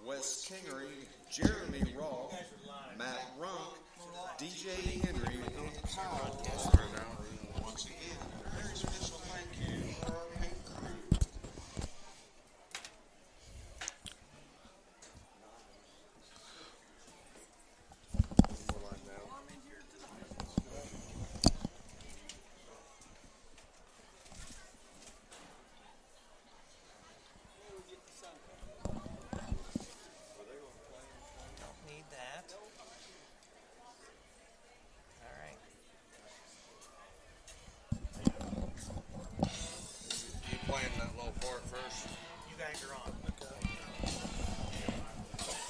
Wes Kingery, Jeremy Roth, Matt Runk, DJ Henry, and Kyle. Once again, a very special thank you for our paint crew.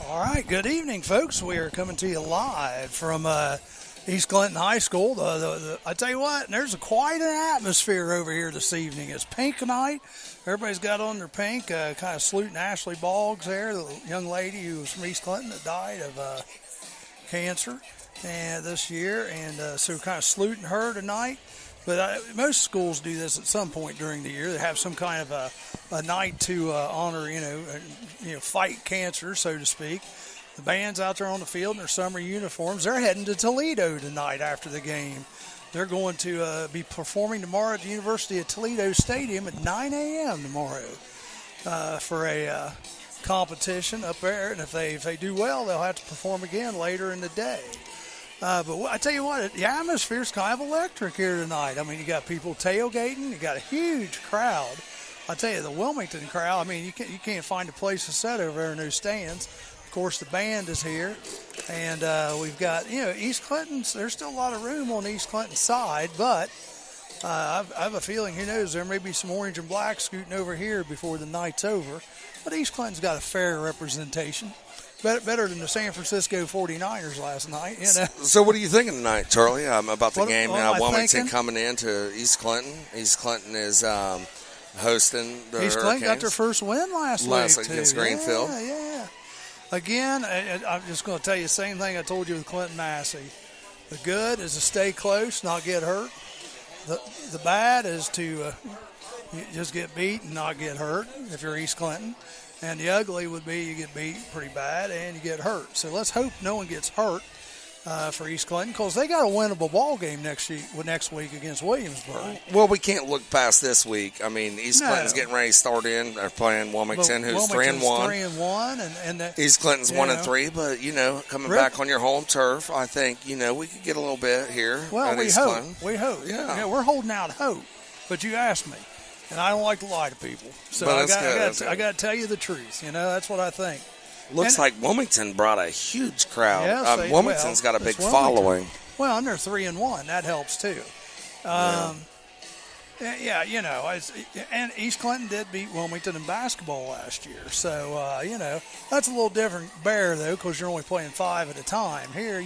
All right, good evening, folks. We are coming to you live from East Clinton High School. I tell you what, there's quite an atmosphere over here this evening. It's pink night. Everybody's got on their pink, kind of saluting Ashley Boggs there, the young lady who was from East Clinton that died of cancer this year. And so kind of saluting her tonight. But most schools do this at some point during the year. They have some kind of a night to honor, fight cancer, so to speak. The band's out there on the field in their summer uniforms. They're heading to Toledo tonight after the game. They're going to be performing tomorrow at the University of Toledo Stadium at 9 a.m. tomorrow for a competition up there. And if they do well, they'll have to perform again later in the day. But I tell you what, the atmosphere's kind of electric here tonight. I mean, you got people tailgating. You got a huge crowd. I tell you, the Wilmington crowd, I mean, you can't find a place to sit over there in those stands. Of course, the band is here. And we've got, East Clinton's, there's still a lot of room on the East Clinton side. But I have a feeling, who knows, there may be some orange and black scooting over here before the night's over. But East Clinton's got a fair representation. Better than the San Francisco 49ers last night, So what are you thinking tonight, Charlie, about the game? Wilmington thinking? Coming into East Clinton. East Clinton is hosting the East Clinton got their first win last week against Greenfield. Yeah. Again, I'm just going to tell you the same thing I told you with Clinton Massey. The good is to stay close, not get hurt. The bad is to just get beat and not get hurt if you're East Clinton. And the ugly would be you get beat pretty bad and you get hurt. So let's hope no one gets hurt for East Clinton, because they got a winnable ball game next week against Williamsburg. Well, we can't look past this week. I mean, East Clinton's getting ready to start in. They're playing Wilmington, who's 3-1. 3-1, and East Clinton's 1-3. But coming back on your home turf, I think we could get a little bit here. Well, we East hope. Clinton. We hope. Yeah, we're holding out hope. But you asked me. And I don't like to lie to people. So I got to tell you the truth. That's what I think. Looks like Wilmington brought a huge crowd. Yeah, Wilmington's got a big following. Well, and they're 3-1. That helps, too. And East Clinton did beat Wilmington in basketball last year. So, that's a little different bear, though, because you're only playing 5 at a time. Here,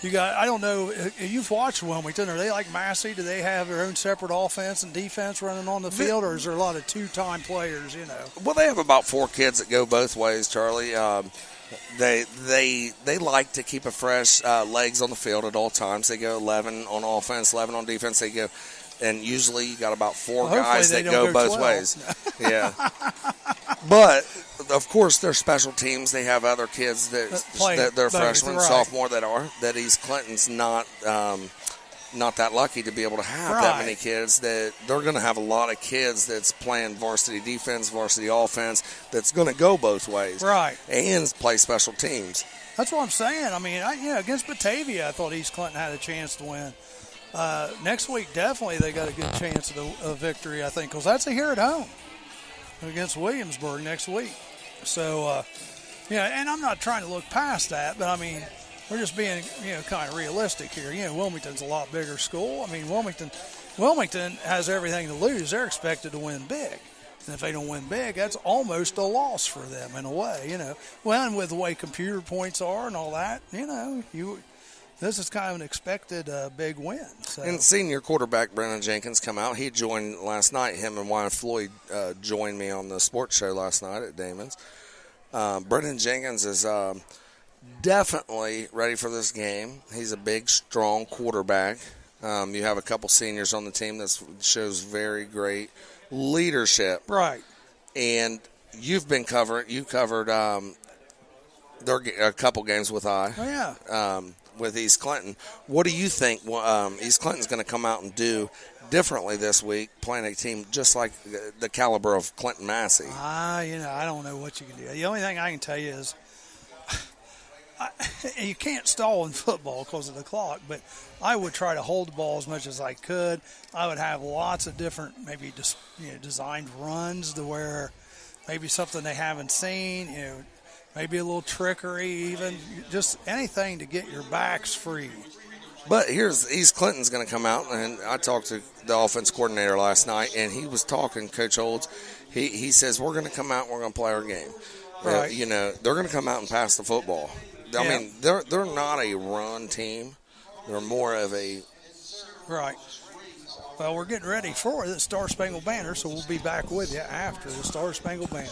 you got, I don't know, you've watched Wilmington. Are they like Massey? Do they have their own separate offense and defense running on the field, or is there a lot of two-time players, Well, they have about 4 kids that go both ways, Charlie. They like to keep a fresh legs on the field at all times. They go 11 on offense, 11 on defense. They go, and usually you got about 4 guys that go both 12. ways. Yeah. But of course, they're special teams. They have other kids that they're freshmen, right. sophomore that East Clinton's not that lucky to be able to have that many kids. That they're going to have a lot of kids that's playing varsity defense, varsity offense. That's going to go both ways, right? And play special teams. That's what I'm saying. I mean, against Batavia, I thought East Clinton had a chance to win. Next week, definitely they got a good chance of a victory, I think, because that's here at home against Williamsburg next week. So, and I'm not trying to look past that, but I mean, we're just being, kind of realistic here. Wilmington's a lot bigger school. I mean, Wilmington has everything to lose. They're expected to win big. And if they don't win big, that's almost a loss for them in a way, Well, and with the way computer points are and all that, this is kind of an expected big win. So. And senior quarterback Brennan Jenkins come out. He joined last night. Him and Wyatt Floyd joined me on the sports show last night at Damon's. Brennan Jenkins is definitely ready for this game. He's a big, strong quarterback. You have a couple seniors on the team that shows very great leadership. Right. And You covered a couple games with Oh, yeah. with East Clinton. What do you think East Clinton's going to come out and do differently this week, playing a team just like the caliber of Clinton Massey? I don't know what you can do. The only thing I can tell you is you can't stall in football because of the clock, but I would try to hold the ball as much as I could. I would have lots of different maybe designed runs to where maybe something they haven't seen, maybe a little trickery even, just anything to get your backs free. But here's East Clinton's going to come out, and I talked to the offense coordinator last night, and he was talking, Coach Olds. He says, we're going to come out and we're going to play our game. Right. They're going to come out and pass the football. I Yeah. mean, they're not a run team. They're more of a Right. Well, we're getting ready for the Star Spangled Banner, so we'll be back with you after the Star Spangled Banner.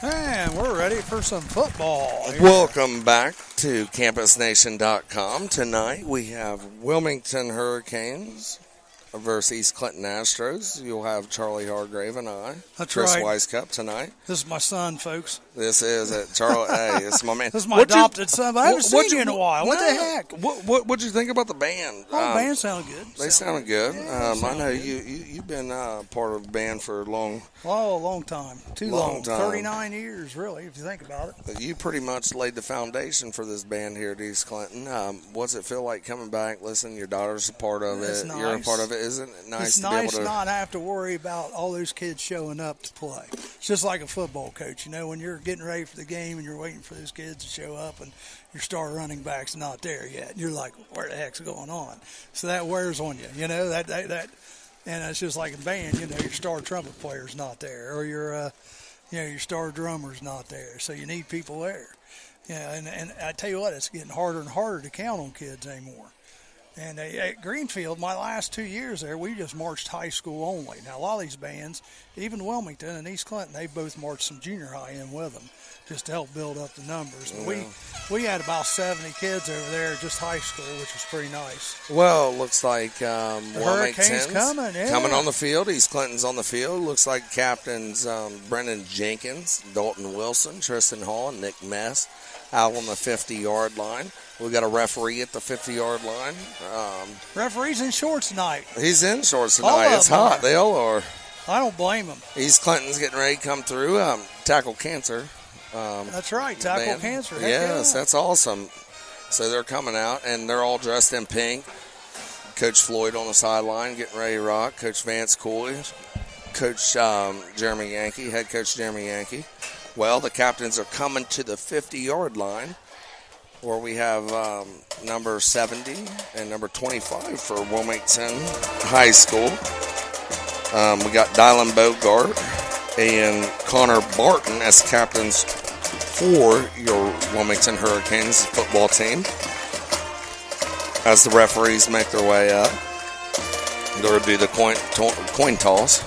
And we're ready for some football here. Welcome back to CampusNation.com. Tonight we have Wilmington Hurricanes versus East Clinton Astros. You'll have Charlie Hargrave and I. That's Chris right. Weiscup tonight. This is my son, folks. This is it. Charlie, hey, this is my man. This is my adopted son, but I haven't seen you in a while. What the No. heck? What'd you think about the band? Oh, the band sounded good. They sounded good. Yeah, I know you've been part of the band for a long. Oh, a long time. Too Long long. time. 39 years, really, if you think about it. You pretty much laid the foundation for this band here at East Clinton. What's it feel like coming back? Listen, your daughter's a part of It's it. nice. You're a part of it. Isn't it nice It's to be nice able to? not have to worry about all those kids showing up to play. It's just like a football coach. When you're getting ready for the game and you're waiting for those kids to show up and your star running back's not there yet. And you're like, where the heck's going on? So that wears on you, that and it's just like in band, your star trumpet player's not there, or your star drummer's not there. So you need people there. And I tell you what, it's getting harder and harder to count on kids anymore. And at Greenfield, my last 2 years there, we just marched high school only. Now, a lot of these bands, even Wilmington and East Clinton, they both marched some junior high in with them just to help build up the numbers. But we had about 70 kids over there, just high school, which was pretty nice. Well, looks like Hurricanes Wilmington's coming on the field. East Clinton's on the field. Looks like captains Brendan Jenkins, Dalton Wilson, Tristan Hall, and Nick Mess out on the 50-yard line. We got a referee at the 50-yard line. Referee's in shorts tonight. He's in shorts All tonight. of It's them hot. are. They all are. I don't blame him. East Clinton's getting ready to come through. Tackle cancer. That's right, tackle band. cancer. Heck Yes, yeah. that's awesome. So they're coming out, and they're all dressed in pink. Coach Floyd on the sideline getting ready to rock. Coach Vance Cooley. Coach Jeremy Yankee, head coach Jeremy Yankee. Well, the captains are coming to the 50-yard line, where we have number 70 and number 25 for Wilmington High School. We got Dylan Bogart and Connor Barton as captains for your Wilmington Hurricanes football team. As the referees make their way up, they'll do the coin toss.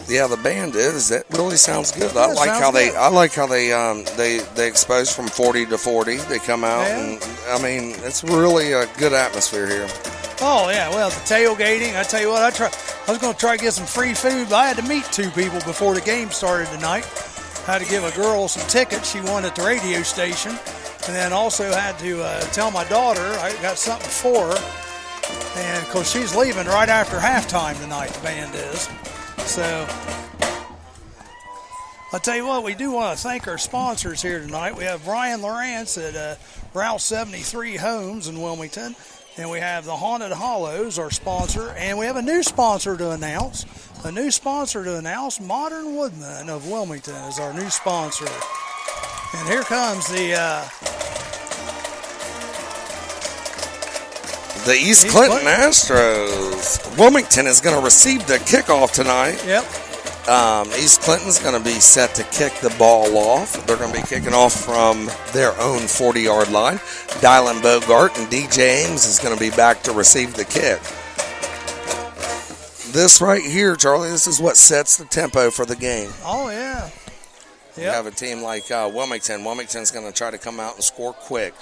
Yeah, the band is. That really sounds good. Yeah, I like how good. I like how they expose from 40 to 40. They come out, Yeah. and I mean, it's really a good atmosphere here. Oh yeah, well the tailgating. I tell you what, I was going to try to get some free food, but I had to meet two people before the game started tonight. I had to give a girl some tickets she wanted at the radio station, and then also had to tell my daughter I got something for her, and because she's leaving right after halftime tonight, the band is. So I'll tell you what, we do want to thank our sponsors here tonight. We have Brian Lawrence at Route 73 Homes in Wilmington. And we have the Haunted Hollows, our sponsor. And we have a new sponsor to announce. Modern Woodman of Wilmington is our new sponsor. And here comes the East Clinton Astros. Wilmington is going to receive the kickoff tonight. Yep. East Clinton's going to be set to kick the ball off. They're going to be kicking off from their own 40-yard line. Dylan Bogart and DJ Ames is going to be back to receive the kick. This right here, Charlie, this is what sets the tempo for the game. Oh, yeah. You have a team like Wilmington. Wilmington's going to try to come out and score quick.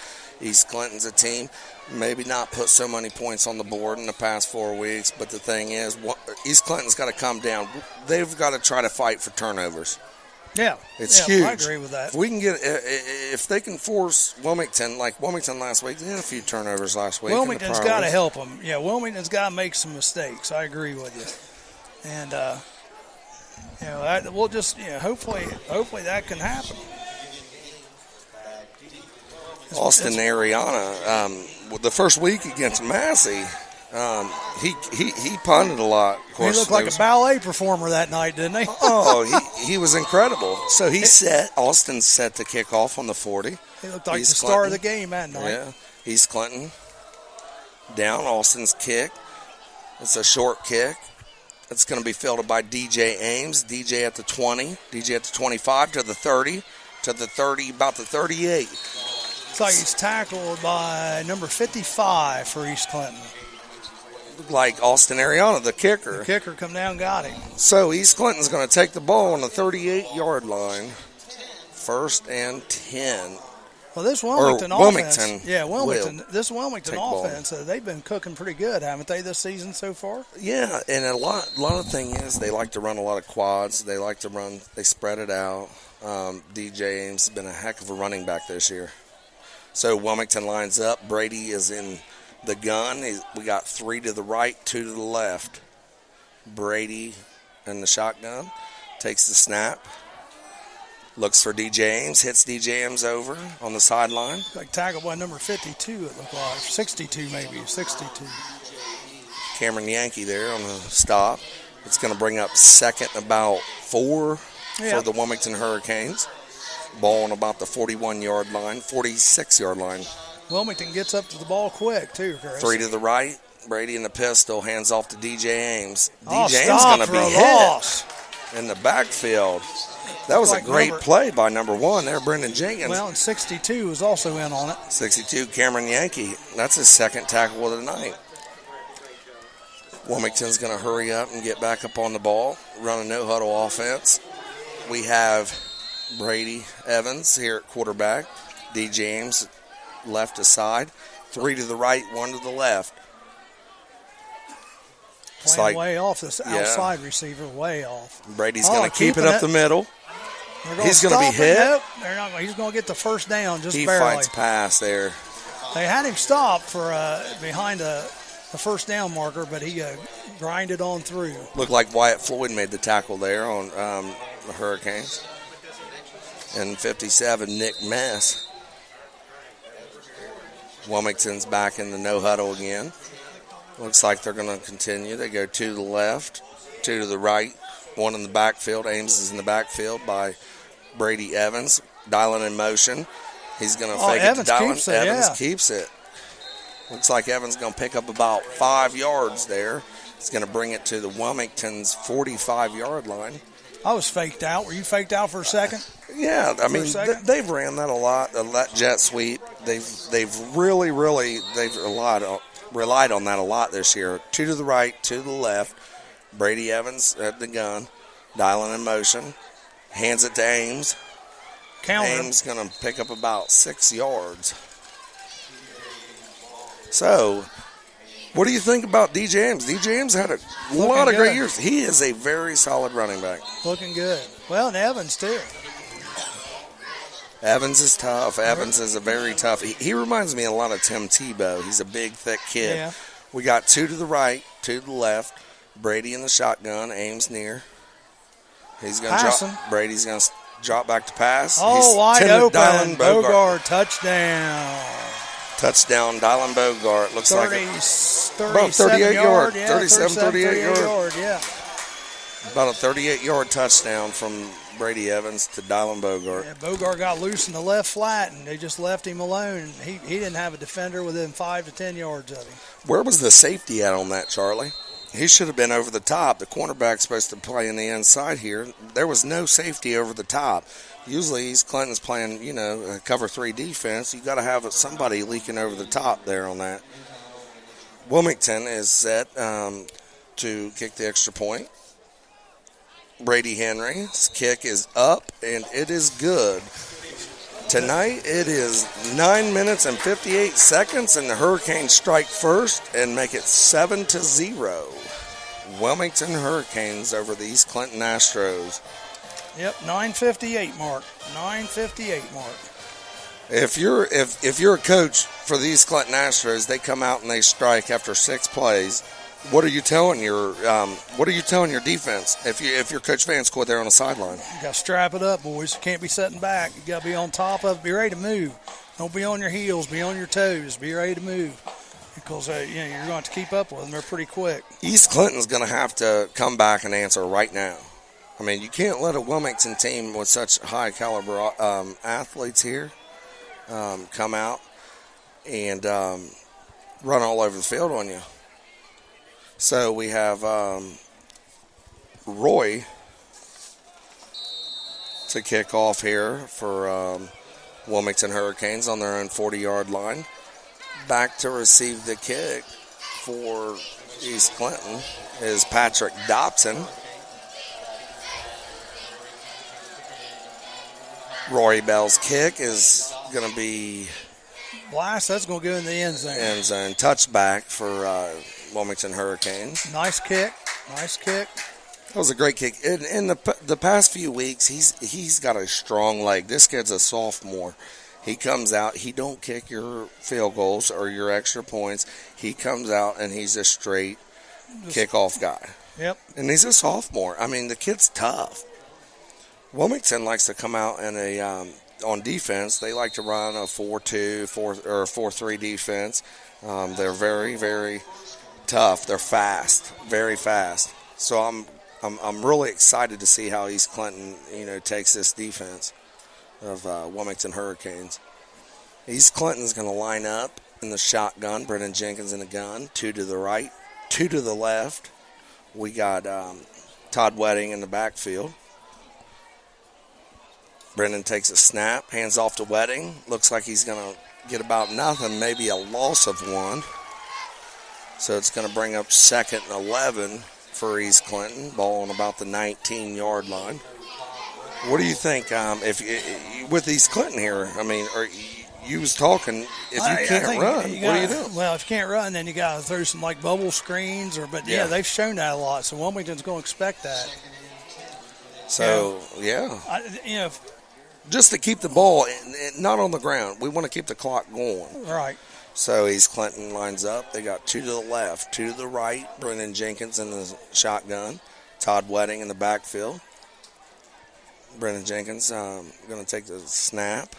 East Clinton's a team, maybe not put so many points on the board in the past 4 weeks, but the thing is, East Clinton's got to come down. They've got to try to fight for turnovers. Yeah. It's huge. I agree with that. If we can if they can force Wilmington, like Wilmington last week, they had a few turnovers last week. Wilmington's got to help them. Yeah, Wilmington's got to make some mistakes. I agree with you. And, we'll just, hopefully that can happen. Austin Ariana, the first week against Massey, he punted a lot. Of course, he looked like a ballet performer that night, didn't he? He was incredible. So Austin set to kick off on the 40. He looked like the star of the game that night. Yeah, East Clinton down. Austin's kick. It's a short kick. It's going to be fielded by DJ Ames. DJ at the 20. DJ at the 25 to the 30. To the 30, about the 38. Looks like he's tackled by number 55 for East Clinton. Looked like Austin Ariana, the kicker. The kicker come down and got him. So East Clinton's going to take the ball on the 38-yard line. 1st and 10. Well, this Wilmington offense. Yeah, Wilmington. This Wilmington offense, they've been cooking pretty good, haven't they, this season so far? Yeah, and a lot of thing is they like to run a lot of quads. They like to run. They spread it out. DJ Ames has been a heck of a running back this year. So Wilmington lines up. Brady is in the gun. We got 3 to the right, 2 to the left. Brady in the shotgun takes the snap. Looks for DJ Ames, hits DJ Ames over on the sideline. Like tackled by number 52, it looked like. 62 maybe, 62. Cameron Yankee there on the stop. It's going to bring up 2nd about 4 for the Wilmington Hurricanes. Ball on about the 41-yard line, 46-yard line. Wilmington gets up to the ball quick, too, Chris. 3 to the right. Brady in the pistol, hands off to DJ Ames. Oh, DJ Ames going to be hit loss in the backfield. That was a great play by number 1 there, Brendan Jenkins. Well, and 62 was also in on it. 62, Cameron Yankee. That's his 2nd tackle of the night. Wilmington's going to hurry up and get back up on the ball, run a no-huddle offense. We have Brady Evans here at quarterback. D. James left aside. 3 to the right, 1 to the left. Playing way off, this outside receiver, way off. Brady's going to keep it up the middle. He's going to be hit. Nope, they're not. He's going to get the first down just barely. He fights pass there. They had him stopped for behind the first down marker, but he grinded on through. Looked like Wyatt Floyd made the tackle there on the Hurricanes. And 57, Nick Mess. Wilmington's back in the no-huddle again. Looks like they're going to continue. They go 2 to the left, 2 to the right, 1 in the backfield. Ames is in the backfield by Brady Evans. Dylan in motion. He's going to fake it to Dylan. Evans keeps it. Looks like Evans going to pick up about 5 yards there. He's going to bring it to the Wilmington's 45-yard line. I was faked out. Were you faked out for a second? Yeah, I mean, they've ran that a lot, that jet sweep. They've really relied on that a lot this year. 2 to the right, 2 to the left. Brady Evans at the gun. Dialing in motion. Hands it to Ames. Counter. Ames going to pick up about 6 yards. So, what do you think about DJ Ames? DJ Ames had a lot of great years. He is a very solid running back. Looking good. Well, and Evans, too. Evans is tough. Evans is a very tough. He reminds me a lot of Tim Tebow. He's a big, thick kid. Yeah. We got 2 to the right, 2 to the left. Brady in the shotgun. Ames near. He's going to drop. Brady's going to drop back to pass. Oh, wide open. Bogart, touchdown. Touchdown, Dylan Bogart. Looks like about 38 yard. Yeah, 38 yard. Yeah. About a 38-yard touchdown from Brady Evans to Dylan Bogart. Yeah, Bogart got loose in the left flat, and they just left him alone. He didn't have a defender within 5 to 10 yards of him. Where was the safety at on that, Charlie? He should have been over the top. The cornerback's supposed to play in the inside here. There was no safety over the top. Usually East Clinton's playing, a cover 3 defense. You got to have somebody leaking over the top there on that. Wilmington is set to kick the extra point. Brady Henry's kick is up, and it is good. Tonight it is 9 minutes and 58 seconds, and the Hurricanes strike first and make it 7-0. Wilmington Hurricanes over the East Clinton Astros. Yep, 9:58 mark. 9:58 mark. If you're a coach for the East Clinton Astros, they come out and they strike after 6 plays. What are you telling your defense if your Coach Van scored there on the sideline? You got to strap it up, boys. You can't be sitting back. You got to be on top of it. Be ready to move. Don't be on your heels. Be on your toes. Be ready to move because you're going to have to keep up with them. They're pretty quick. East Clinton's going to have to come back and answer right now. I mean, you can't let a Wilmington team with such high caliber athletes here come out and run all over the field on you. So we have Roy to kick off here for Wilmington Hurricanes on their own 40-yard line. Back to receive the kick for East Clinton is Patrick Dobson. Rory Bell's kick is going to be blast. That's going to go in the end zone. End zone touchback for Wilmington Hurricanes. Nice kick. That was a great kick. In the past few weeks, he's got a strong leg. This kid's a sophomore. He comes out. He don't kick your field goals or your extra points. He comes out and he's a straight kickoff guy. Yep. And he's a sophomore. I mean, the kid's tough. Wilmington likes to come out in on defense. They like to run a 4-2, 4-3 defense. They're very, very tough. They're fast, very fast. So I'm really excited to see how East Clinton takes this defense of Wilmington Hurricanes. East Clinton's going to line up in the shotgun. Brendan Jenkins in the gun. 2 to the right, 2 to the left. We got Todd Wedding in the backfield. Brendan takes a snap, hands off to Wedding. Looks like he's going to get about nothing, maybe a loss of 1. So it's going to bring up 2nd and 11 for East Clinton. Ball on about the 19-yard line. What do you think with East Clinton here? I mean, you was talking, if you can't run, what do you do? Well, if you can't run, then you got to throw some like bubble screens but they've shown that a lot. So Wilmington's going to expect that. So, just to keep the ball not on the ground. We want to keep the clock going. Right. So East Clinton lines up. They got 2 to the left, 2 to the right. Brendan Jenkins in the shotgun. Todd Wedding in the backfield. Brendan Jenkins going to take the snap.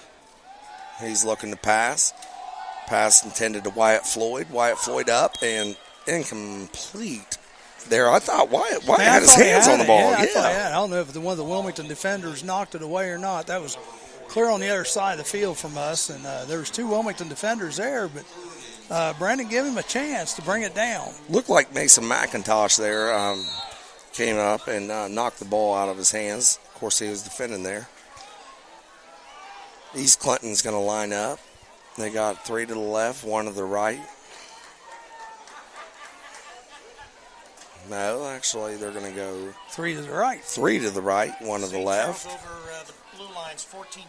He's looking to pass. Pass intended to Wyatt Floyd. Wyatt Floyd up and incomplete. There, I thought Wyatt had his hands on the ball. I don't know if one of the Wilmington defenders knocked it away or not. That was clear on the other side of the field from us, and there was 2 Wilmington defenders there, but Brandon gave him a chance to bring it down. Looked like Mason McIntosh there came up and knocked the ball out of his hands. Of course, he was defending there. East Clinton's going to line up. They got 3 to the left, 1 to the right. No, actually, they're going to go 3 to the right. 3 to the right, 1 to the left. Over the blue lines, 14-0.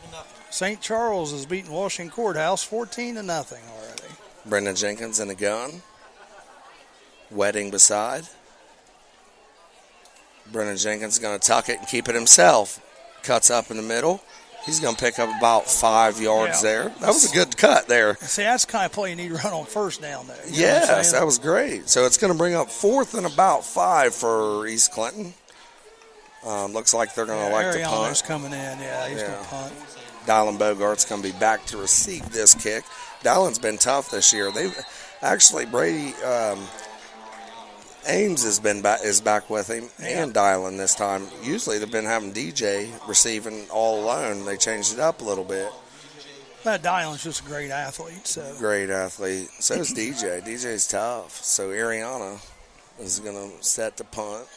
St. Charles is beating Washington Courthouse 14-0 already. Brendan Jenkins in the gun. Wedding beside. Brendan Jenkins is going to tuck it and keep it himself. Cuts up in the middle. He's going to pick up about 5 yards there. That was a good cut there. See, that's the kind of play you need to run on first down there. You know Yes, that was great. So it's going to bring up 4th and about 5 for East Clinton. Looks like they're going to like to Ariana's punt. coming in. Yeah, he's going to punt. Dylan Bogart's going to be back to receive this kick. Dylan's been tough this year. They've actually Brady Ames is back with him and Dylan this time. Usually they've been having DJ receiving all alone. They changed it up a little bit. But Dylan's just a great athlete. So Great athlete. So is DJ. DJ's tough. So Ariana is going to set the punt.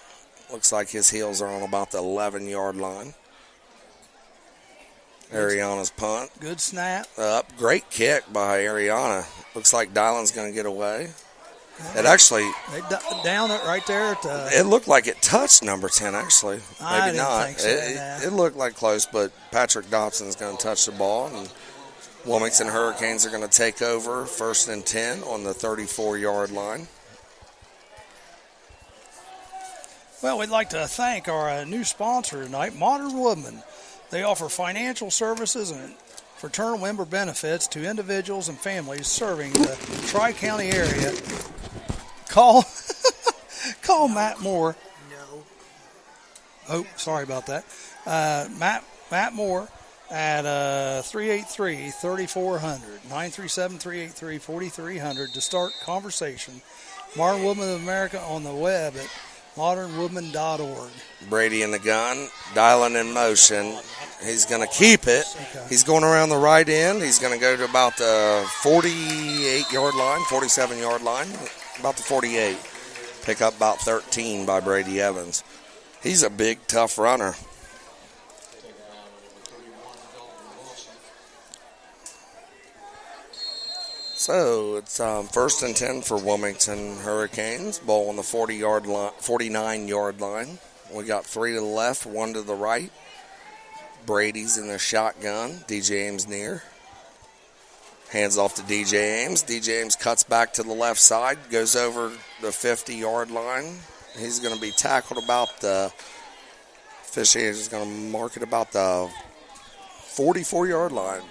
Looks like his heels are on about the 11-yard line. Ariana's punt. Good snap. Up. Great kick by Ariana. Looks like Dylan's going to get away. It actually... They down it right there at the... It looked like it touched number 10, actually. I Maybe didn't not. think so, It looked like close, but Patrick Dobson's going to touch the ball. And Wilmington Hurricanes are going to take over 1st and 10 on the 34-yard line. Well, we'd like to thank our new sponsor tonight, Modern Woodman. They offer financial services and fraternal member benefits to individuals and families serving the Tri-County area. Call Matt Moore. No. Oh, sorry about that. Matt Moore at 383-3400, 937-383-4300 to start conversation. Modern Woodman of America on the web at modernwoodman.org. Brady in the gun, Dylan in motion. He's going to keep it. He's going around the right end. He's going to go to about the 48-yard line, 47-yard line, about the 48. Pick up about 13 by Brady Evans. He's a big, tough runner. So it's 1st and 10 for Wilmington Hurricanes. Ball on the 40-yard line, 49-yard line. We got 3 to the left, 1 to the right. Brady's in the shotgun. DJ Ames near. Hands off to DJ Ames. DJ Ames cuts back to the left side, goes over the 50-yard line. He's going to be tackled about the officiator is going to mark it about the 44-yard line.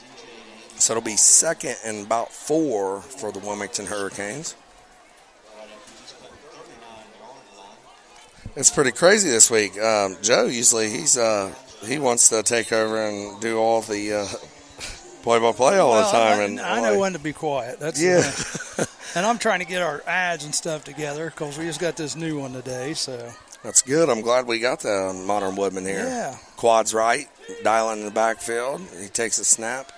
So it'll be 2nd and about 4 for the Wilmington Hurricanes. It's pretty crazy this week. Joe usually he wants to take over and do all the play-by-play all the time. I know when to be quiet. That's and I'm trying to get our ads and stuff together because we just got this new one today. So that's good. I'm glad we got the Modern Woodman here. Yeah. Quads right, Dylan in the backfield. He takes a snap.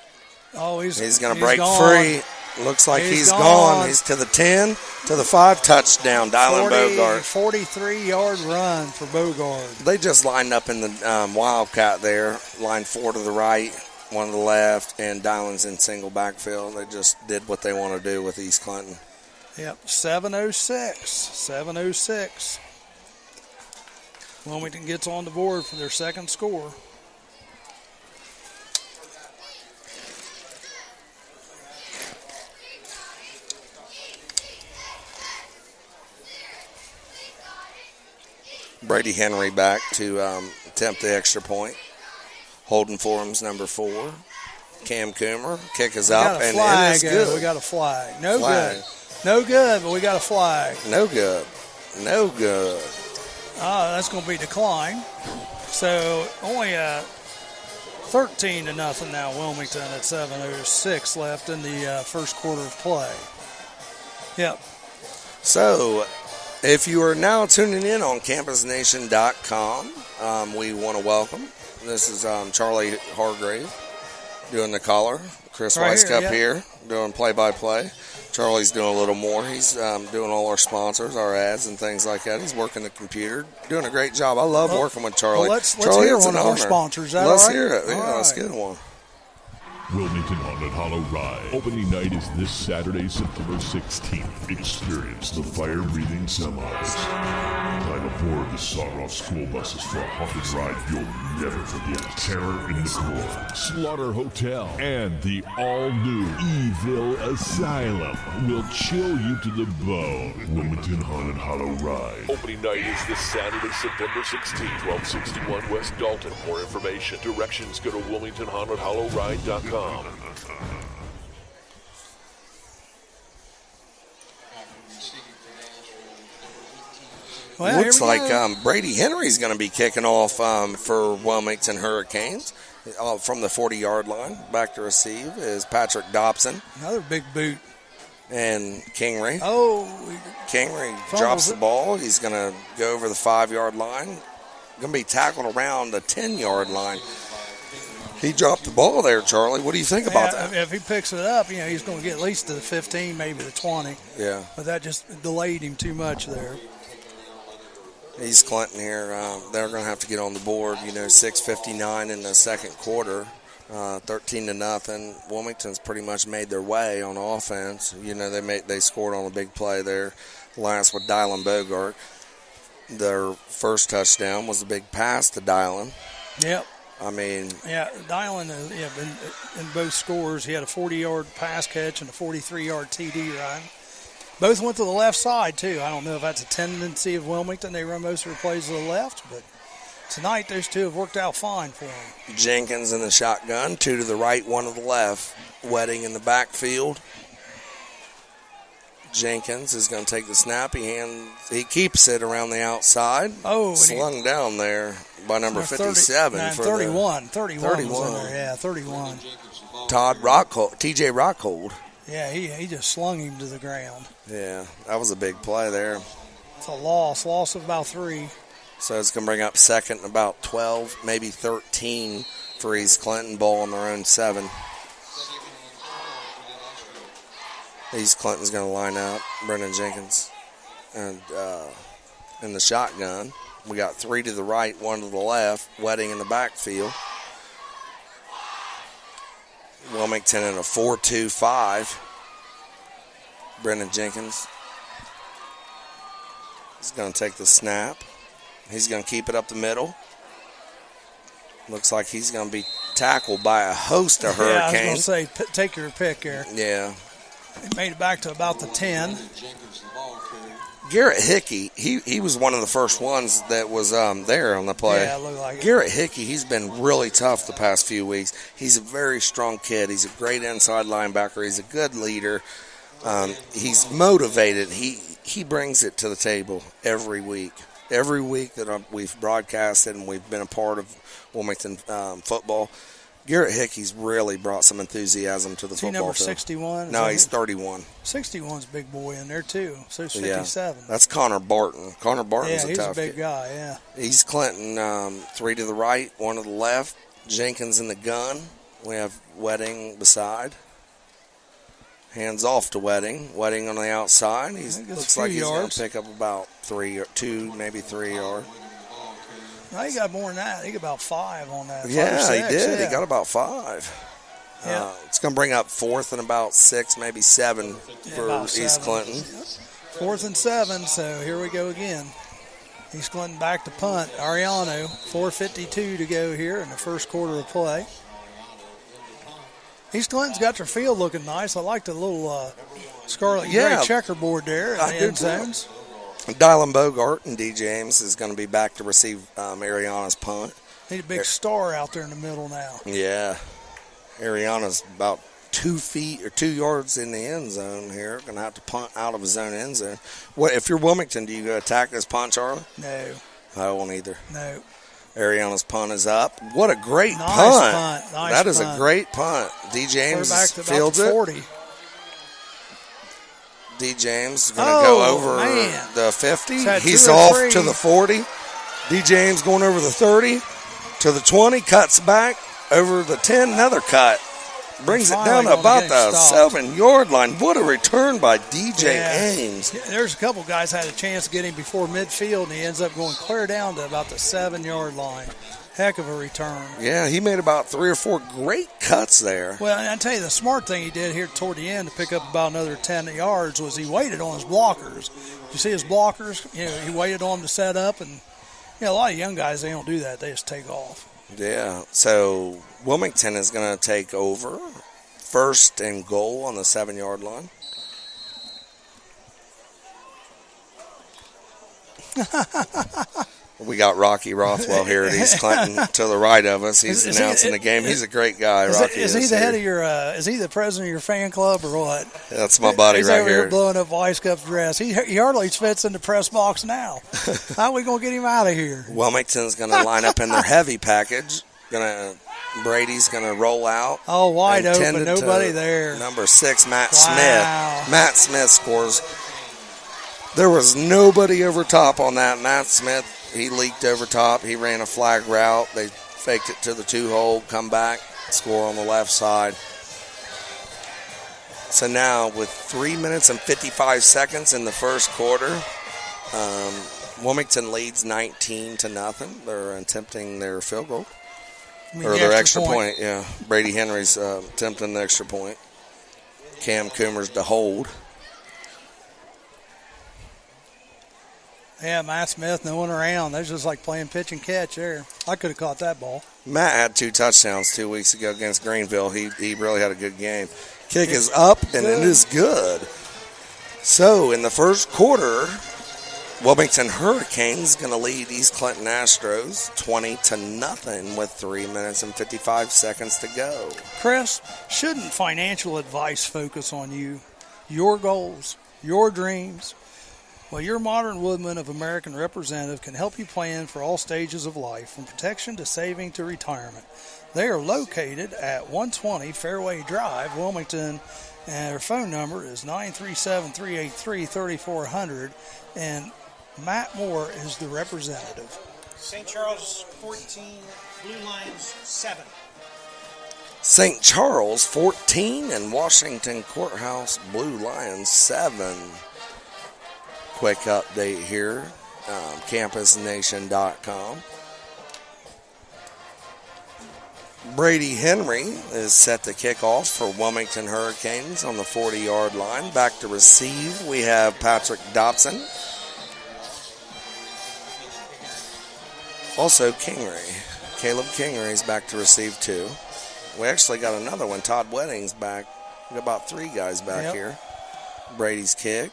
Oh, he's going to break free. Looks like he's gone. He's to the 10, to the 5, touchdown. Dylan Bogart. 43-yard run for Bogart. They just lined up in the Wildcat there. Line 4 to the right, 1 to the left, and Dylan's in single backfield. They just did what they want to do with East Clinton. Yep, 7:06. Wilmington gets on the board for their second score. Brady Henry back to attempt the extra point. Holding for him's number 4. Cam Coomer. Kick is up, and it is good. We got a flag. No good. No good, but we got a flag. No good. That's going to be declined. So only 13-0 now, Wilmington at 7:06 left in the first quarter of play. Yep. So if you are now tuning in on campusnation.com, we want to welcome. This is Charlie Hargrave doing the collar. Chris Weiskup here doing play-by-play. Charlie's doing a little more. He's doing all our sponsors, our ads, and things like that. He's working the computer, doing a great job. I love working with Charlie. Well, let's Charlie, hear one of our sponsors. Let's hear it. Yeah, let's get one. Wilmington Haunted Hollow Ride. Opening night is this Saturday, September 16th. Experience the fire-breathing semis. climb aboard the sawed-off school buses for a haunted ride you'll never forget. Terror in the Core, Slaughter Hotel, and the all-new Evil Asylum will chill you to the bone. Wilmington Haunted Hollow Ride. Opening night is this Saturday, September 16th, 1261 West Dalton. More information, directions, go to WilmingtonHauntedHollowRide.com. Well, Looks like Brady Henry's going to be kicking off for Wilmington Hurricanes from the 40-yard line. Back to receive is Patrick Dobson. Another big boot. And Kingery. Oh. Kingery drops the ball. He's going to go over the 5-yard line. Going to be tackled around the 10-yard line. He dropped the ball there, Charlie. What do you think about that? If he picks it up, he's going to get at least to the 15, maybe the 20. Yeah. But that just delayed him too much there. East Clinton here, they're going to have to get on the board. 6:59 in the second quarter, 13-0. Wilmington's pretty much made their way on offense. They scored on a big play there last with Dylan Bogart. Their first touchdown was a big pass to Dylan. Yep. Dylan, in both scores, he had a 40-yard pass catch and a 43-yard TD run. Both went to the left side, too. I don't know if that's a tendency of Wilmington. They run most of their plays to the left, but tonight those two have worked out fine for them. Jenkins in the shotgun, 2 to the right, 1 to the left. Wedding in the backfield. Jenkins is going to take the snap. He keeps it around the outside. Oh, slung down there by number 57. 31 was in there. Yeah, 31. TJ Rockhold. Yeah, he just slung him to the ground. Yeah, that was a big play there. It's a loss of about 3. So it's going to bring up second and about 12, maybe 13 for East Clinton, ball on their own 7. East Clinton's going to line up. Brendan Jenkins and in the shotgun. We got 3 to the right, 1 to the left. Wedding in the backfield. Wilmington in a 4-2-5. Brendan Jenkins is going to take the snap. He's going to keep it up the middle. Looks like he's going to be tackled by a host of Hurricanes. Yeah, I was going to say, take your pick here. Yeah. He made it back to about the 10. Garrett Hickey, he was one of the first ones that was there on the play. Yeah, it looked like it. Garrett Hickey, he's been really tough the past few weeks. He's a very strong kid. He's a great inside linebacker. He's a good leader. He's motivated. He brings it to the table every week. Every week that we've broadcasted and we've been a part of Wilmington football, Garrett Hickey's really brought some enthusiasm to the football number field. 61? No, he's 31. 61's a big boy in there, too. So he's 57. Yeah, that's Connor Barton. Connor Barton's a tough he's a big kid. guy, yeah. East Clinton, 3 to the right, 1 to the left. Jenkins in the gun. We have Wedding beside. Hands off to Wedding. Wedding on the outside. He looks like he's going to pick up about 2, maybe 3 yards. No, he got more than that. He got about 5 on that. Yeah, 5 or 6, he did. Yeah. He got about 5. Yeah. It's going to bring up 4th and about 6, maybe 7 for East Clinton. 4th and 7, so here we go again. East Clinton back to punt. Ariano, 4:52 to go here in the first quarter of play. East Clinton's got their field looking nice. I like the little scarlet gray checkerboard there in the end zones. Dylan Bogart and D. James is going to be back to receive Ariana's punt. Need a big star out there in the middle now. Yeah. Ariana's about 2 feet or 2 yards in the end zone here. Going to have to punt out of his own end zone. What if you're Wilmington, do you go attack this punt, Charlie? No. I won't either. No. Ariana's punt is up. What a great punt. Nice that is punt. A great punt. D. James fields it. it. D. James is going to go over the 50. He's off to the 40. D. James going over the 30 to the 20. Cuts back over the 10. Another cut. Brings it down to about the 7-yard line. What a return by DJ Ames. There's a couple guys had a chance to get him before midfield, and he ends up going clear down to about the 7-yard line. Heck of a return. Yeah, he made about 3 or 4 great cuts there. Well, and I tell you, the smart thing he did here toward the end to pick up about another 10 yards was he waited on his blockers. You see his blockers? You know, he waited on them to set up, and a lot of young guys, they don't do that. They just take off. Yeah, so Wilmington is going to take over. First and goal on the 7-yard line. We got Rocky Rothwell here at East Clinton to the right of us. He's announcing the game. He's a great guy, Rocky. Is he the head of your, is he the president of your fan club or what? That's my buddy He's right over here. Blowing up Ice Cup's dress. He hardly fits in the press box now. How are we going to get him out of here? Wilmington's going to line up in their heavy package. Brady's going to roll out. Oh, wide open, Intended nobody to there. Number 6, Matt Wow. Smith. Matt Smith scores. There was nobody over top on that. Matt Smith, he leaked over top. He ran a flag route. They faked it to the 2-hole, come back, score on the left side. So now with 3 minutes and 55 seconds in the first quarter, Wilmington leads 19-0. They're attempting their field goal. Or their extra point, yeah. Brady Henry's attempting the extra point. Cam Coomer's to hold. Yeah, Matt Smith, no one around. That's just like playing pitch and catch there. I could have caught that ball. Matt had 2 touchdowns 2 weeks ago against Greenville. He really had a good game. Kick is up, and it is good. So, in the first quarter, Wilmington Hurricanes going to lead East Clinton Astros 20-0 with 3 minutes and 55 seconds to go. Chris, shouldn't financial advice focus on you, your goals, your dreams? Well, your Modern Woodman of American representative can help you plan for all stages of life, from protection to saving to retirement. They are located at 120 Fairway Drive, Wilmington, and their phone number is 937-383-3400, and Matt Moore is the representative. St. Charles 14, Blue Lions 7. St. Charles 14 and Washington Courthouse Blue Lions 7. Quick update here, campusnation.com. Brady Henry is set to kick off for Wilmington Hurricanes on the 40-yard line. Back to receive, we have Patrick Dobson. Also Kingery. Caleb Kingery is back to receive too. We actually got another one. Todd Wedding's back. We got about 3 guys back here. Brady's kick.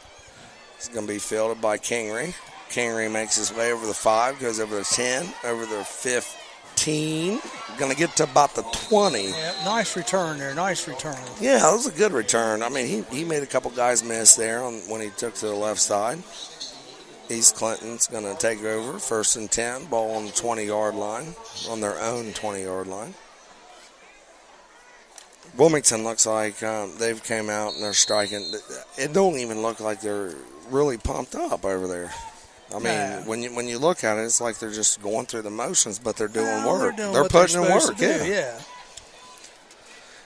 It's going to be fielded by Kingery. Kingery makes his way over the 5, goes over the 10, over the 15. Going to get to about the 20. Yeah, nice return there. Nice return. Yeah, that was a good return. I mean, he made a couple guys miss there when he took to the left side. East Clinton's going to take over. 1st and 10. Ball on the 20-yard line, on their own 20-yard line. Wilmington looks like they've came out and they're striking. It don't even look like they're really pumped up over there. I mean, when you look at it, it's like they're just going through the motions, but they're doing work. They're putting in work, yeah.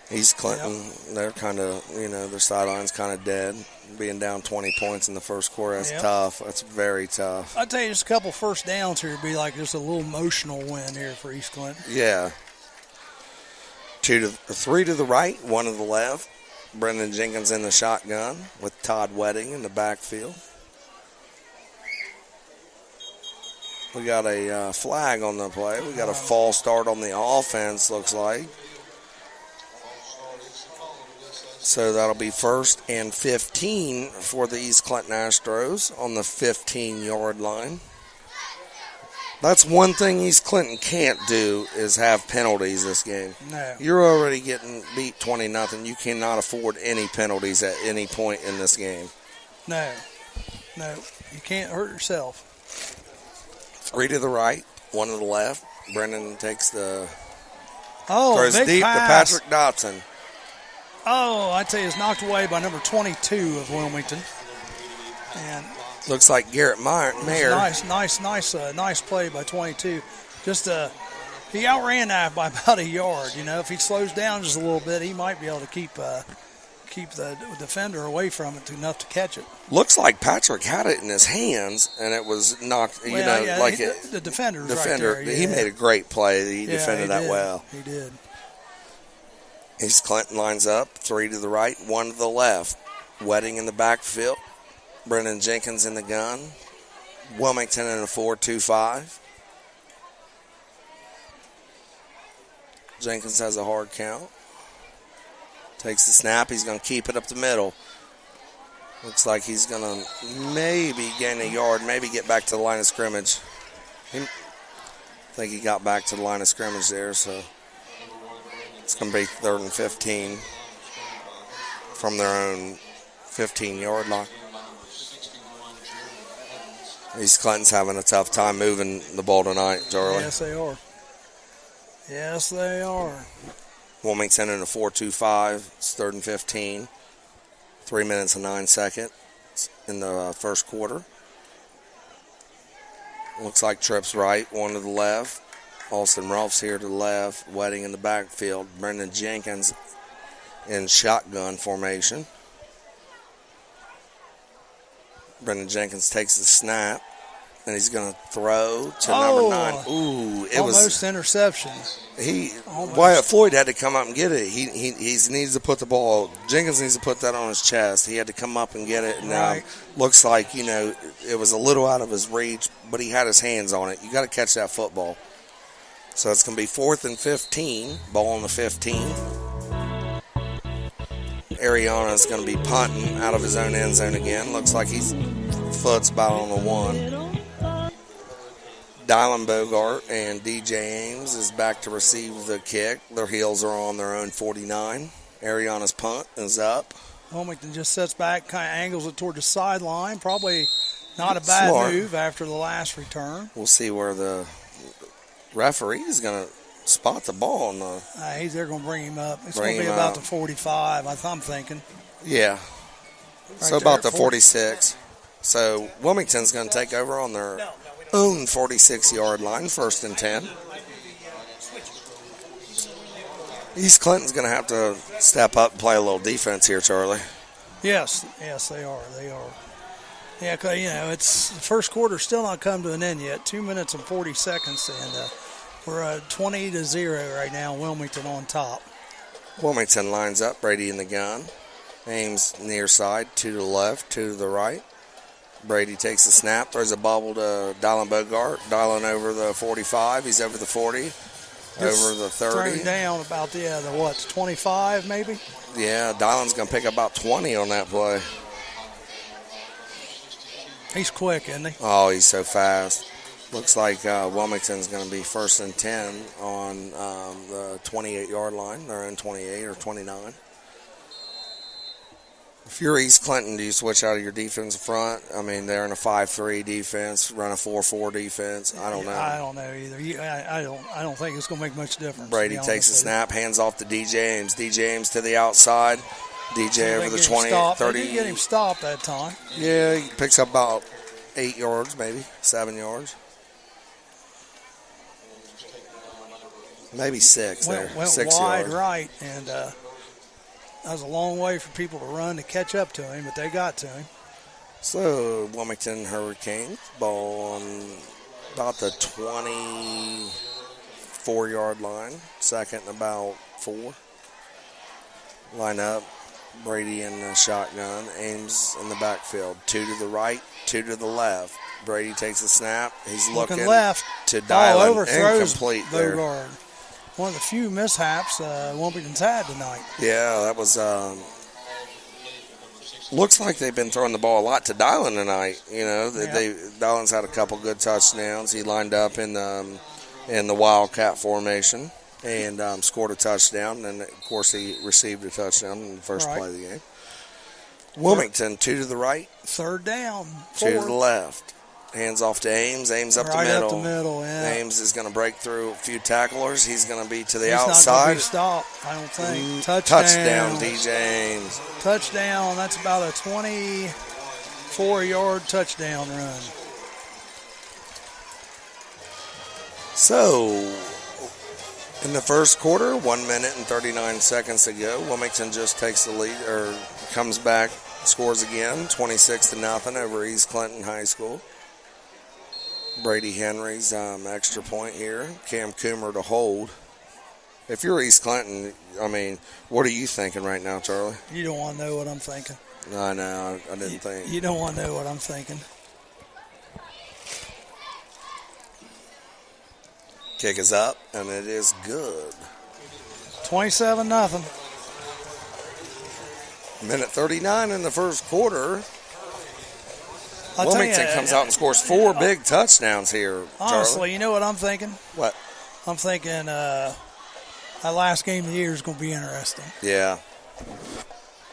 East Clinton, they're kind of, their sideline's kind of dead. Being down 20 points in the first quarter, that's tough. That's very tough. I'd tell you, just a couple first downs here would be like just a little emotional win here for East Clinton. Yeah. 3 to the right, 1 to the left. Brendan Jenkins in the shotgun with Todd Wedding in the backfield. We got a flag on the play. We got a false start on the offense, looks like. So that'll be 1st and 15 for the East Clinton Astros on the 15-yard line. That's one thing East Clinton can't do is have penalties this game. No. You're already getting beat 20-0. You cannot afford any penalties at any point in this game. No. You can't hurt yourself. 3 to the right, 1 to the left. Brendan takes throws big deep pass. to Patrick Dobson. Oh, I'd say it's knocked away by number 22 of Wilmington. And looks like Garrett Mayer. Nice play by 22. Just he outran that by about a yard. If he slows down just a little bit, he might be able to keep keep the defender away from it enough to catch it. Looks like Patrick had it in his hands, and it was knocked. The defender was defender. right there, He made a great play. He defended that well. He did. East Clinton lines up, 3 to the right, 1 to the left. Wedding in the backfield. Brendan Jenkins in the gun. Wilmington in a 4-2-5. Jenkins has a hard count. Takes the snap. He's going to keep it up the middle. Looks like he's going to maybe gain a yard, maybe get back to the line of scrimmage. I think he got back to the line of scrimmage there, so it's going to be 3rd and 15 from their own 15-yard line. East Clinton's having a tough time moving the ball tonight, Charlie. Yes, they are. Yes, they are. Wilmington in a 4-2-5. It's 3rd and 15. 3 minutes and 9 seconds in the first quarter. Looks like trips right, 1 to the left. Austin Rolfs here to the left. Wedding in the backfield. Brendan Jenkins in shotgun formation. Brendan Jenkins takes the snap, and he's going to throw to number 9. Ooh, it almost interception. Wyatt Floyd had to come up and get it. He needs to put the ball. Jenkins needs to put that on his chest. He had to come up and get it. And looks like, it was a little out of his reach, but he had his hands on it. You got to catch that football. So it's going to be 4th and 15. Ball on the 15. Ariana is going to be punting out of his own end zone again. Looks like his foot's about on the 1. Dylan Bogart and DJ Ames is back to receive the kick. Their heels are on their own 49. Ariana's punt is up. Wilmington just sets back, kind of angles it toward the sideline. Probably not a bad move after the last return. We'll see where the referee is going to spot the ball. They're going to bring him up. It's going to be about the 45, I'm thinking. Yeah. So about the 46. So Wilmington's going to take over on their own 46-yard line, 1st and 10. East Clinton's going to have to step up and play a little defense here, Charlie. Yes, they are. Yeah, because, it's the first quarter still not come to an end yet. 2 minutes and 40 seconds, and we're 20-0 right now. Wilmington on top. Wilmington lines up. Brady in the gun. Ames near side. 2 to the left, 2 to the right. Brady takes the snap, throws a bobble to Dylan Bogart. Dylan over the 45. He's over the 40. Over the 30. Thrown down about the 25 maybe? Yeah, Dylan's going to pick up about 20 on that play. He's quick, isn't he? Oh, he's so fast. Looks like Wilmington's going to be 1st and 10 on the 28-yard line. They're in 28 or 29. If you're East Clinton, do you switch out of your defensive front? I mean, they're in a 5-3 defense, run a 4-4 defense. I don't know. I don't know either. I don't think it's going to make much difference. Brady takes the snap, hands off to DJ Ames. DJ Ames to the outside. DJ over the 20, 30. They did get him stopped that time. Yeah, he picks up about 8 yards, maybe 7 yards. Maybe 6 there. Went 6 wide yards. right, and that was a long way for people to run to catch up to him, but they got to him. So, Wilmington Hurricanes, ball on about the 24-yard line, 2nd and about 4. Line up, Brady in the shotgun, Ames in the backfield. 2 to the right, 2 to the left. Brady takes the snap. He's looking left to dial overthrows incomplete there. Bogard. One of the few mishaps Wilmington's had tonight. Yeah, that was. Looks like they've been throwing the ball a lot to Dylan tonight. Dylan's had a couple good touchdowns. He lined up in the Wildcat formation and scored a touchdown. And of course, he received a touchdown in the first play of the game. Wilmington 2 to the right, 3rd down, 4 to the left. Hands off to Ames. Ames up the middle. Up the middle, yeah. Ames is going to break through a few tacklers. He's going to be to the outside. outside. Not going to be stopped, I don't think. Touchdown, DJ Ames. Touchdown. That's about a 24-yard touchdown run. So, In the first quarter, 1 minute and 39 seconds to go. Wilmington just takes the lead, or comes back, scores again, 26-0 over East Clinton High School. Brady Henry's extra point here. Cam Coomer to hold. If you're East Clinton, I mean, what are you thinking right now, Charlie? You don't want to know what I'm thinking. I know, I didn't think. You don't want to know what I'm thinking. Kick is up, and it is good. 27-0. Minute 39 in the first quarter. I'll tell Wilmington you, comes out and scores 4 big touchdowns here, honestly, Charlie. you know what I'm thinking? What? I'm thinking that last game of the year is going to be interesting. Yeah.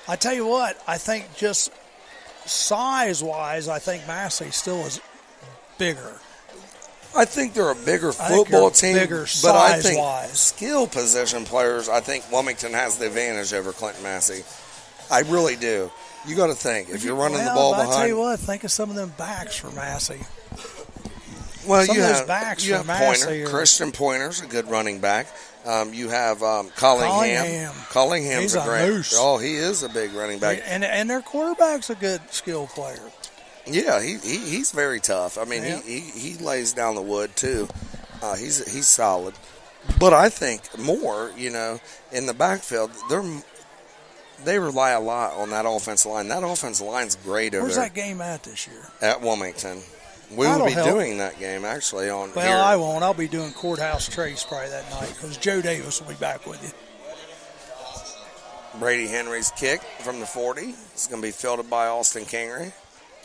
I tell you what, I think just size-wise, I think Massey still is bigger. I think they're a bigger I think football they're team, bigger but I think size-wise. skill position players, I think Wilmington has the advantage over Clinton Massey. I really do. You got to think, if you're running the ball but behind. I tell you what, think of some of them backs for Massey. Well, some you of those have, backs you for have Pointer. Massey are- Christian Pointer's a good running back. You have Collingham. Collingham's He's a a great. moose. Oh, he is a big running back. And their quarterback's a good skill player. Yeah, he's very tough. I mean, Yeah. he lays down the wood too. He's solid. But I think more, in the backfield, they rely a lot on that offensive line. That offensive line's great over Where's there that game at this year? at Wilmington. We will That'll be help. doing that game actually on Well, here. I won't. I'll be doing Courthouse Trace probably that night because Joe Davis will be back with you. Brady Henry's kick from the 40 is going to be fielded by Austin Kingery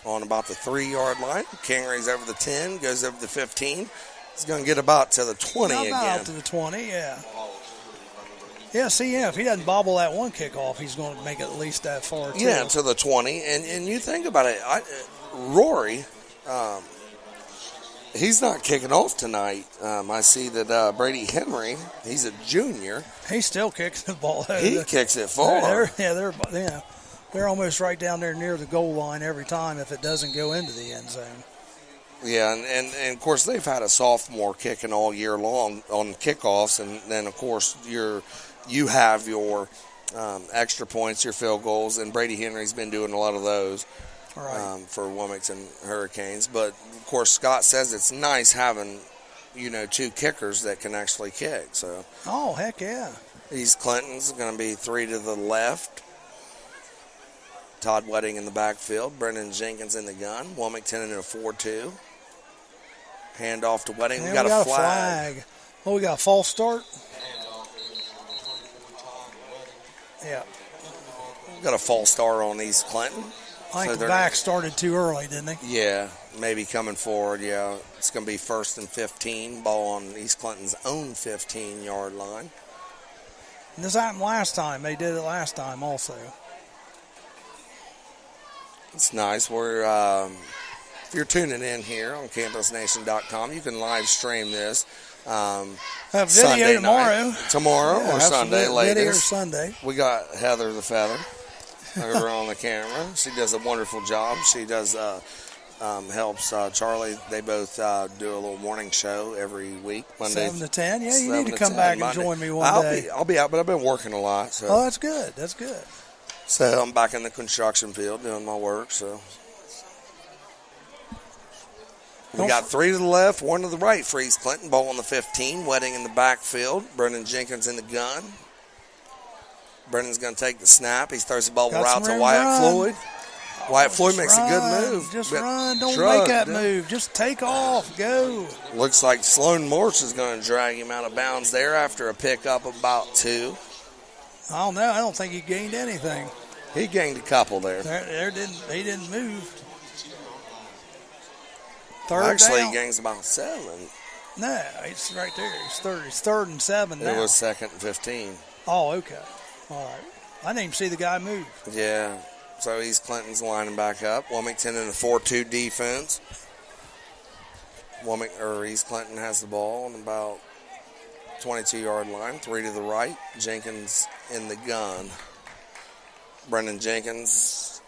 on about the 3-yard line. Kingery's over the 10, goes over the 15. He's going to get about to the 20 About again. to the 20, yeah. Yeah, see, if he doesn't bobble that one kickoff, he's going to make it at least that far, too. Yeah, to the 20. And you think about it, Rory, he's not kicking off tonight. I see that Brady Henry, he's a junior. He still kicks the ball. He kicks it far. They're almost right down there near the goal line every time if it doesn't go into the end zone. Yeah, and of course they've had a sophomore kicking all year long on kickoffs, and then of course you have your extra points, your field goals, and Brady Henry's been doing a lot of those for Wilmington Hurricanes. But of course Scott says it's nice having 2 kickers that can actually kick. So Oh, heck yeah. East Clinton's going to be 3 to the left. Todd Wedding in the backfield. Brendan Jenkins in the gun. Wilmington in a 4-2. Hand off to Wedding. Yeah, we got a flag. Oh, we got a false start? Yeah. We got a false start on East Clinton. I think So the back started too early, didn't they? Yeah, maybe coming forward, yeah. It's going to be 1st and 15. Ball on East Clinton's own 15-yard line. And this happened last time. They did it last time also. It's nice. We're if you're tuning in here on campusnation.com, you can live stream this. Have video Sunday tomorrow. night. Tomorrow Yeah, or have some Sunday video latest. Sunday. We got Heather the Feather over on the camera. She does a wonderful job. She does helps Charlie. They both do a little morning show every week. Monday, 7 to 10. Yeah, you 7 need to to come 10 back and Monday. join me one day. I'll be out, but I've been working a lot. So. Oh, that's good. That's good. So I'm back in the construction field doing my work. So we got 3 to the left, 1 to the right for East Clinton. Ball on the 15. Wedding in the backfield. Brendan Jenkins in the gun. Brendan's going to take the snap. He throws the ball Got out some to room Wyatt to run. Floyd. Wyatt Floyd Just makes a good move. Just But run. Don't shrug, make that dude. move. Just take off. Go. Looks like Sloan Morse is going to drag him out of bounds there after a pickup of about 2. I don't know. I don't think he gained anything. He gained a couple there. He didn't move. Third Actually, down. he gains about 7. No, it's right there. It's third and 7 now. It was 2nd and 15. Oh, okay. All right. I didn't even see the guy move. Yeah. So East Clinton's lining back up. Wilmington in a 4-2 defense. East Clinton has the ball on about 22-yard line. 3 to the right. Jenkins in the gun. Brendan Jenkins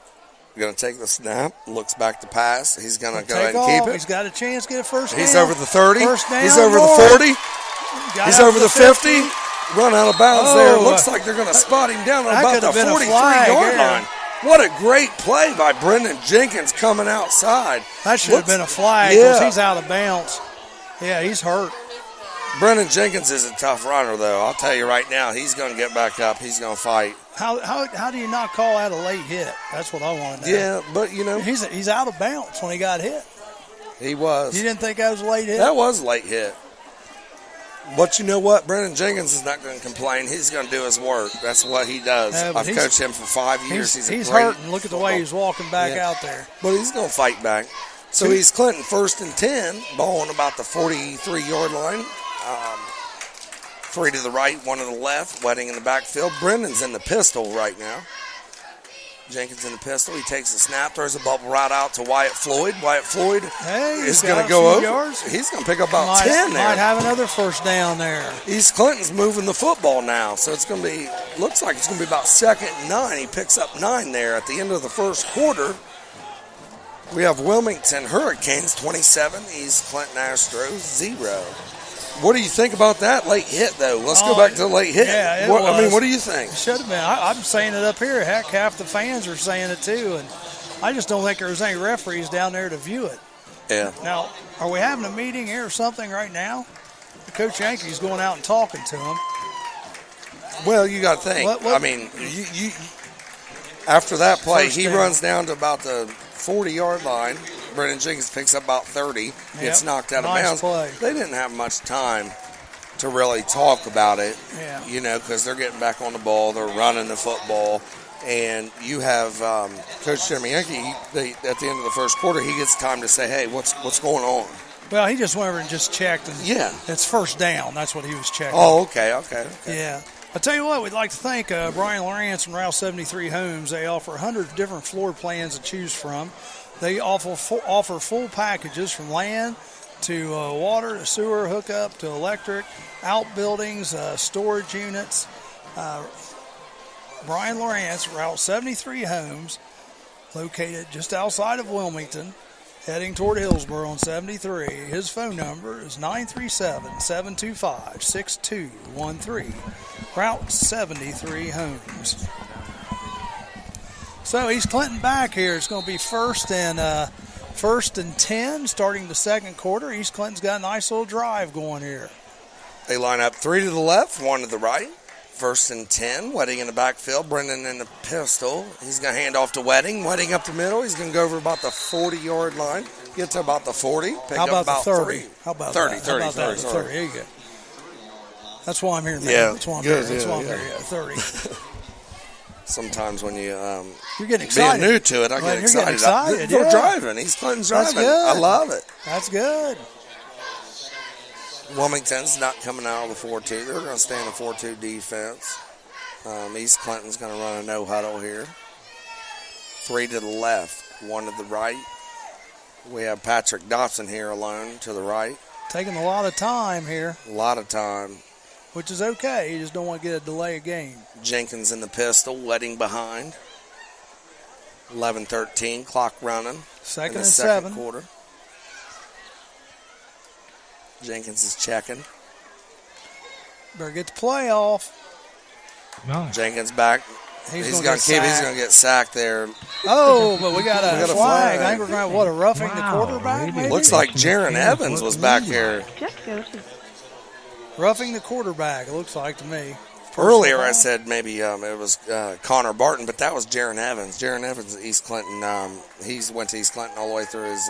going to take the snap. Looks back to pass. He's going to go ahead and keep it. He's got a chance to get a first down. He's over the 30. First down. He's over more. the 40. He's over the 50. Run out of bounds there. Looks like they're going to spot him down at about the 43-yard line. What a great play by Brendan Jenkins coming outside. That should have been a flag because he's out of bounds. Yeah, he's hurt. Brendan Jenkins is a tough runner, though. I'll tell you right now, he's going to get back up. He's going to fight. How do you not call that a late hit? That's what I want to know. Yeah, but, you know. He's out of bounds when he got hit. He was. You didn't think that was a late hit? That was a late hit. But you know what? Brendan Jenkins is not going to complain. He's going to do his work. That's what he does. I've coached him for 5 years. He's hurting. Look at the way he's walking back out there. But he's going to fight back. So he's Clinton 1st and 10, ball on about the 43-yard line. 3 to the right, 1 to the left. Wedding in the backfield. Brendan's in the pistol right now. Jenkins in the pistol. He takes the snap, throws the bubble right out to Wyatt Floyd. Wyatt Floyd is going to go over. Yards. He's going to pick up about 10 there. Might have another first down there. East Clinton's moving the football now, so it's going to be, looks like it's going to be about 2nd and 9. He picks up 9 there at the end of the first quarter. We have Wilmington Hurricanes 27, East Clinton Astros 0. What do you think about that late hit, though? Let's go back to the late hit. Yeah, what do you think? It should have been. I'm saying it up here. Heck, half the fans are saying it too, and I just don't think there was any referees down there to view it. Yeah. Now, are we having a meeting here or something right now? Coach Yankee's going out and talking to him. Well, you got to think. I mean, you after that play, he runs down to about the 40-yard line. Brendan Jenkins picks up about 30, gets knocked out of bounds. Play. They didn't have much time to really talk about it, you know, because they're getting back on the ball, they're running the football, and you have Coach Jeremy Yankee, at the end of the first quarter, he gets time to say, hey, what's going on? Well, he just went over and just checked, and it's first down. That's what he was checking. Oh, okay. Yeah. I'll tell you what, we'd like to thank Brian Lawrence and Route 73 Homes. They offer 100 different floor plans to choose from. They offer full packages from land to water to sewer hookup to electric, outbuildings, storage units. Brian Lawrence, Route 73 Homes, located just outside of Wilmington, heading toward Hillsborough on 73. His phone number is 937-725-6213. Route 73 Homes. So East Clinton back here. It's going to be first and 10 starting the second quarter. East Clinton's got a nice little drive going here. They line up 3 to the left, 1 to the right. 1st and 10. Wedding in the backfield. Brendan in the pistol. He's going to hand off to Wedding. Wedding up the middle. He's going to go over about the 40-yard line. Get to about the 40. How about the 30? 3. How about 30, that? 30, 30, 30. There you go. That's why I'm here, man. Yeah, that's why I'm good, here. That's why I'm yeah. here. 30. Sometimes when you're getting excited. Being new to it, I get excited. They're driving. East Clinton's driving. That's good. I love it. That's good. Wilmington's not coming out of the 4-2. They're going to stay in the 4-2 defense. East Clinton's going to run a no-huddle here. 3 to the left, 1 to the right. We have Patrick Dobson here alone to the right. Taking a lot of time here. A lot of time. Which is okay. You just don't want to get a delay of game. Jenkins in the pistol, Wedding behind. 11-13, clock running. Second in the and second 7. Quarter. Jenkins is checking. Better get the play off. Nice. Jenkins back. He's going to get sacked there. Oh, but we got a flag. flag. I think we're going to, roughing the quarterback, maybe? Looks like Jaron Evans was back here. Roughing the quarterback, it looks like to me. Earlier I said maybe it was Connor Barton, but that was Jaron Evans. Jaron Evans at East Clinton. He went to East Clinton all the way through his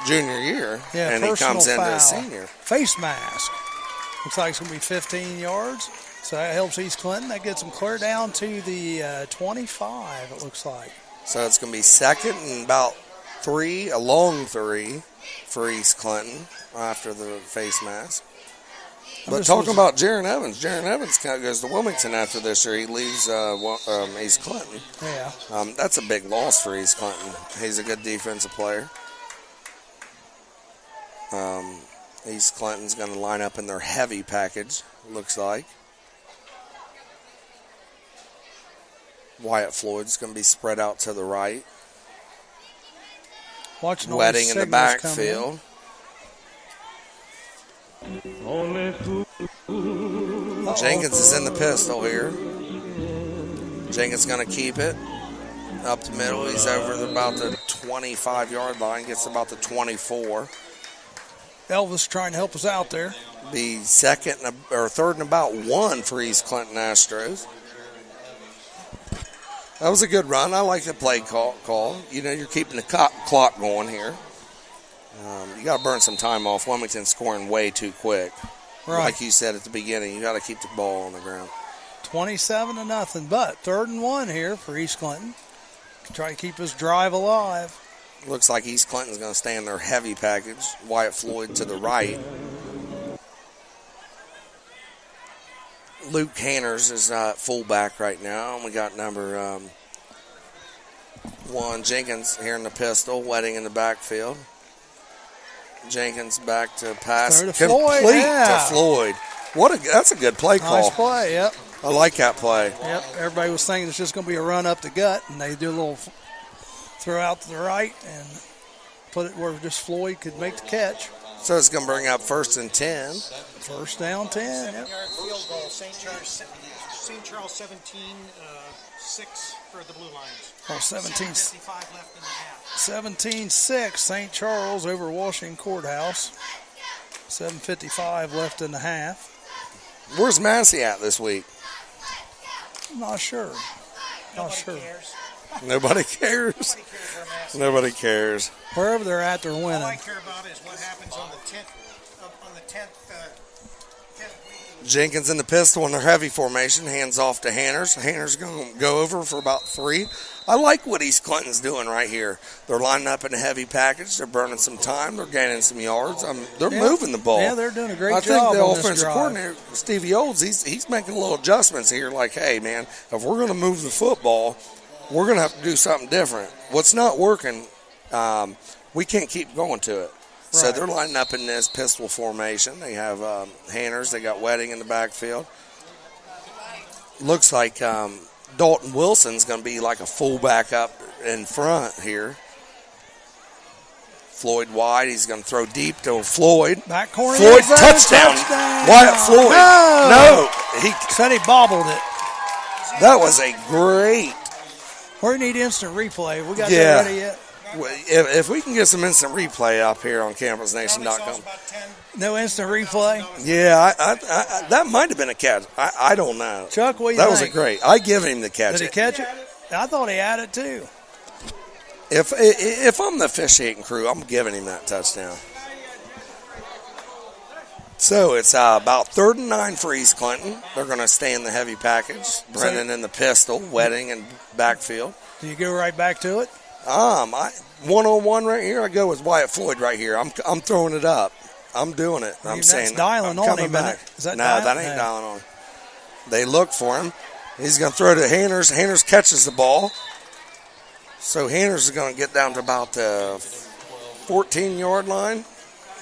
junior year, and he comes into a senior. Face mask. Looks like it's going to be 15 yards. So that helps East Clinton. That gets them clear down to the 25, it looks like. So it's going to be second and about 3, a long 3 for East Clinton after the face mask. But talking about Jaron Evans kind of goes to Wilmington after this year. He leaves East Clinton. Yeah. That's a big loss for East Clinton. He's a good defensive player. East Clinton's going to line up in their heavy package, looks like. Wyatt Floyd's going to be spread out to the right. Watching Wedding in the backfield. Jenkins is in the pistol here. Jenkins going to keep it up the middle. He's over about the 25-yard line, gets about the 24. Elvis trying to help us out there. Be third and about 1 for East Clinton Astros. That was a good run. I like the play call. You know, you're keeping the clock going here. You got to burn some time off. Wilmington's scoring way too quick. Right. Like you said at the beginning, you got to keep the ball on the ground. 27-0, but 3rd and 1 here for East Clinton. Try to keep his drive alive. Looks like East Clinton's going to stay in their heavy package. Wyatt Floyd to the right. Luke Hanners is fullback right now. And we got number 1, Jenkins, here in the pistol. Wedding in the backfield. Jenkins back to pass. To Complete Floyd, yeah. to Floyd. That's a good play call. Nice play, yep. I like that play. Yep, everybody was thinking it's just going to be a run up the gut, and they do a little throw out to the right and put it where just Floyd could make the catch. So it's going to bring up 1st and 10. 1st down 10, yep. 10-yard field goal. St. Charles 17, 6 for the Blue Lions. Oh, 7:55 left in the half. 17-6, St. Charles over Washington Courthouse. 7:55 left in the half. Where's Massey at this week? I'm not sure. Cares. Nobody cares. Nobody cares. Wherever they're at, they're All I winning. care about is what happens on the 10th week. Jenkins in the pistol in their heavy formation, hands off to Hanners. Hanners going to go over for about 3. I like what East Clinton's doing right here. They're lining up in a heavy package. They're burning some time. They're gaining some yards. They're moving the ball. Yeah, they're doing a great I job. think the on this offensive drive. coordinator, Stevie Olds, he's making little adjustments here. Like, hey, man, if we're going to move the football, we're going to have to do something different. What's not working, we can't keep going to it. So Right. they're lining up in this pistol formation. They have Hanners. They got Wedding in the backfield. Looks like Dalton Wilson's going to be like a fullback up in front here. Floyd wide. He's going to throw deep to Floyd. Back corner. Floyd, end zone, touchdown. touchdown. Wyatt Floyd. No. He Said he bobbled it. That was a great. We need instant replay. We got Yeah. that ready yet? If we can get some instant replay up here on CampusNation.com. No instant replay? Yeah, I that might have been a catch. I don't know. Chuck, what do you That was think? a great. I give him the catch. Did he catch it? I thought he had it too. If I'm the officiating crew, I'm giving him that touchdown. So it's about 3rd and 9 for East Clinton. They're going to stay in the heavy package. Brennan in the pistol, Wedding and backfield. Do you go right back to it? One-on-one right here. I go with Wyatt Floyd right here. I'm throwing it up. I'm doing it. I'm That's saying dialing I'm on coming him, back. isn't it? Is that no, dialing? that ain't No. dialing on. They look for him. He's going to throw to Hanners. Hanners catches the ball. So Hanners is going to get down to about the 14-yard line.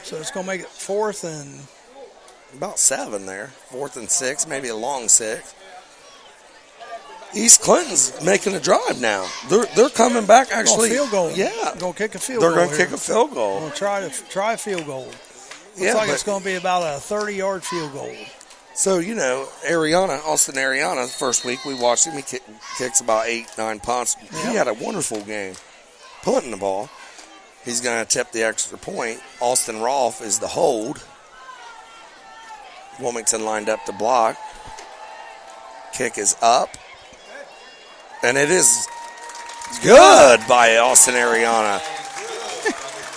So it's going to make it 4th and About 7 there. 4th and 6, maybe a long 6. East Clinton's making a drive now. They're coming back actually. field goal. Yeah. Going to kick a field They're goal. going to kick a field goal. Going to try a field goal. Looks Yeah, like but- it's going to be about a 30-yard field goal. So, you know, Austin Ariana, first week we watched him. He kicks about 8-9 punts. Yeah. He had a wonderful game punting the ball. He's going to tip the extra point. Austin Rolfe is the hold. Wilmington lined up to block. Kick is up. And it is good by Austin Ariana.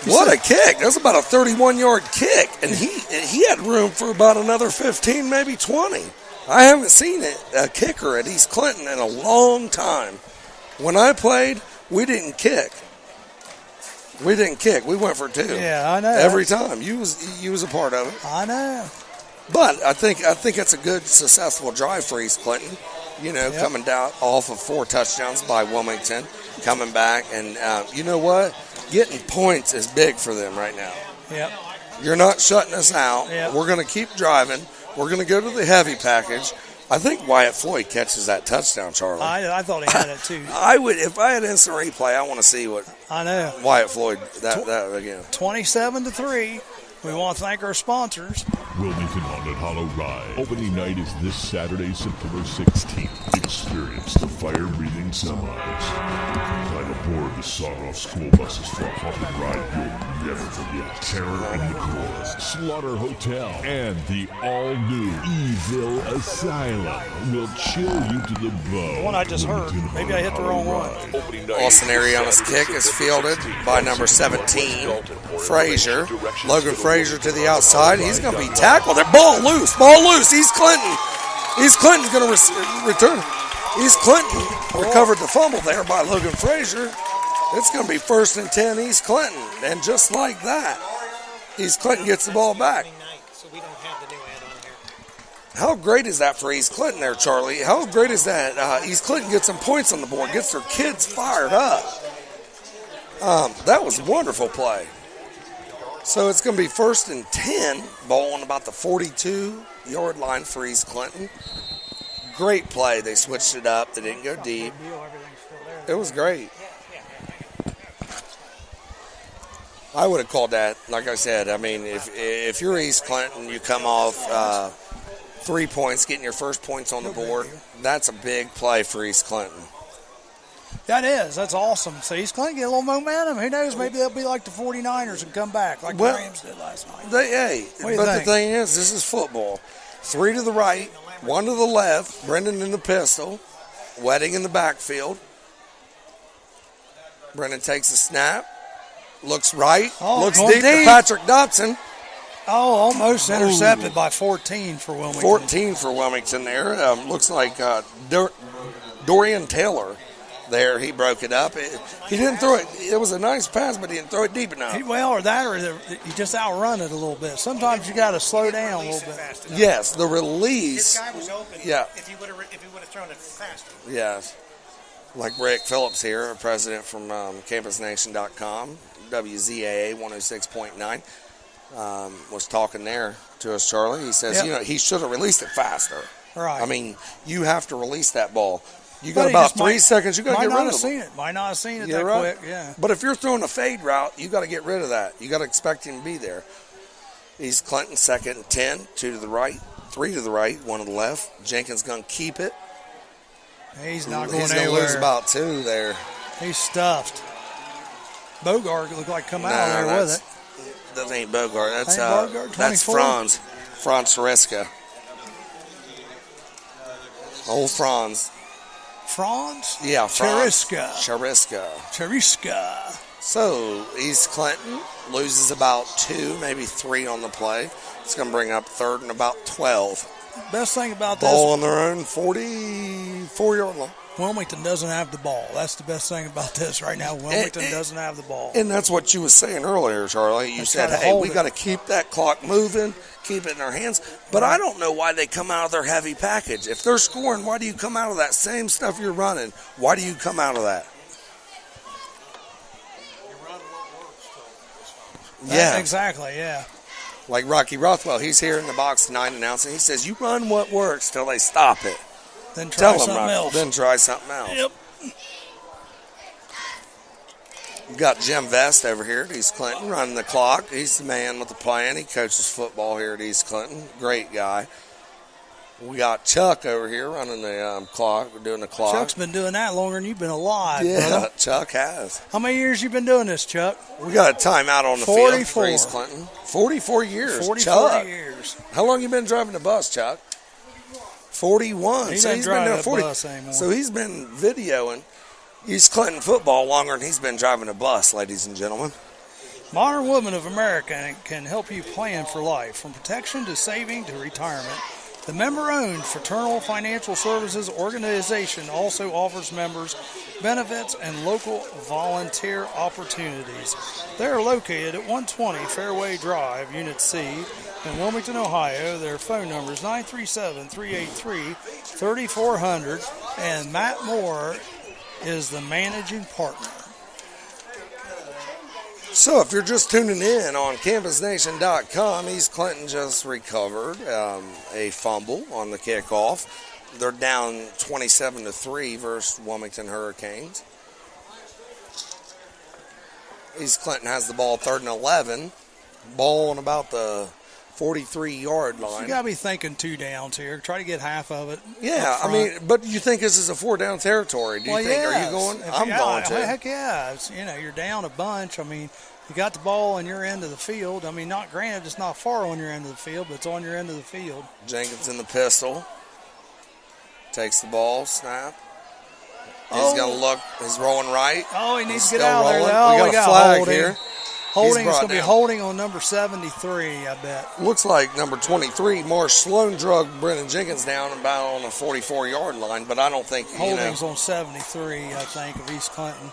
What a kick. That's about a 31-yard kick. And he had room for about another 15, maybe 20. I haven't seen a kicker at East Clinton in a long time. When I played, we didn't kick. We went for 2. Yeah, I know. Every time. You was a part of it. I know. But I think it's a good, successful drive for East Clinton. You know, Yep. coming down off of 4 touchdowns by Wilmington, coming back. And you know what? Getting points is big for them right now. Yep. You're not shutting us out. Yep. We're going to keep driving. We're going to go to the heavy package. I think Wyatt Floyd catches that touchdown, Charlie. I thought he had it too. I would, if I had instant replay, I want to see what I know. Wyatt Floyd that again. 27-3. We want to thank our sponsors. Wilmington Haunted Hollow Ride. Opening night is this Saturday, September 16th. Experience the fire-breathing semis. Climb aboard the sawed-off school buses for a haunted ride you'll never forget. Terror in the Core, Slaughter Hotel, and the all-new Evil Asylum will chill you to the bone. The one I just heard. Maybe I hit the wrong one. Austin Ariana's kick is fielded by number 17, Frazier. Logan Frazier to the outside. He's going to be tackled. They're ball loose. East Clinton. East Clinton's going to return. East Clinton recovered the fumble there by Logan Frazier. It's going to be 1st and 10 East Clinton. And just like that, East Clinton gets the ball back. So we don't have the new ad on here. How great is that for East Clinton there, Charlie? How great is that? East Clinton gets some points on the board, gets their kids fired up. That was a wonderful play. So it's going to be 1st and 10, ball on about the 42-yard line for East Clinton. Great play. They switched it up. They didn't go deep. It was great. I would have called that, like I said, I mean, if you're East Clinton, you come off 3 points, getting your first points on the board, that's a big play for East Clinton. That is. That's awesome. So East Clinton get a little momentum. Who knows? Maybe they'll be like the 49ers and come back like the Rams did last night. The thing is, this is football. 3 to the right, 1 to the left, Brendan in the pistol, Wedding in the backfield. Brendan takes a snap, looks right, looks deep to Patrick Dobson. Oh, almost intercepted by 14 for Wilmington. 14 for Wilmington there. Looks like Dorian Taylor there. He broke it up. He didn't throw it. It was a nice pass, but he didn't throw it deep enough. He just outrun it a little bit. Sometimes you got to slow down a little bit. Yes, the release. This guy was open. Yeah. If he would have thrown it faster. Yes. Like Rick Phillips here, a president from CampusNation.com, WZAA 106.9. Was talking there to us, Charlie. He says, he should have released it faster. Right. I mean, you have to release that ball. You got about 3 seconds. You got to get rid of it. Might not have seen it You're that right. quick. Yeah. But if you're throwing a fade route, you got to get rid of that. You got to expect him to be there. East Clinton 2nd and 10, 2 to the right, 3 to the right, 1 to the left. Jenkins going to keep it. He's not going He's anywhere. He's going to lose about 2 there. He's stuffed. Bogart looked like come out of there with it. That ain't Bogart. That's Bogart, that's Franz Cheriska. Old Franz. Franz? Yeah, Franz. Cheriska. So East Clinton loses about 2, maybe 3 on the play. It's going to bring up 3rd and about 12. Best thing about this. Ball on their own 44-yard line. Wilmington doesn't have the ball. That's the best thing about this right now. Wilmington doesn't have the ball. And that's what you were saying earlier, Charlie. You said, hey, we got to keep that clock moving, keep it in our hands. But I don't know why they come out of their heavy package. If they're scoring, why do you come out of that same stuff you're running? Why do you come out of that? Yeah. Exactly, yeah. Like Rocky Rothwell, he's here in the box tonight announcing. He says, you run what works till they stop it. Then try something else. Then try something else. Yep. We've got Jim Vest over here at East Clinton running the clock. He's the man with the plan. He coaches football here at East Clinton. Great guy. We got Chuck over here running the clock. We're doing the clock. Chuck's been doing that longer than you've been alive. Yeah, brother. Chuck has. How many years you been doing this, Chuck? We got a timeout on the 44. field for East Clinton. 44 years. 44 Chuck. years. How long you been driving the bus, Chuck? 41. He So doesn't he's drive been there that 40. bus anymore. So he's been videoing East Clinton football longer than he's been driving a bus, ladies and gentlemen. Modern Women of America can help you plan for life, from protection to saving to retirement. The member-owned Fraternal Financial Services Organization also offers members benefits and local volunteer opportunities. They are located at 120 Fairway Drive, Unit C, in Wilmington, Ohio. Their phone number is 937-383-3400, and Matt Moore is the managing partner. So if you're just tuning in on CampusNation.com, East Clinton just recovered a fumble on the kickoff. They're down 27-3 versus Wilmington Hurricanes. East Clinton has the ball 3rd and 11. Ball on about the 43-yard You line. got to be thinking 2 downs here. Try to get half of it. Yeah, I mean, but you think this is a 4-down territory? Do you think? Are you going? I'm going to. Heck yeah. You're down a bunch. I mean, you got the ball on your end of the field. I mean, not granted, it's not far on your end of the field, but it's on your end of the field. Jenkins in the pistol. Takes the ball, snap. He's going to look. He's rolling right. Oh, he needs He's to get still out rolling. there. Oh, We got a flag holding. here. Holding is brought going to be down. holding on number 73, I bet. Looks like number 23, Morris Sloan, drug Brennan Jenkins down about on the 44-yard line, but I don't think, Holding's on 73, I think, of East Clinton.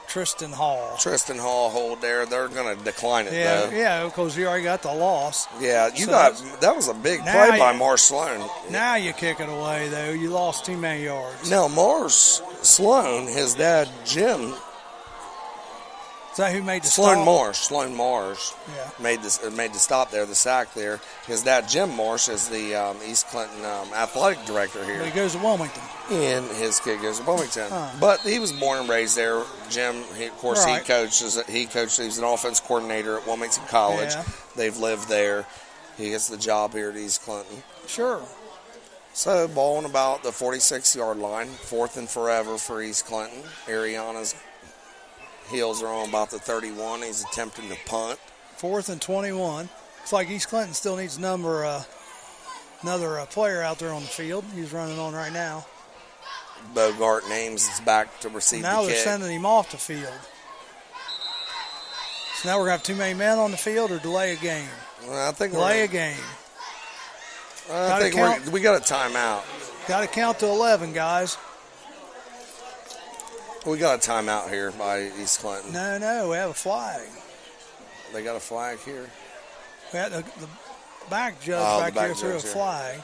Tristan Hall. Tristan Hall hold there. They're going to decline it, though. Yeah, because you already got the loss. Yeah, So that was a big now play by you- Morris Sloan. Now you kick it away, though. You lost too many yards. Now, Morris Sloan, his dad, Jim, Is that who made the Sloan stop? Morris Yeah. made the stop there, the sack there. His dad, Jim Morris, is the East Clinton athletic director here. But he goes to Wilmington. And his kid goes to Wilmington. Huh. But he was born and raised there. Jim, of course, Right. he coached, he's an offense coordinator at Wilmington College. Yeah. They've lived there. He gets the job here at East Clinton. Sure. So, ball on about the 46-yard line, 4th and forever for East Clinton. Ariana's heels are on about the 31. He's attempting to punt. 4th and 21. Looks like East Clinton still needs another player out there on the field. He's running on right now. Bogart Names is back to receive Now the they're kick. sending him off the field. So now we're going to have too many men on the field or delay a game? Well, I think Delay a game. we got a timeout. Got to count to 11, guys. We got a timeout here by East Clinton. No, we have a flag. They got a flag here. We had the back judge Oh, back the back here threw a judge here. flag.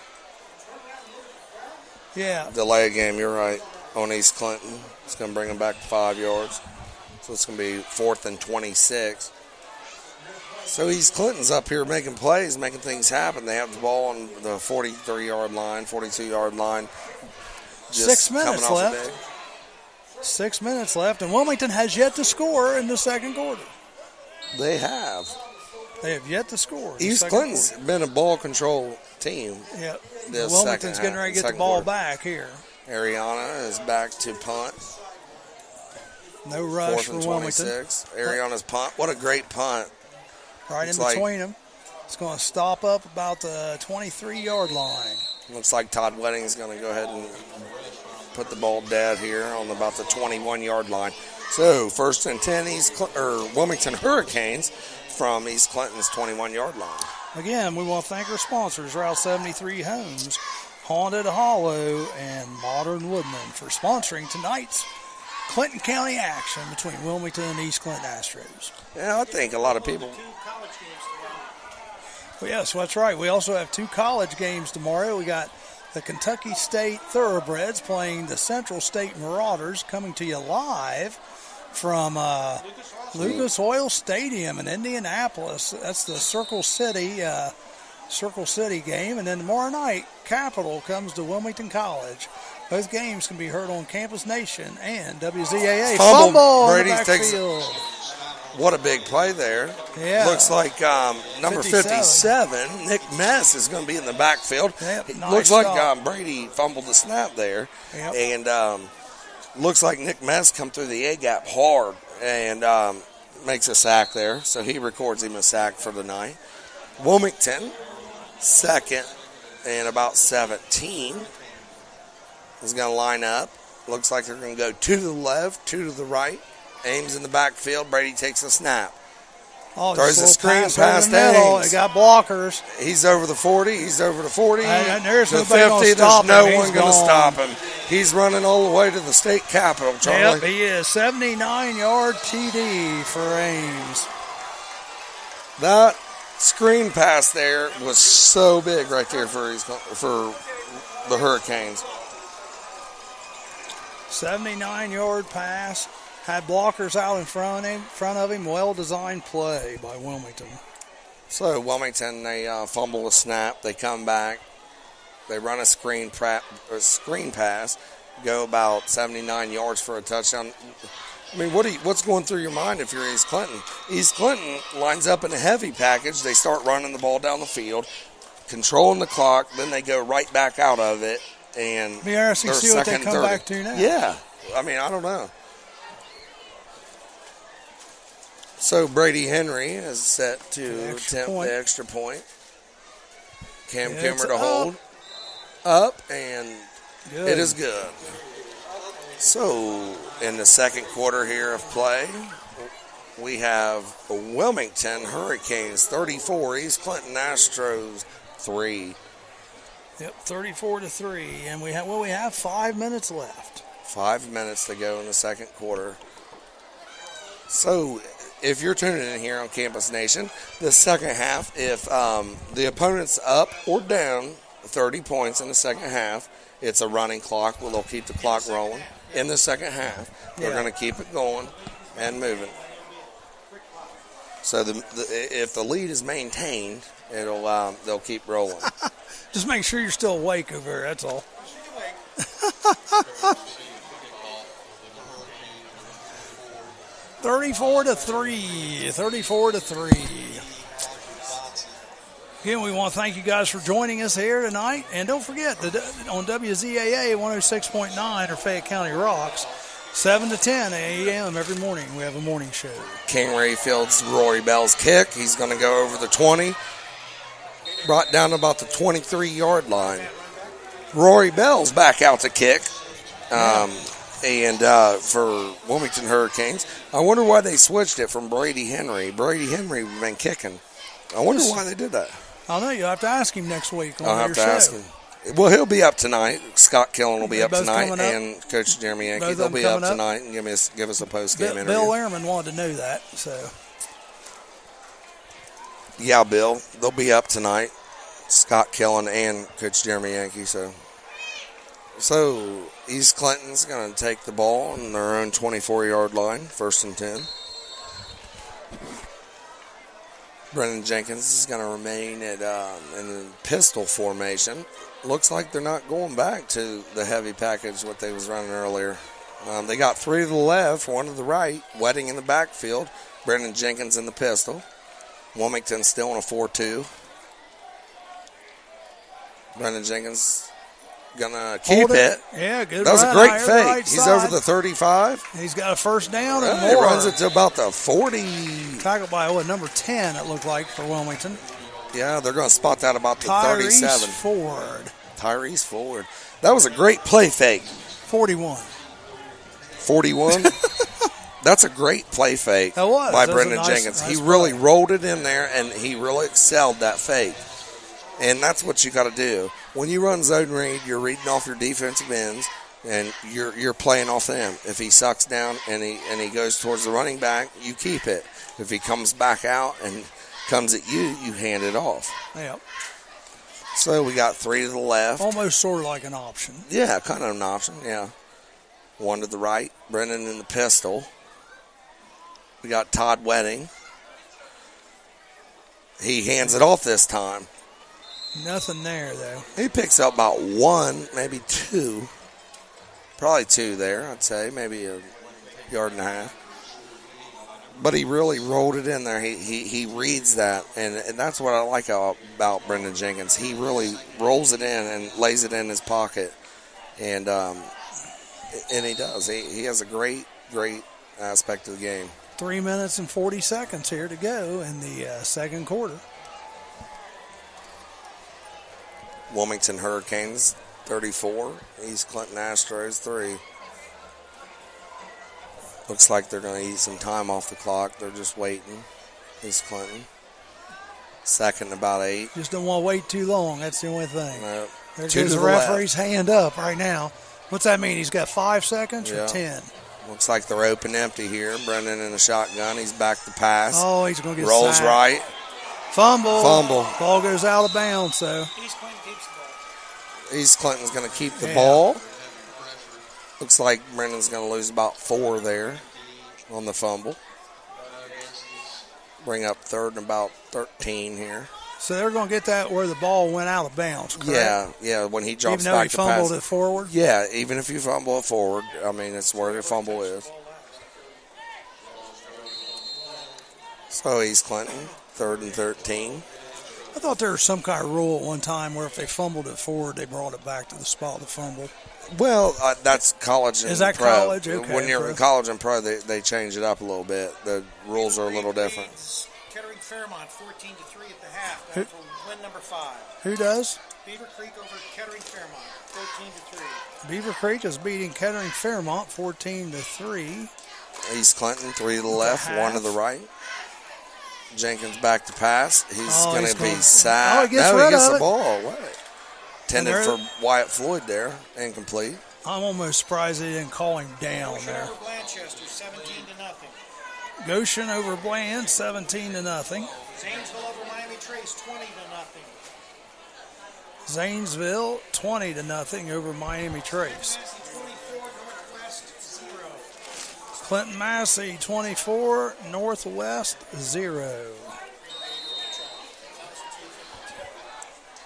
Yeah. Delay a game, you're right, on East Clinton. It's going to bring them back to 5 yards. So it's going to be 4th and 26. So East Clinton's up here making plays, making things happen. They have the ball on the 43-yard line, 42-yard line. Just 6 minutes coming off left. a day. 6 minutes left, and Wilmington has yet to score in the second quarter. They have. They have yet to score. in the East second Clinton's been a ball control team. quarter. Yep. this Wilmington's second getting ready to get the second ball quarter. back here. Ariana is back to punt. No rush 4th for and Wilmington. 26. Ariana's punt. What a great punt. Right in It's like- between them. It's going to stop up about the 23-yard line. Looks like Todd Wedding's going to go ahead and put the ball dead here on about the 21-yard line. So 1st and 10 Wilmington Hurricanes from East Clinton's 21-yard line. Again, we want to thank our sponsors, Route 73 Homes, Haunted Hollow, and Modern Woodman for sponsoring tonight's Clinton County action between Wilmington and East Clinton Astros. Yeah, I think a lot of people. Well, yes, that's right. We also have 2 college games tomorrow. We got the Kentucky State Thoroughbreds playing the Central State Marauders, coming to you live from Lucas Oil Stadium in Indianapolis. That's the Circle City game. And then tomorrow night, Capital comes to Wilmington College. Both games can be heard on Campus Nation and WZAA. Fumble. in the Brady takes- backfield. What a big play there. Yeah. Looks like number 57. 57, Nick Mess, is going to be in the backfield. Yep, It nice looks like stop. Brady fumbled the snap there. Yep. And looks like Nick Mess come through the A-gap hard and makes a sack there. So he records him a sack for the night. Wilmington, 2nd and about 17, is going to line up. Looks like they're going to go 2 to the left, 2 to the right. Ames in the backfield. Brady takes a snap. Oh, Throws just a little screen pass over pass the to middle. Ames. They got blockers. He's over the 40. He's over the 40. And there's the nobody gonna 50. stop There's no him. one He's going to gone. stop him. He's running all the way to the state capitol, Charlie. Yep, he is. 79-yard TD for Ames. That screen pass there was so big right there for the Hurricanes. 79-yard pass. Had blockers out in front of him. Well-designed play by Wilmington. So Wilmington, they fumble a snap. They come back. They run a screen pass, go about 79 yards for a touchdown. I mean, what's going through your mind if you're East Clinton? East Clinton lines up in a heavy package. They start running the ball down the field, controlling the clock. Then they go right back out of it. And be interesting to see what they come back to now. Yeah. I mean, I don't know. So Brady Henry is set to attempt the extra point. Cam Kimmer to hold. Up, and it is good. So, in the second quarter here of play, we have Wilmington Hurricanes 34, East Clinton Astros 3. Yep, 34-3, and we have 5 minutes left. 5 minutes to go in the second quarter. So, if you're tuning in here on Campus Nation, the second half, if the opponent's up or down 30 points in the second half, it's a running clock. Well, they'll keep the clock rolling. In the second half, they're going to keep it going and moving. So if the lead is maintained, they'll keep rolling. Just make sure you're still awake over there, that's all. 34-3. Again, we want to thank you guys for joining us here tonight. And don't forget, on WZAA 106.9 or Fayette County Rocks, 7 to 10 a.m. every morning, we have a morning show. King Ray fields Rory Bell's kick. He's going to go over the 20. Brought down to about the 23-yard line. Rory Bell's back out to kick. And for Wilmington Hurricanes, I wonder why they switched it from Brady Henry. Brady Henry has been kicking. I wonder why they did that. I know. You'll have to ask him next week on I'll your have to show. ask him. Well, he'll be up tonight. Scott Killen will be up tonight, up? and Coach Jeremy Yankee. Both They'll of them be up coming tonight and give us a post-game interview. Bill Lehrman wanted to know that, so. Yeah, Bill. They'll be up tonight. Scott Killen and Coach Jeremy Yankee. So East Clinton's going to take the ball on their own 24-yard line, 1st and 10. Brennan Jenkins is going to remain in the pistol formation. Looks like they're not going back to the heavy package, what they was running earlier. They got 3 to the left, 1 to the right, Wedding in the backfield, Brennan Jenkins in the pistol. Wilmington still in a 4-2. Brennan Jenkins gonna keep it. Yeah, good. That was a run great out fake. right He's side. over the 35. He's got a first down and He more. runs it to about the 40. Tackled by number 10. It looked like for Wilmington. Yeah, they're gonna spot that about the 37. Tyrese Ford. That was a great play fake. 41. 41. That's a great play fake That was. by That was Brendan a nice- Jenkins. nice He play. really rolled it in there, and he really excelled that fake. And that's what you got to do. When you run zone read, you're reading off your defensive ends, and you're playing off them. If he sucks down and he goes towards the running back, you keep it. If he comes back out and comes at you, you hand it off. Yep. So we got 3 to the left. Almost sort of like an option. Yeah, kind of an option, yeah. 1 to the right, Brennan in the pistol. We got Todd Wedding. He hands it off this time. Nothing there, though. He picks up about 1, maybe 2. Probably 2 there, I'd say. Maybe a yard and a half. But he really rolled it in there. He reads that, and that's what I like about Brendan Jenkins. He really rolls it in and lays it in his pocket, and he does. He has a great aspect of the game. 3 minutes and 40 seconds here to go in the second quarter. Wilmington Hurricanes 34, East Clinton Astros 3. Looks like they're going to eat some time off the clock. They're just waiting. East Clinton. Second and about 8. Just don't want to wait too long. That's the only thing. Nope. There 2 goes to the the referee's hand up right now. What's that mean? He's got 5 seconds or Yeah. 10? Looks like they're open empty here. Brendan in the shotgun. He's back to pass. Oh, he's going to get Rolls sacked. right. Fumble. Fumble. Ball goes out of bounds, so. East Clinton keeps the ball. East Clinton's going to keep the Yeah. ball. Looks like Brendan's going to lose about 4 there on the fumble. Bring up 3rd and about 13 here. So they're going to get that where the ball went out of bounds, correct? Yeah, when he drops Even though back he to pass. fumbled it forward? Yeah, even if you fumble it forward, I mean, it's where the fumble is. Oh, East Clinton, 3rd and 13. I thought there was some kind of rule at one time where if they fumbled it forward, they brought it back to the spot of the fumble. Well, that's college and Is that pro. college? Okay, When you're pro. in college and pro, they change it up a little bit. The rules are a little different. Kettering Fairmont 14-3 at the half. That's for win number 5. Who does? Beaver Creek over Kettering Fairmont 14-3. Beaver Creek is beating Kettering Fairmont 14-3. East Clinton, 3 to the left, 1 to the right. Jenkins back to pass. He's going to be sacked. Oh, he gets no, rid he gets of the it. ball away. Intended for Wyatt Floyd there, incomplete. I'm almost surprised they didn't call him down Goshen there. over Blanchester 17-0. Goshen over Bland 17-0. Zanesville over Miami Trace 20-0. Zanesville 20-0 over Miami Trace. Clinton Massey 24, Northwest 0.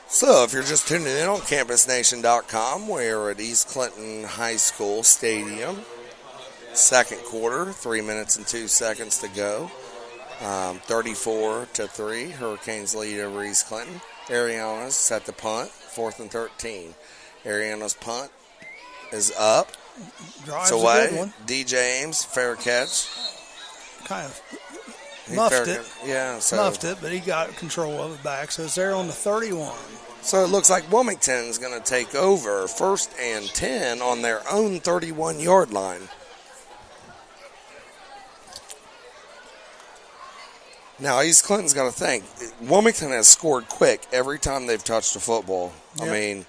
So, if you're just tuning in on CampusNation.com, we're at East Clinton High School Stadium. Second quarter, 3 minutes and 2 seconds to go. 34-3, Hurricanes lead over East Clinton. Ariana's set the punt, 4th and 13. Ariana's punt is up. Drive's It's a away. good one. DJ Ames, fair catch. Kind of He muffed fair it. Yeah, so Muffed it, but he got control of it back. So it's there on the 31. So it looks like Wilmington's going to take over 1st and 10 on their own 31-yard line. Now, East Clinton's got to think. Wilmington has scored quick every time they've touched the football. Yep. I mean,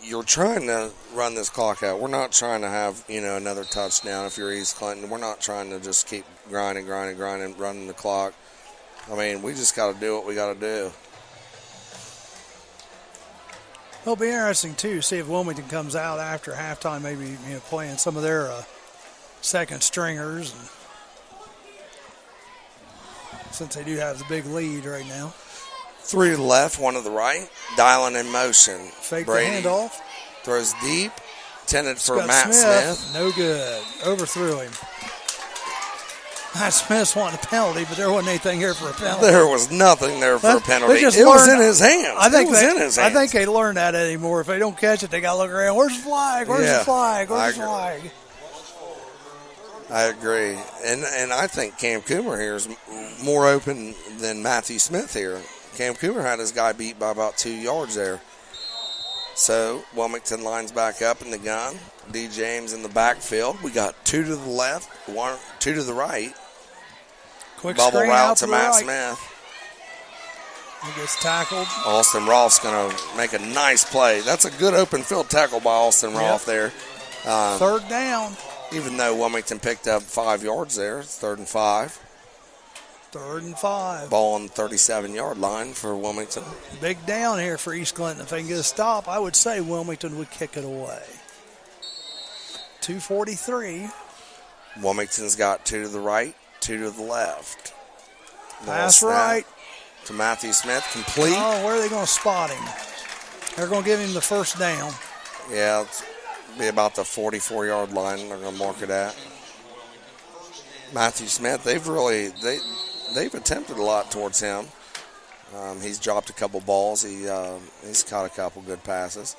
you're trying to run this clock out. We're not trying to have, another touchdown if you're East Clinton. We're not trying to just keep grinding, running the clock. I mean, we just got to do what we got to do. It'll be interesting, too, to see if Wilmington comes out after halftime, maybe playing some of their second stringers. And since they do have the big lead right now. 3 to the left, 1 to the right. Dialing in motion. Fake Brady the handoff. throws deep. Intended for Scott Matt Smith. No good. Overthrew him. Matt Smith's wanting a penalty, but there wasn't anything here for a penalty. There was nothing there for a penalty. They just It was learned- in his hands. I think it was in his hands. I think they learned that anymore. If they don't catch it, they got to look around. Where's the flag? Where's Yeah, the flag? Where's the I flag? I agree. And I think Cam Coomer here is more open than Matthew Smith here. Cam Coomer had his guy beat by about 2 yards there. So Wilmington lines back up in the gun. D. James in the backfield. We got 2 to the left, 2 to the right. Quick Bubble screen route out to the Matt right. Smith. He gets tackled. Austin Rolfe's going to make a nice play. That's a good open field tackle by Austin Rolfe there. Third down. Even though Wilmington picked up 5 yards there, it's 3rd and 5. 3rd and 5. Ball on the 37-yard line for Wilmington. Big down here for East Clinton. If they can get a stop, I would say Wilmington would kick it away. 2:43. Wilmington's got 2 to the right, 2 to the left. Pass Snap right. to Matthew Smith, complete. Oh, where are they going to spot him? They're going to give him the first down. Yeah, it's be about the 44-yard line. They're going to mark it at. Matthew Smith, they've attempted a lot towards him. He's dropped a couple balls. He's caught a couple good passes.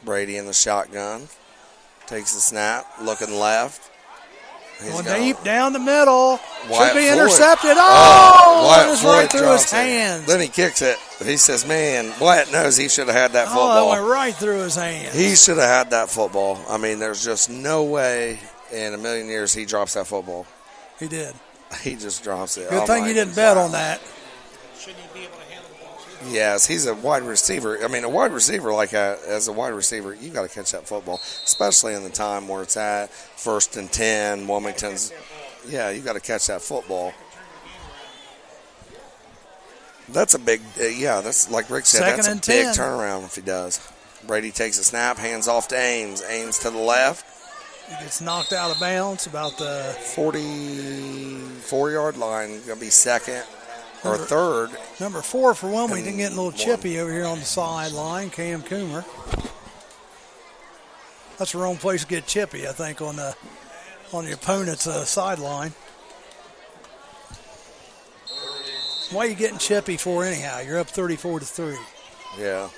Brady in the shotgun. Takes the snap, looking left. Going deep down the middle. Wyatt Should be Floyd. intercepted. Oh, Wyatt it was Floyd right through his drops it. hands. Then he kicks it. But he says, man, Wyatt knows he should have had that Oh, football. that went right through his hands. He should have had that football. I mean, there's just no way in a million years he drops that football. He did. He just drops it. Good I'm thing like, you didn't bet wow. on that. Shouldn't he be able to handle the ball too? Yes, he's a wide receiver. I mean, a wide receiver, as a wide receiver, you got to catch that football, especially in the time where it's at 1st and 10, Wilmington's. Yeah, you got to catch that football. That's a big, that's like Rick said, Second that's a and big 10. turnaround if he does. Brady takes a snap, hands off to Ames. Ames to the left, He gets knocked out of bounds about the 44-yard line. Going to be second or third. number 4 for Wilmington, And getting a little one. chippy over here on the sideline. Cam Coomer. That's the wrong place to get chippy, I think, on the opponent's sideline. Why are you getting chippy for anyhow? You're up 34-3. Yeah.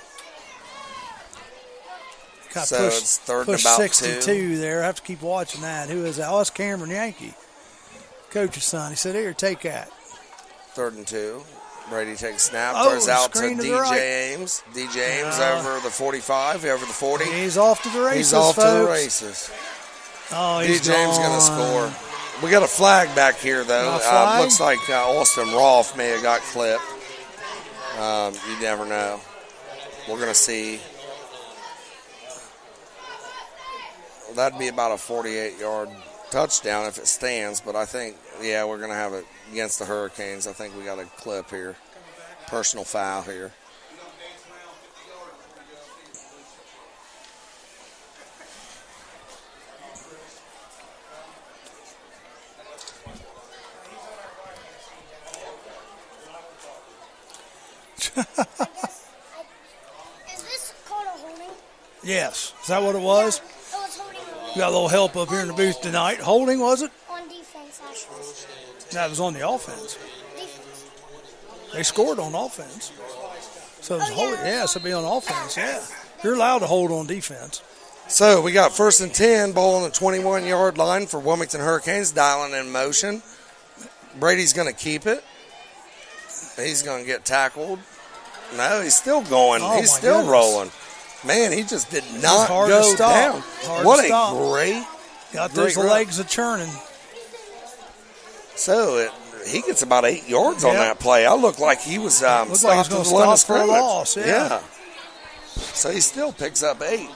Got So it's third and push about 62 2. there. I have to keep watching that. Who is that? Oh, that's Cameron Yankee, coach's son. He said, "Here, take that." 3rd and 2. Brady takes snap, Oh, throws out to screen to the DJ right. Ames. DJ Ames over the 45, over the 40. He's off to the races, He's off folks. to the races. Oh, he's DJ Ames going to gone. score. We got a flag back here, though. A flag? Looks like Austin Rolfe may have got clipped. You never know. We're going to see. Well, that'd be about a 48-yard touchdown if it stands, but I think, yeah, we're going to have it against the Hurricanes. I think we got a clip here. Personal foul here. Is this called a holding? Yes. Is that what it was? It was holding We got a little help up here in the booth tonight. Holding, was it? on defense, actually. That was on the offense. Defense. They scored on offense. So it was Oh, holding. yeah. Yeah, so it'd be on offense, yeah. You're allowed to hold on defense. So we got 1st and 10, ball on the 21-yard line for Wilmington Hurricanes, dialing in motion. Brady's going to keep it. He's going to get tackled. No, he's still going. Oh, He's my still goodness. rolling. Man, he just did not hard to go stop. down. Hard What to a stop. great. Got Great those run. legs a churning. So he gets about 8 yards on Yep. that play. I looked like he was Looked like he stopped was at the gonna line of stop for a scrimmage. loss, yeah. So he still picks up 8.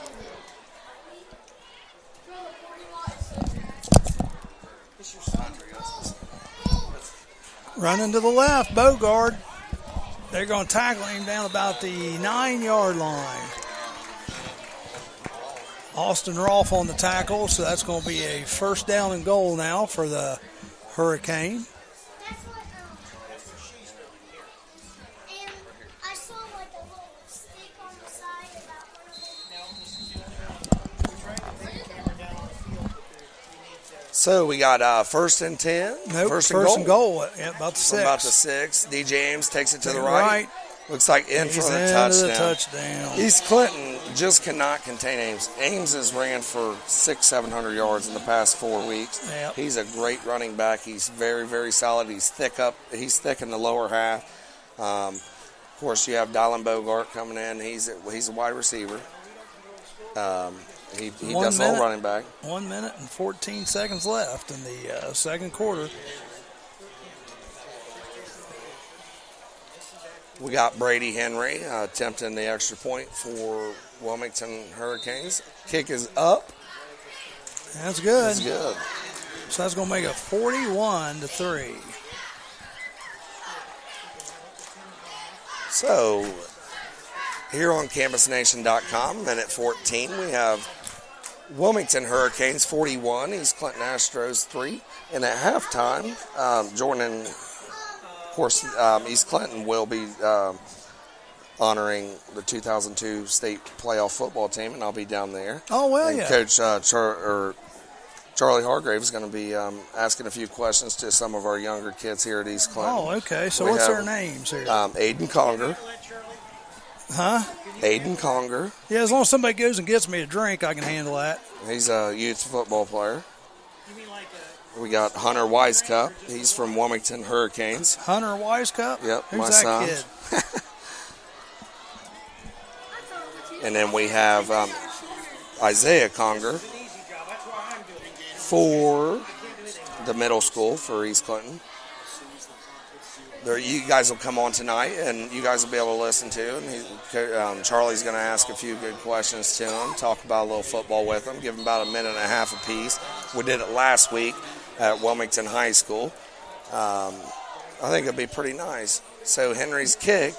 Running to the left, Bogard. They're going to tackle him down about the 9-yard line. Austin Rolfe on the tackle, so that's going to be a 1st down and goal now for the Hurricane. That's what, and I saw like a little stick on the side about So we got 1st and 10. Nope, First and goal. Yeah, about the 6. About the 6. DJ Ames takes it to the Right. right. Looks like in He's for a into touchdown. the touchdown. East Clinton just cannot contain Ames. Ames has ran for 600-700 yards in the past 4 weeks. Yep. He's a great running back. He's very, very solid. He's thick in the lower half. Of course, you have Dylan Bogart coming in. He's a wide receiver. He 1 does all minute. running back. 1 minute and 14 seconds left in the second quarter. We got Brady Henry attempting the extra point for Wilmington Hurricanes. Kick is up. That's good. It's good. So that's going to make it 41-3. So, here on CampusNation.com, minute 14, we have Wilmington Hurricanes 41, East Clinton Astros 3. And at halftime, Jordan, of course, East Clinton will be honoring the 2002 state playoff football team, and I'll be down there. Oh, well, and yeah. Coach Charlie Hargrave is going to be asking a few questions to some of our younger kids here at East Clinton. Oh, okay. So We what's have, their names here? Aiden Conger. Huh? Aiden Conger. Yeah, as long as somebody goes and gets me a drink, I can handle that. He's a youth football player. We got Hunter Wisecup. He's from Wilmington Hurricanes. Hunter Wisecup? Yep, Who's my that son. kid? And then we have Isaiah Conger for the middle school for East Clinton. You guys will come on tonight, and you guys will be able to listen to. And Charlie's going to ask a few good questions to him, talk about a little football with him, give him about a minute and a half apiece. We did it last week at Wilmington High School. I think it'll be pretty nice. So Henry's kick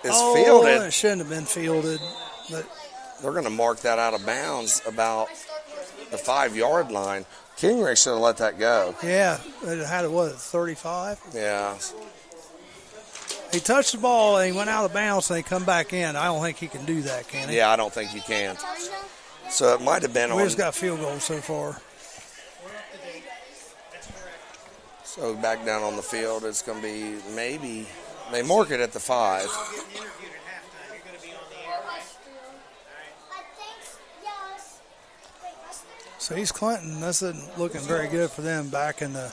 is fielded. It shouldn't have been fielded. But They're going to mark that out of bounds about the 5-yard line. Kingery should have let that go. yeah, it had it, what, 35? Yeah. He touched the ball and he went out of bounds and they come back in. I don't think he can do that, can he? Yeah, I don't think you can. touchdown. So it might have been We on. just got field goals so far. So back down on the field, it's going to be maybe They mark it at the 5. You're getting interviewed at halftime. You're going to be on the air. I think yes. Wait, what's that? So East Clinton, this isn't looking very good for them back in the.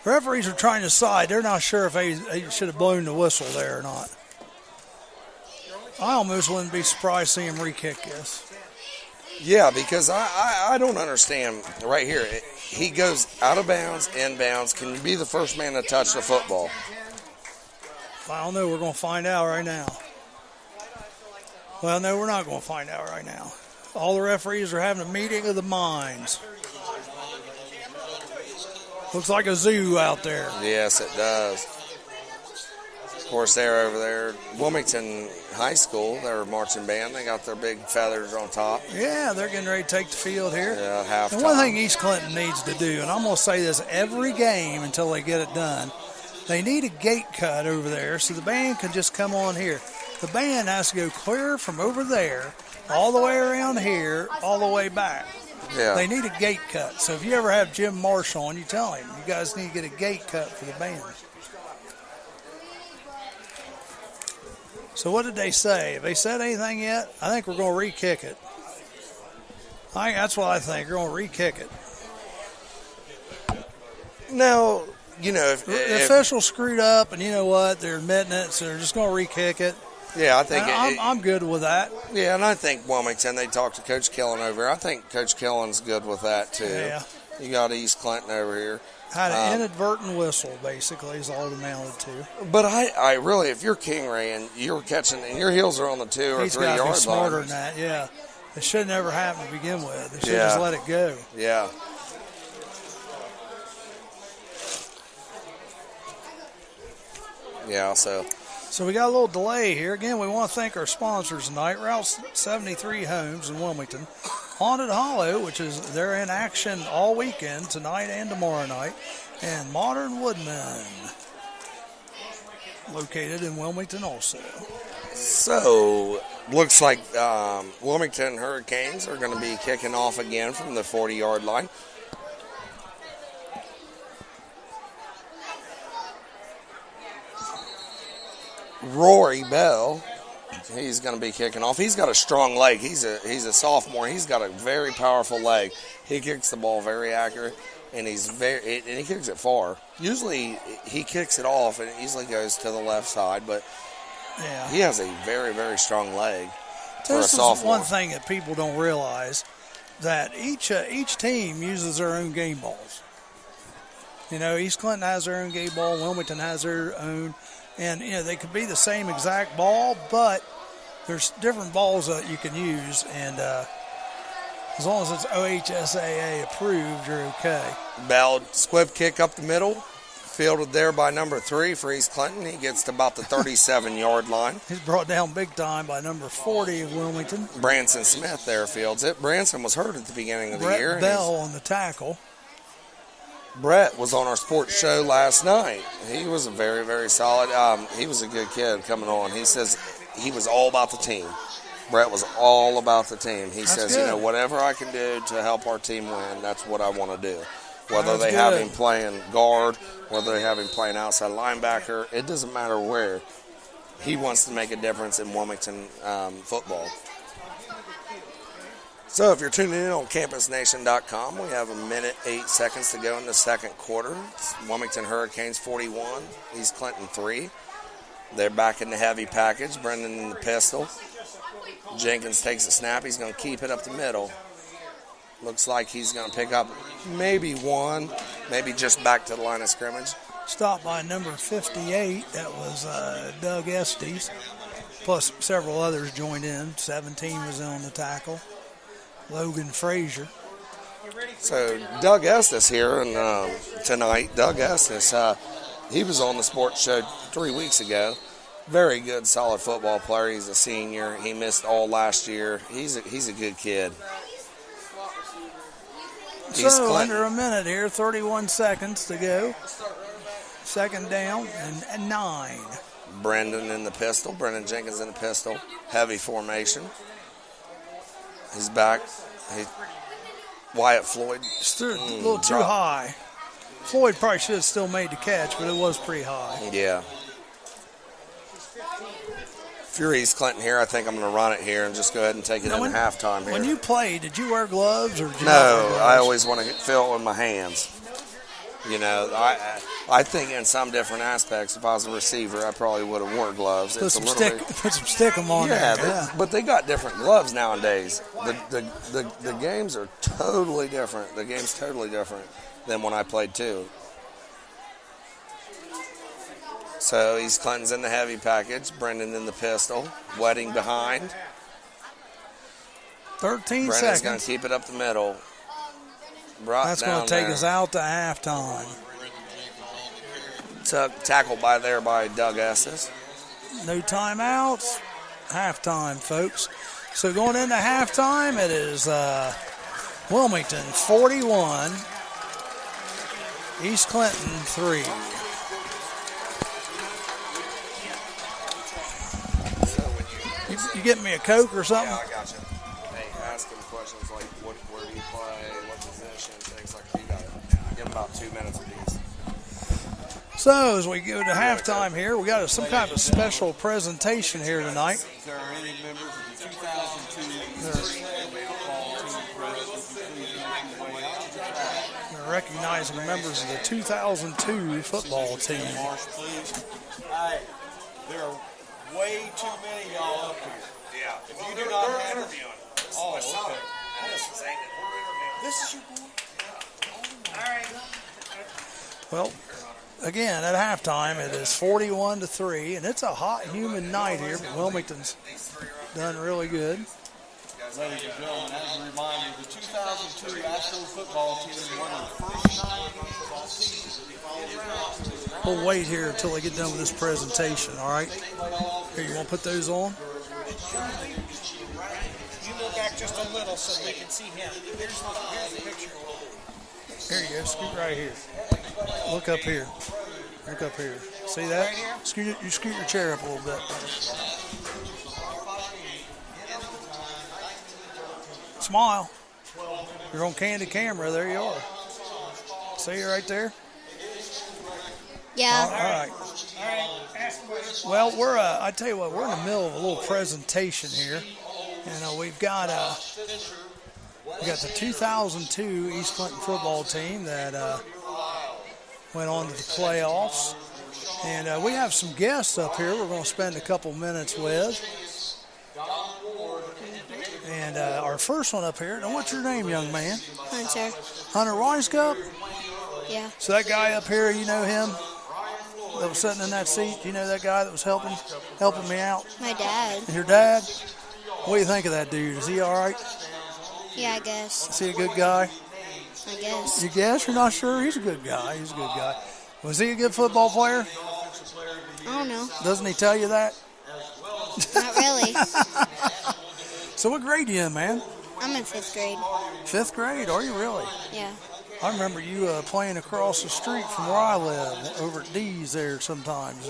Referees are trying to decide. They're not sure if they should have blown the whistle there or not. I almost wouldn't be surprised to see him re-kick this. Yeah, because I don't understand right here. He goes out of bounds, inbounds. Can you be the first man to touch the football? I don't know. We're going to find out right now. Well, no, we're not going to find out right now. All the referees are having a meeting of the minds. Looks like a zoo out there. Yes, it does. Of course, they're over there. Wilmington High School, their marching band, they got their big feathers on top. Yeah, they're getting ready to take the field here. Yeah, halftime. And one thing East Clinton needs to do, and I'm going to say this every game until they get it done, they need a gate cut over there so the band can just come on here. The band has to go clear from over there, all the way around here, all the way back. Yeah. They need a gate cut. So if you ever have Jim Marshall on, you tell him, you guys need to get a gate cut for the band. So what did they say? Have they said anything yet? I think we're going to re-kick it. That's what I think. We're going to re-kick it. Now, you know, The officials screwed up, and you know what? They're admitting it, so they're just going to re-kick it. yeah, I think I'm good with that. yeah, and I think Wilmington, they talked to Coach Killen over here. I think Coach Killen's good with that too. Yeah. You got East Clinton over here. Had an inadvertent whistle, basically, is all it amounted to. But I really, if you're King Ray and you're catching and your heels are on the 2 or He's 3 got to be yard smarter line. than that, yeah. It should never happen to begin with. They should Yeah. just let it go. Yeah. Yeah, so So we got a little delay here. Again, we want to thank our sponsors tonight. Route 73 Homes in Wilmington. Haunted Hollow, which is they're in action all weekend, tonight and tomorrow night. And Modern Woodman, located in Wilmington also. So, looks like Wilmington Hurricanes are going to be kicking off again from the 40-yard line. Rory Bell, he's going to be kicking off. He's got a strong leg. He's a sophomore. He's got a very powerful leg. He kicks the ball very accurate, and he kicks it far. Usually, he kicks it off, and it easily goes to the left side, but Yeah. he has a very, very strong leg for a This is sophomore. one thing that people don't realize, that each team uses their own game balls. You know, East Clinton has their own game ball, Wilmington has their own, and you know they could be the same exact ball, but there's different balls that you can use, and as long as it's OHSAA approved, you're okay. Bell squib kick up the middle, fielded there by number 3 for East Clinton. He gets to about the 37-yard line. He's brought down big time by number 40 of Wilmington. Branson Smith there fields it. Branson was hurt at the beginning of the year. Brett Bell on the tackle. Brett was on our sports show last night. He was a very, very solid. He was a good kid coming on. He says he was all about the team. Brett was all about the team. He says, good. you know, whatever I can do to help our team win, that's what I want to do. Whether That's they have good. him playing guard, whether they have him playing outside linebacker, it doesn't matter where. He wants to make a difference in Wilmington football. So if you're tuning in on campusnation.com, we have 1:08 to go in the second quarter. It's Wilmington Hurricanes 41, East Clinton 3. They're back in the heavy package. Brendan in the pistol. Jenkins takes a snap. He's going to keep it up the middle. Looks like he's going to pick up maybe one, maybe just back to the line of scrimmage. Stopped by number 58. That was Doug Estes. Plus several others joined in. 17 was on the tackle. Logan Frazier. So Doug Estes here and tonight. Doug Estes, he was on the sports show 3 weeks ago. Very good, solid football player. He's a senior. He missed all last year. He's a good kid. East So Clinton. under a minute here, 31 seconds to go. Second down and 9. Brendan in the pistol. Brendan Jenkins in the pistol. Heavy formation. He's back. Wyatt Floyd. Just a little too drop. high. Floyd probably should have still made the catch, but it was pretty high. Yeah. If you're East Clinton here, I think I'm going to run it here and just go ahead and take it Now, in halftime here. When you played, did you wear gloves or did you not No, wear gloves? I always want to feel it with my hands. You know, I think in some different aspects, if I was a receiver, I probably would have worn gloves. Put some stick 'em on Yeah, there. but they got different gloves nowadays. The games are totally different. The game's totally different than when I played too. So East Clinton's in the heavy package, Brendan in the pistol, Wedding behind. 13 Brendan's going to seconds. keep it up the middle. Brought That's down going to take there. us out to halftime. Tackled by Doug Estes. No timeouts. Halftime, folks. So going into halftime, it is Wilmington 41, East Clinton 3. You getting me a Coke or something? Yeah, I got you. Hey, ask him questions like where do you play, what position, things like that. You got it. Give him about 2 minutes apiece. So as we go to halftime here, we got some kind of a special presentation here tonight. If there are any members of the 2002 football team present, would you please make your way out to the track? We're recognizing members of the 2002 football team. Marsh, please. Hey, there are way too many of y'all up here. Yeah. If you do not have interviewing. Oh, okay. This is your boy. Well, again, at halftime, it is 41-3, and it's a hot, humid night here, but Wilmington's done really good. Ladies and gentlemen, as a reminder, the 2002 Astro football team won their first 9 games all season. We'll wait here until they get done with this presentation, all right? Here, you want to put those on? You look back just a little so they can see him. Here's the picture. Here you go. Scoot right here. Look up here. Look up here. See that? Right here? Scoot your chair up a little bit. Smile. You're on candid camera. There you are. See you right there? Yeah. All right. Well, I tell you what, we're in the middle of a little presentation here, and we've got the 2002 East Clinton football team that went on to the playoffs, and we have some guests up here we're going to spend a couple minutes with. And our first one up here, now what's your name, young man? Hunter. Hunter Weiscup? Yeah. So that guy up here, you know him? That was sitting in that seat? You know that guy that was helping me out? My dad. Your dad? What do you think of that dude? Is he all right? Yeah, I guess. Is he a good guy? I guess. You guess? You're not sure? He's a good guy. He's a good guy. Was he a good football player? I don't know. Doesn't he tell you that? Not really. So what grade you in, man? I'm in 5th grade. 5th grade? Are you really? Yeah. I remember you playing across the street from where I live, over at D's there sometimes.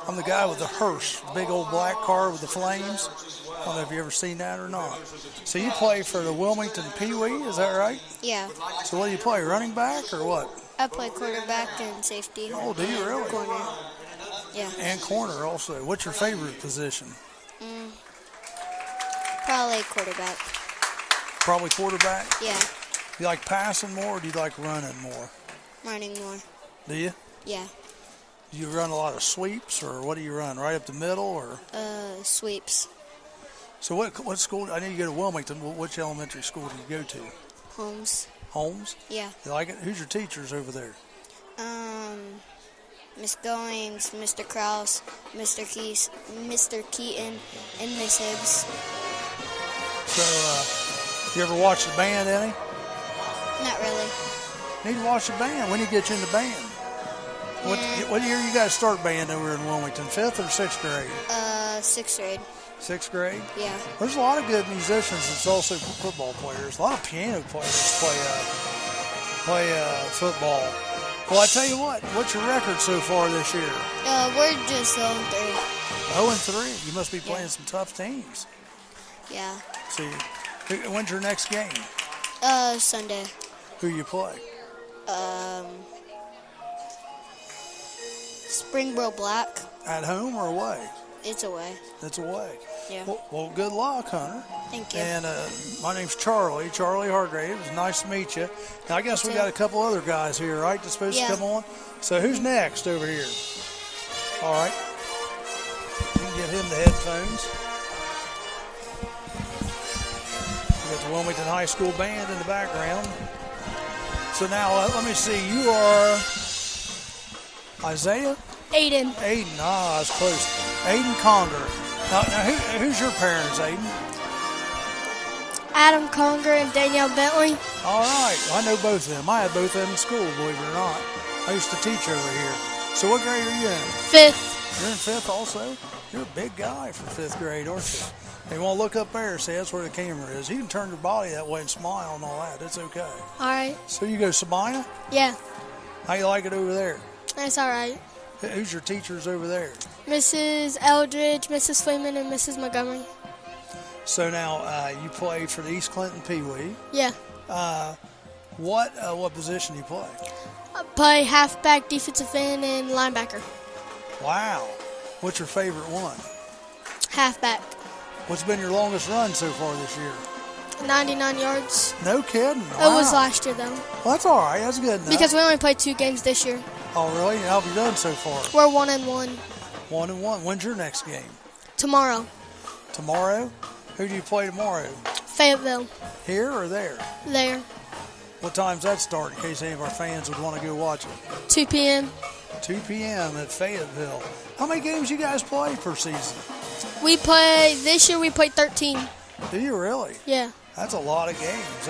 I'm the guy with the hearse, the big old black car with the flames. I don't know if you ever seen that or not. So you play for the Wilmington Pee Wee, is that right? Yeah. So what do you play, running back or what? I play quarterback and safety. Oh, do you really? Corner. Yeah. And corner also. What's your favorite position? Probably quarterback. Probably quarterback? Yeah. You like passing more or do you like running more? Running more. Do you? Yeah. Do you run a lot of sweeps or what do you run? Right up the middle or? Sweeps. So what school? I know you go to Wilmington. Which elementary school do you go to? Holmes. Holmes? Yeah. You like it? Who's your teachers over there? Miss Goings, Mr. Krause, Mr. Keaton, and Miss Hibbs. So, you ever watch the band, any? Not really. Need to watch the band. When do you get you into band? What year you guys start band over in Wilmington? 5th or 6th grade? 6th grade. 6th grade? Yeah. There's a lot of good musicians that's also football players. A lot of piano players play football. Well, I tell you what. What's your record so far this year? We're just 0-3. 0-3. You must be playing some tough teams. Yeah. See, when's your next game? Sunday. Who you play? Springboro Black. At home or away? It's away. It's away. Yeah. Well, good luck, Hunter. Thank you. And my name's Charlie Hargrave. It's nice to meet you. Now, I guess we got a couple other guys here, right, that's supposed to come on? So who's next over here? All right. You can get him the headphones. We got the Wilmington High School band in the background. So now, let me see. You are Isaiah? Aiden. Aiden. I was close. Aiden Conger. Now who's your parents, Aiden? Adam Conger and Danielle Bentley. All right. I know both of them. I had both of them in school, believe it or not. I used to teach over here. So what grade are you in? 5th. You're in 5th also? You're a big guy for 5th grade, aren't you? You want to look up there, see that's where the camera is. You can turn your body that way and smile and all that. It's okay. All right. So you go Sabina? Yeah. How you like it over there? That's all right. Who's your teachers over there? Mrs. Eldridge, Mrs. Freeman, and Mrs. Montgomery. So now you play for the East Clinton Pee Wee. Yeah. What position do you play? I play halfback, defensive end, and linebacker. Wow. What's your favorite one? Halfback. What's been your longest run so far this year? 99 yards. No kidding. It was last year, though. Well, that's all right. That's good enough. Because we only played 2 games this year. Oh, really? How have you done so far? We're 1-1. 1-1. When's your next game? Tomorrow. Tomorrow? Who do you play tomorrow? Fayetteville. Here or there? There. What time's that start in case any of our fans would want to go watch it? 2 p.m. 2 p.m. at Fayetteville. How many games you guys play per season? This year we played 13. Do you really? Yeah. That's a lot of games.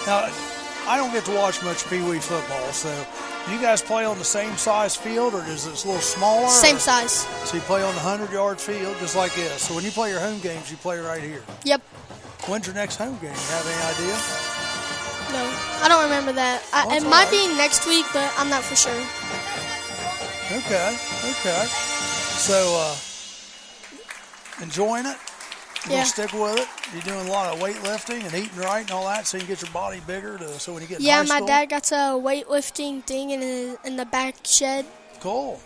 Now, I don't get to watch much Pee Wee football, so do you guys play on the same size field, or is it a little smaller? Same size. So you play on the 100-yard field just like this. So when you play your home games, you play right here. Yep. When's your next home game? You have any idea? No, I don't remember that. It might be next week, but I'm not for sure. Okay. So, enjoying it? You Yeah. gonna stick with it? You're doing a lot of weightlifting and eating right and all that, so you can get your body bigger. So when you get in high Yeah, my school? dad got a weightlifting thing in the back shed. Cool.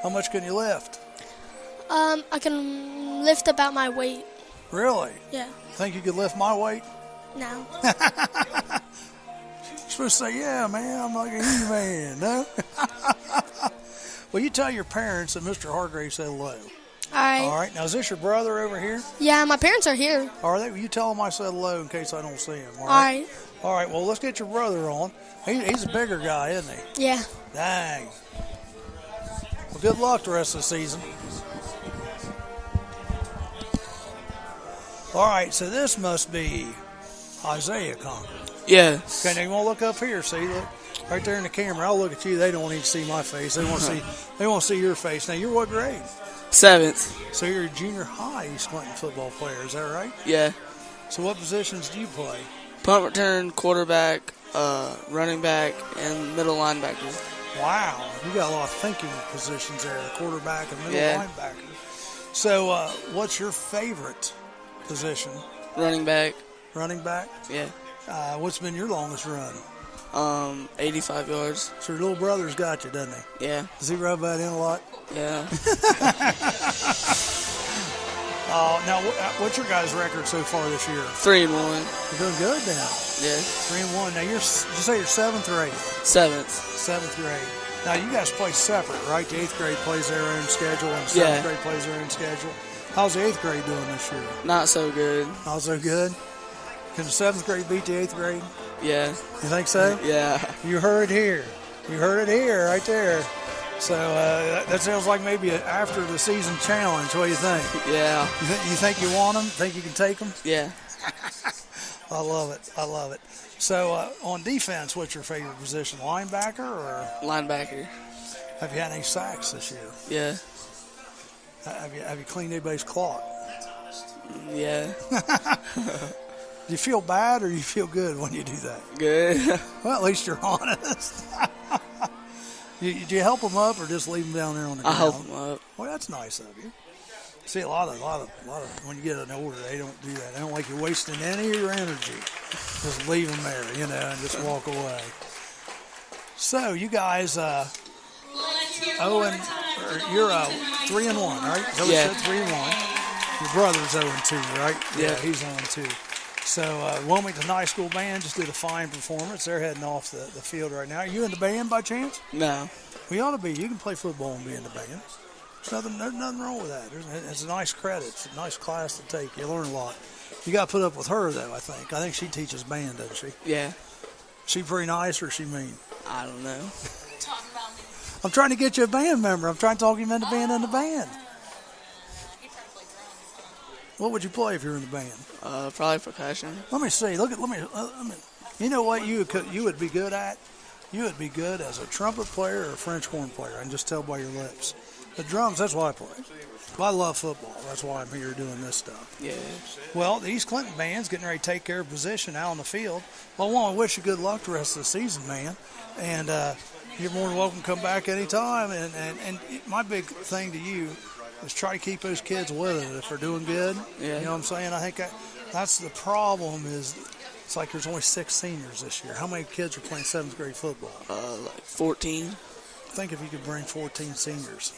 How much can you lift? I can lift about my weight. Really? Yeah. Think you could lift my weight? No. You're supposed to say, yeah, man, I'm like a He-Man, no? Well, you tell your parents that Mr. Hargrave said hello. All right. All right. Now, is this your brother over here? Yeah, my parents are here. Are they? Well, you tell them I said hello in case I don't see him. All right. All right. Well, let's get your brother on. He's a bigger guy, isn't he? Yeah. Dang. Well, good luck the rest of the season. All right. So this must be Isaiah Conger. Yes. Okay. Now you want to look up here. See, look right there in the camera. I'll look at you. They don't need to see my face. They want to see. They want to see your face. Now you're what grade? 7th. So you're a junior high East Clinton football player. Is that right? Yeah. So what positions do you play? Punt return, quarterback, running back, and middle linebacker. Wow, you got a lot of thinking positions there, the quarterback and middle Yeah. linebacker. So what's your favorite position? Running back. Running back? Yeah. What's been your longest run? 85 yards. So your little brother's got you, doesn't he? Yeah. Does he rub that in a lot? Yeah. Now, what's your guys' record so far this year? 3-1. You're doing good now. Yeah. 3-1. Now, did you say you're 7th or 8th? 7th. 7th grade. Now, you guys play separate, right? The 8th grade plays their own schedule and the 7th Yeah. grade plays their own schedule. How's the 8th grade doing this year? Not so good. Not so good? Can the 7th grade beat the 8th grade? Yeah. You think so? Yeah. You heard it here. You heard it here, right there. So that sounds like maybe an after the season challenge. What do you think? Yeah. You think you want them? Think you can take them? Yeah. I love it. I love it. So on defense, what's your favorite position? Linebacker or Linebacker. have you had any sacks this year? Yeah. Have you cleaned anybody's clock? Yeah. Do you feel bad or you feel good when you do that? Good. Well, at least you're honest. Do you help them up or just leave them down there on the I ground? help them up. Well, that's nice of you. See, a lot of when you get an older, they don't do that. They don't like you wasting any of your energy. Just leave them there, and just walk away. So you guys, 0-2 you're 3-1, right? So Yeah. we said 3-1. Your brother's 0-2, right? Yeah. He's 0-2. So Wilmington High School band just did a fine performance. They're heading off the field right now. Are you in the band by chance? No. We ought to be. You can play football and be in the band. There's nothing wrong with that. It's a nice credit. It's a nice class to take. You learn a lot. You got to put up with her, though, I think. I think she teaches band, doesn't she? Yeah. She pretty nice or she mean? I don't know. I'm trying to get you a band member. I'm trying to talk him into being in the band. What would you play if you were in the band? Probably percussion. Let me see. Let me. You know what you would be good at? You would be good as a trumpet player or a French horn player. I can just tell by your lips. The drums, that's why I play. But I love football. That's why I'm here doing this stuff. Yeah. Well, the East Clinton band's getting ready to take care of position out on the field. Well, I want to wish you good luck the rest of the season, man. And you're more than welcome to come back anytime. And my big thing to you is try to keep those kids with it if they're doing good. Yeah. You know what I'm saying? I think that's the problem is it's like there's only 6 seniors this year. How many kids are playing 7th grade football? Like 14. Think if you could bring 14 seniors.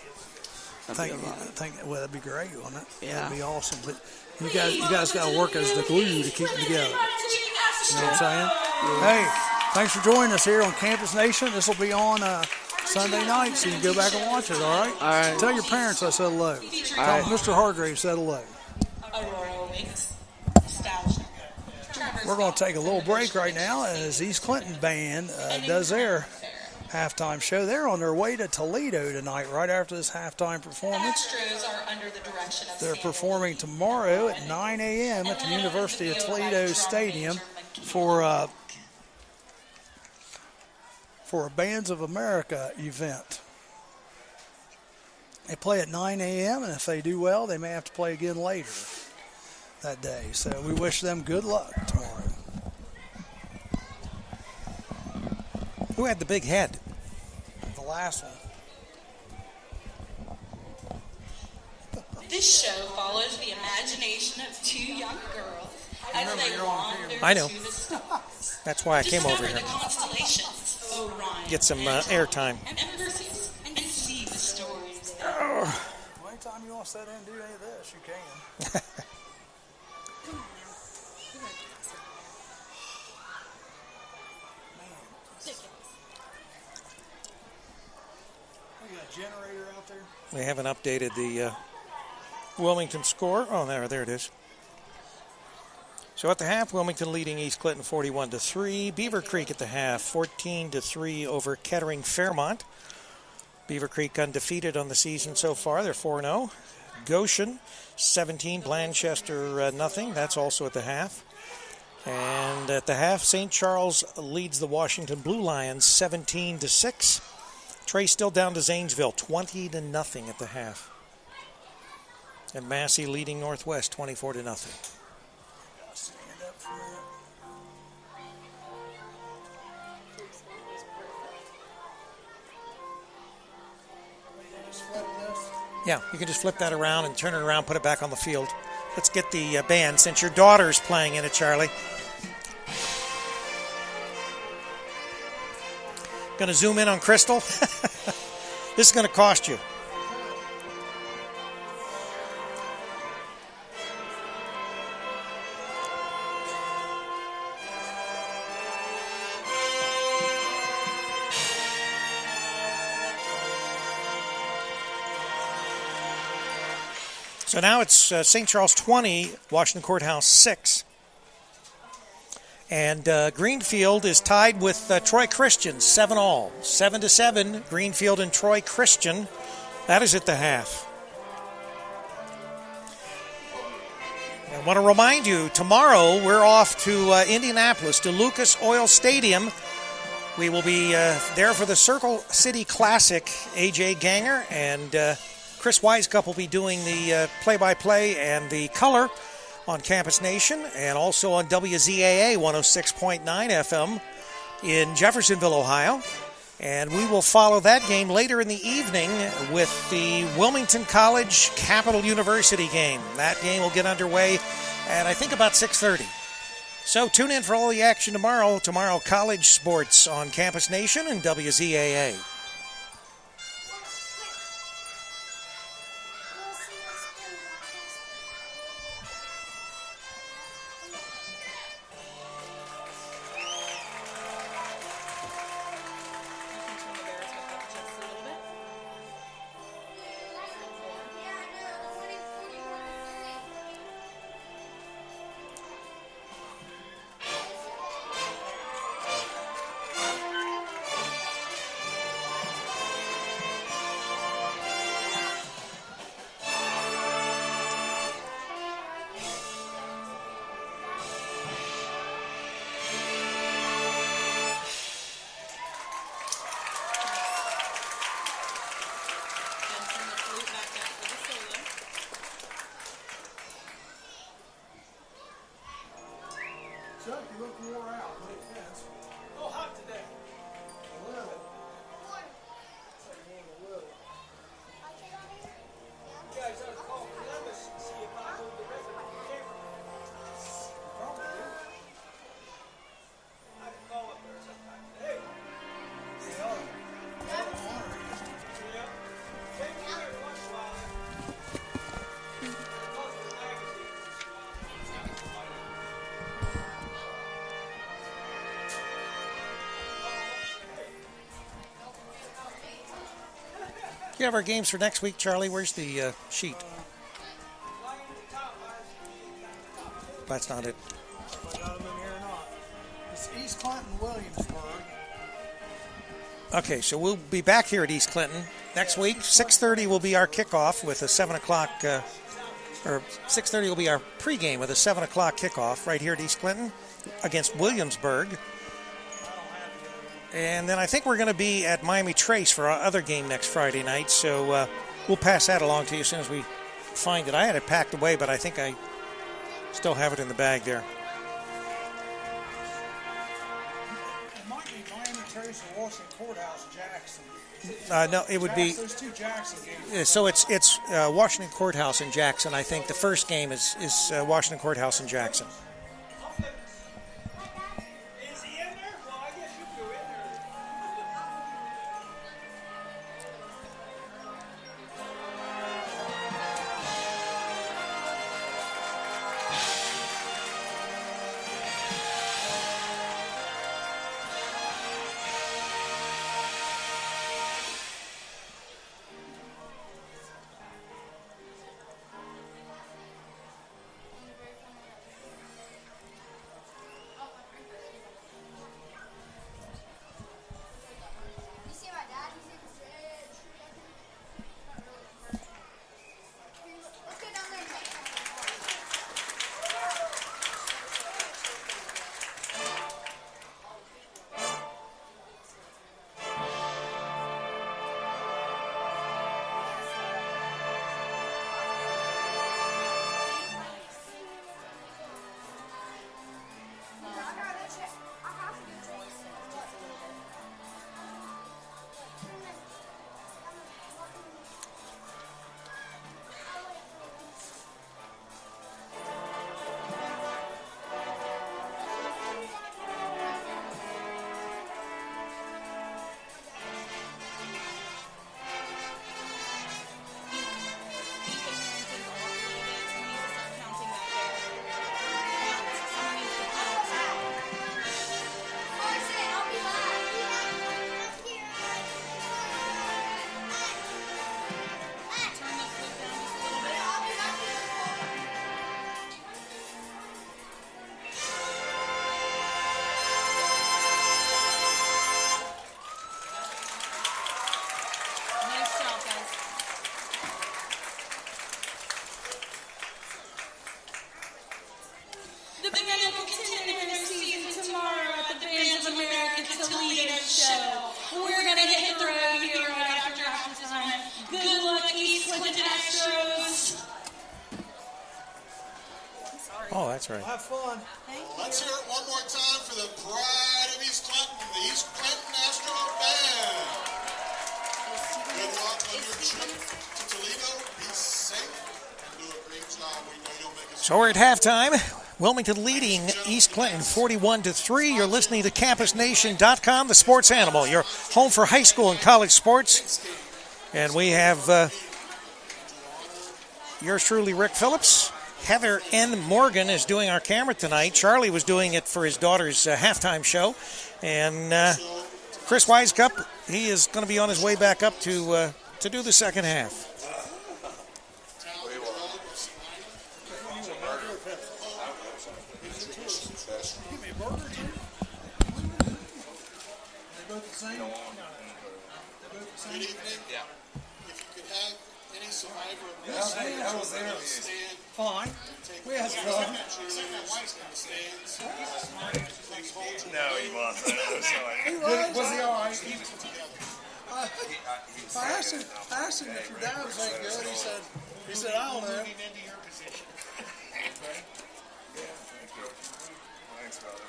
Well, that'd be great, wouldn't it? Yeah. That'd be awesome. But you guys got to work as the glue to keep them together. You know what I'm saying? Yeah. Hey, thanks for joining us here on Campus Nation. This will be on Sunday night, so you can go back and watch it, all right? All right. Tell your parents I said hello. Tell them Mr. Hargrave said hello. We're going to take a little break right now as East Clinton Band does their halftime show. They're on their way to Toledo tonight right after this halftime performance. They're performing tomorrow at 9 a.m. at the University of Toledo Stadium for a Bands of America event. They play at 9 a.m. and if they do well, they may have to play again later that day. So we wish them good luck tomorrow. Who had the big head? The last one. This show follows the imagination of 2 young girls as they wander I know. to the stars. That's why I came over Discover here. the constellations, Orion, Get some airtime. and Perseus, and see the stories there. Anytime you want to sit in and do any of this, you can. We got a generator out there. We haven't updated the Wilmington score. Oh, there it is. So at the half, Wilmington leading East Clinton 41-3. Beaver Creek at the half, 14-3 over Kettering Fairmont. Beaver Creek undefeated on the season so far. They're 4-0. Goshen 17, Blanchester nothing. That's also at the half. And at the half, St. Charles leads the Washington Blue Lions 17-6. Trey still down to Zanesville 20-0 at the half. And Massey leading Northwest 24-0. Stand up for a minute. Yeah, you can just flip that around and turn it around, put it back on the field. Let's get the band, since your daughter's playing in it, Charlie. Going to zoom in on Crystal. This is going to cost you. So now it's St. Charles 20, Washington Courthouse 6. And Greenfield is tied with Troy Christian, 7-all. 7-7, Greenfield and Troy Christian. That is at the half. I want to remind you, tomorrow we're off to Indianapolis, to Lucas Oil Stadium. We will be there for the Circle City Classic. A.J. Ganger and Chris Wisecup will be doing the play-by-play and the color on Campus Nation, and also on WZAA 106.9 FM in Jeffersonville, Ohio. And we will follow that game later in the evening with the Wilmington College Capital University game. That game will get underway at, I think, about 6:30. So tune in for all the action tomorrow. Tomorrow, college sports on Campus Nation and WZAA. You have our games for next week, Charlie. Where's the sheet? That's not it. If I got them in here or not. It's East Clinton, Williamsburg. Okay, so we'll be back here at East Clinton next week. 6:30 will be our kickoff with a 7 o'clock, or 6:30 will be our pregame with a 7 o'clock kickoff right here at East Clinton against Williamsburg. And then I think we're going to be at Miami Trace for our other game next Friday night. So we'll pass that along to you as soon as we find it. I had it packed away, but I think I still have it in the bag there. It might be Miami Trace or Washington Courthouse, Jackson. No, it would be. There's 2 Jackson games. So it's Washington Courthouse in Jackson. I think the first game is Washington Courthouse in Jackson. The band will continue their season tomorrow at the Bands of America Toledo show. We're going to hit the road here right after halftime. Good luck, East Clinton Astros. Oh, that's right. Have fun. Let's hear it one more time for the pride of East Clinton, the East Clinton Astro Band. Good luck on your trip to Toledo. Be safe. Do a great job. We know you'll make us. So we're at halftime. Wilmington leading East Clinton 41-3. You're listening to CampusNation.com, the sports animal, your home for high school and college sports. And we have yours truly, Rick Phillips. Heather N. Morgan is doing our camera tonight. Charlie was doing it for his daughter's halftime show. And Chris Wisecup, he is going to be on his way back up to do the second half. Good evening. Yeah. If you could have any survivor of this stand. Fine. We had fun. No, he wasn't. He was he all right? I asked him if your dad was any good. He said, I don't know. Thanks, brother.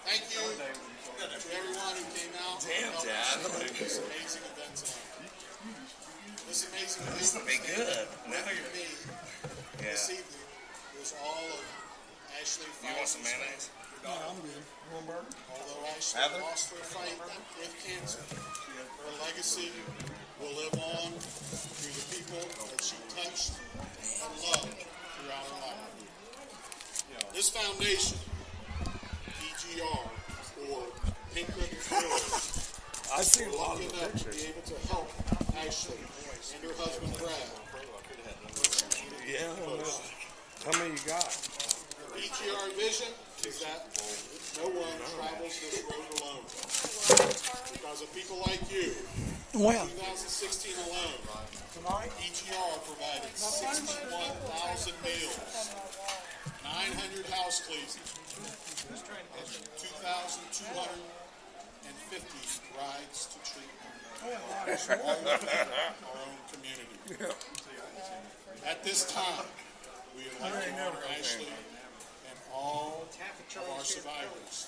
Thank you to everyone who came out. Damn, Dad. This amazing event tonight. This amazing event. This will be good. Now For you're. me, Yeah. this evening was all of Ashley You want some mayonnaise? No, I'm good. One burger? Although Ashley Heather? lost her fight with cancer, her legacy will live on through the people that she touched and loved throughout her life. This foundation, PGR, or Pink Ribbon Flores, I see a lot of the Be pictures. able to help Ashley and her husband Brad. Yeah. How many you got? EGR vision is that no one travels this road alone. Because of people like you, Well, 2016 alone, EGR provided 61,000 meals, 900 house cleans, and 2,250 rides to treatment. All within our own community. At this time, we would like to honor Ashley and all of our survivors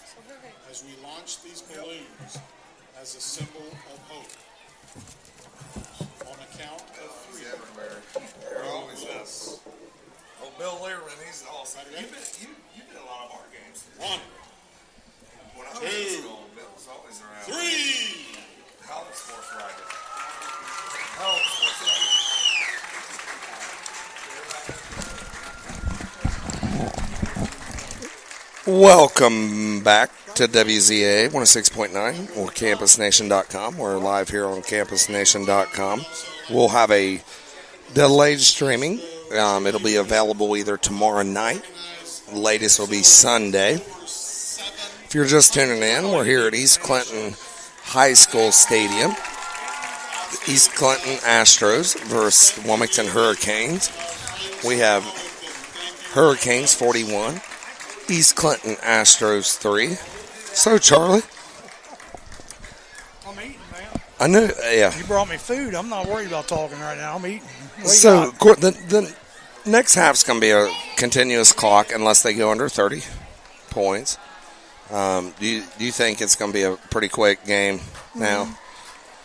as we launch these balloons as a symbol of hope. On a count of three. They're always us. Oh, Bill Learman, he's awesome. You've been a lot of our games. 1, When I was 2, in school, Bill was always around. 3. How old sports writer? How old sports writer? Welcome back to WZA 106.9 or CampusNation.com. We're live here on CampusNation.com. We'll have a delayed streaming. It'll be available either tomorrow night. Latest will be Sunday. If you're just tuning in, we're here at East Clinton High School Stadium. The East Clinton Astros versus Wilmington Hurricanes. We have Hurricanes 41. East Clinton Astros 3. So, Charlie, I'm eating, man. I knew, yeah. You brought me food. I'm not worried about talking right now. I'm eating. What do you So, got? the next half's going to be a continuous clock unless they go under 30 points. Do you think it's going to be a pretty quick game now? Well,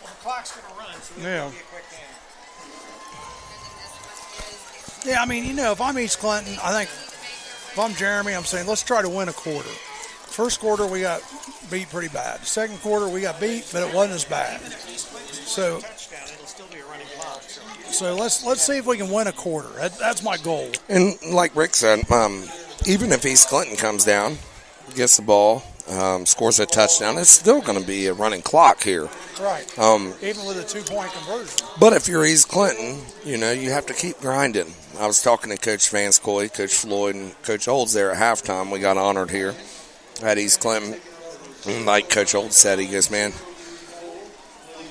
the clock's going to run, so it's Yeah. going to be a quick game. Yeah, I mean, if I'm East Clinton, I think if I'm Jeremy, I'm saying let's try to win a quarter. First quarter, we got beat pretty bad. Second quarter, we got beat, but it wasn't as bad. So, Touchdown, it'll still be a running clock. so let's see if we can win a quarter. That's my goal. And like Rick said, even if East Clinton comes down, gets the ball, scores a touchdown, it's still going to be a running clock here. Right. Even with a 2-point conversion. But if you're East Clinton, you have to keep grinding. I was talking to Coach Vanscoy, Coach Floyd, and Coach Olds there at halftime. We got honored here at East Clinton. And like Coach Olds said, he goes, man,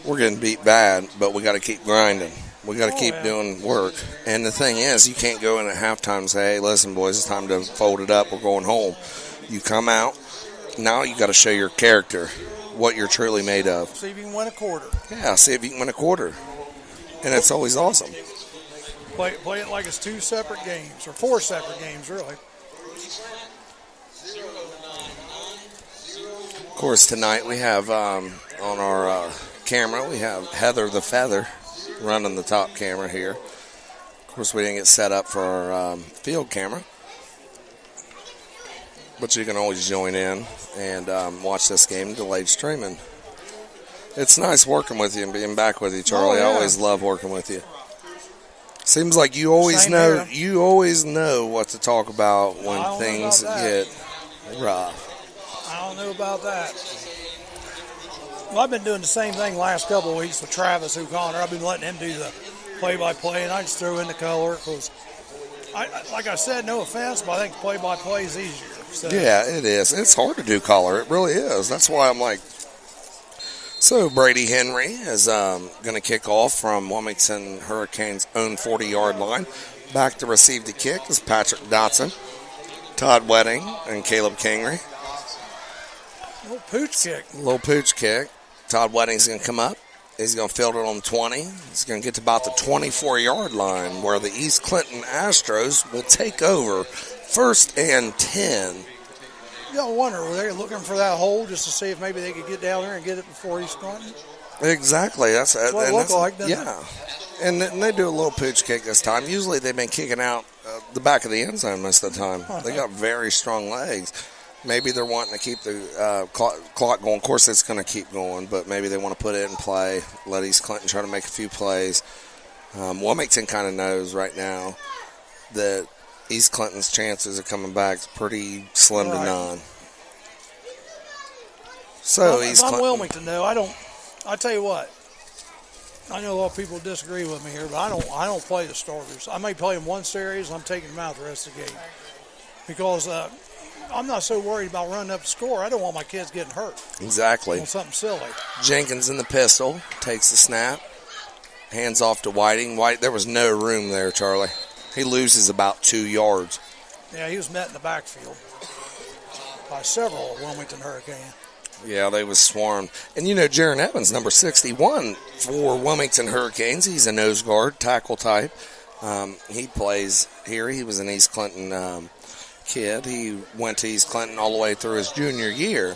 we're getting beat bad, but we got to keep grinding. We got to keep doing work. And the thing is, you can't go in at halftime and say, hey, listen, boys, it's time to fold it up. We're going home. You come out. Now you got to show your character, what you're truly made of. See if you can win a quarter. Yeah, see if you can win a quarter. And it's always awesome. Play it like it's 2 separate games, or 4 separate games, really. Of course, tonight we have on our camera, we have Heather the Feather running the top camera here. Of course, we didn't get set up for our field camera. But you can always join in and watch this game delayed streaming. It's nice working with you and being back with you, Charlie. Oh, yeah. I always love working with you. Seems like you always Same know. here. You always know what to talk about when I don't know things about get that. rough. I don't know about that. Well, I've been doing the same thing last couple of weeks with Travis O'Connor. I've been letting him do the play-by-play, and I just throw in the color because, like I said, no offense, but I think play-by-play is easier. So. Yeah, it is. It's hard to do color. It really is. That's why I'm like. So Brady Henry is going to kick off from Wilmington Hurricanes' own 40-yard line. Back to receive the kick is Patrick Dotson, Todd Wedding, and Caleb Kingery. Little pooch kick. Little pooch kick. Todd Wedding's going to come up. He's going to field it on 20. He's going to get to about the 24-yard line where the East Clinton Astros will take over 1st and 10. You gotta wonder, were they looking for that hole just to see if maybe they could get down there and get it before East Clinton? Exactly. That's what it looked like, didn't it? Yeah. And they do a little pooch kick this time. Usually they've been kicking out the back of the end zone most of the time. They got very strong legs. Maybe they're wanting to keep the clock going. Of course, it's going to keep going, but maybe they want to put it in play, let East Clinton try to make a few plays. Wilmington kind of knows right now that East Clinton's chances of coming back is pretty slim to none. So If East I'm Clinton, Wilmington, though, I I tell you what. I know a lot of people disagree with me here, but I don't play the starters. I may play them one series, and I'm taking them out the rest of the game because I'm not so worried about running up the score. I don't want my kids getting hurt. Exactly. On something silly. Jenkins in the pistol, takes the snap, hands off to Whiting. There was no room there, Charlie. He loses about 2 yards. Yeah, he was met in the backfield by several Wilmington Hurricanes. Yeah, they was swarmed. And, Jaron Evans, number 61 for Wilmington Hurricanes. He's a nose guard, tackle type. He plays here. He was an East Clinton kid. He went to East Clinton all the way through his junior year.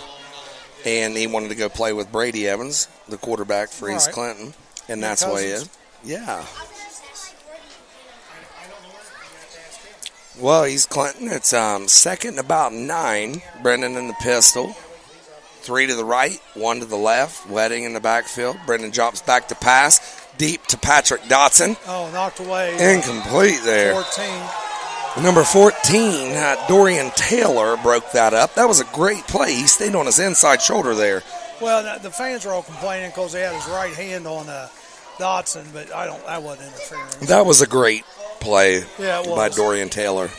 And he wanted to go play with Brady Evans, the quarterback for East Clinton. And that's why he is. Yeah. Well, East Clinton, it's second and about 9. Brendan in the pistol. 3 to the right, 1 to the left. Wedding in the backfield. Brendan drops back to pass. Deep to Patrick Dotson. Oh, knocked away. Incomplete there. 14. Number 14, Dorian Taylor broke that up. That was a great play. He stayed on his inside shoulder there. Well, the fans are all complaining because he had his right hand on Dotson, but that wasn't interference. That was a great play by Dorian Taylor.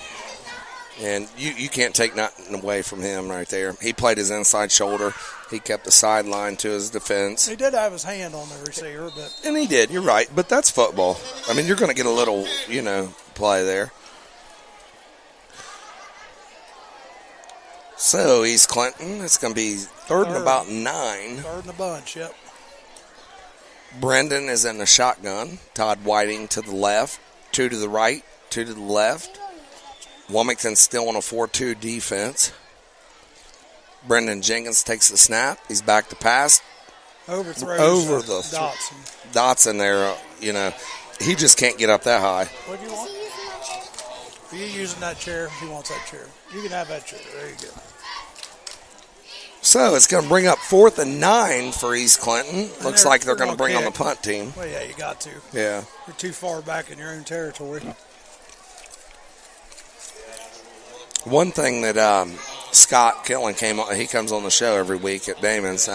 And you can't take nothing away from him right there. He played his inside shoulder. He kept the sideline to his defense. He did have his hand on the receiver. And he did, you're right. But that's football. I mean, you're going to get a little, play there. So, East Clinton, it's going to be third and about 9. Third in the bunch, yep. Brendan is in the shotgun. Todd Whiting to the left. 2 to the right, 2 to the left. Wilmington's still on a 4-2 defense. Brendan Jenkins takes the snap. He's back to pass. Overthrows Dotson there, he just can't get up that high. What do you want? Are you using that chair? He wants that chair. You can have that chair. There you go. So it's going to bring up 4th and 9 for East Clinton. Looks like they're going to bring on the punt team. Well, yeah, you got to. Yeah. You're too far back in your own territory. One thing that Scott Killen he comes on the show every week at Damon's.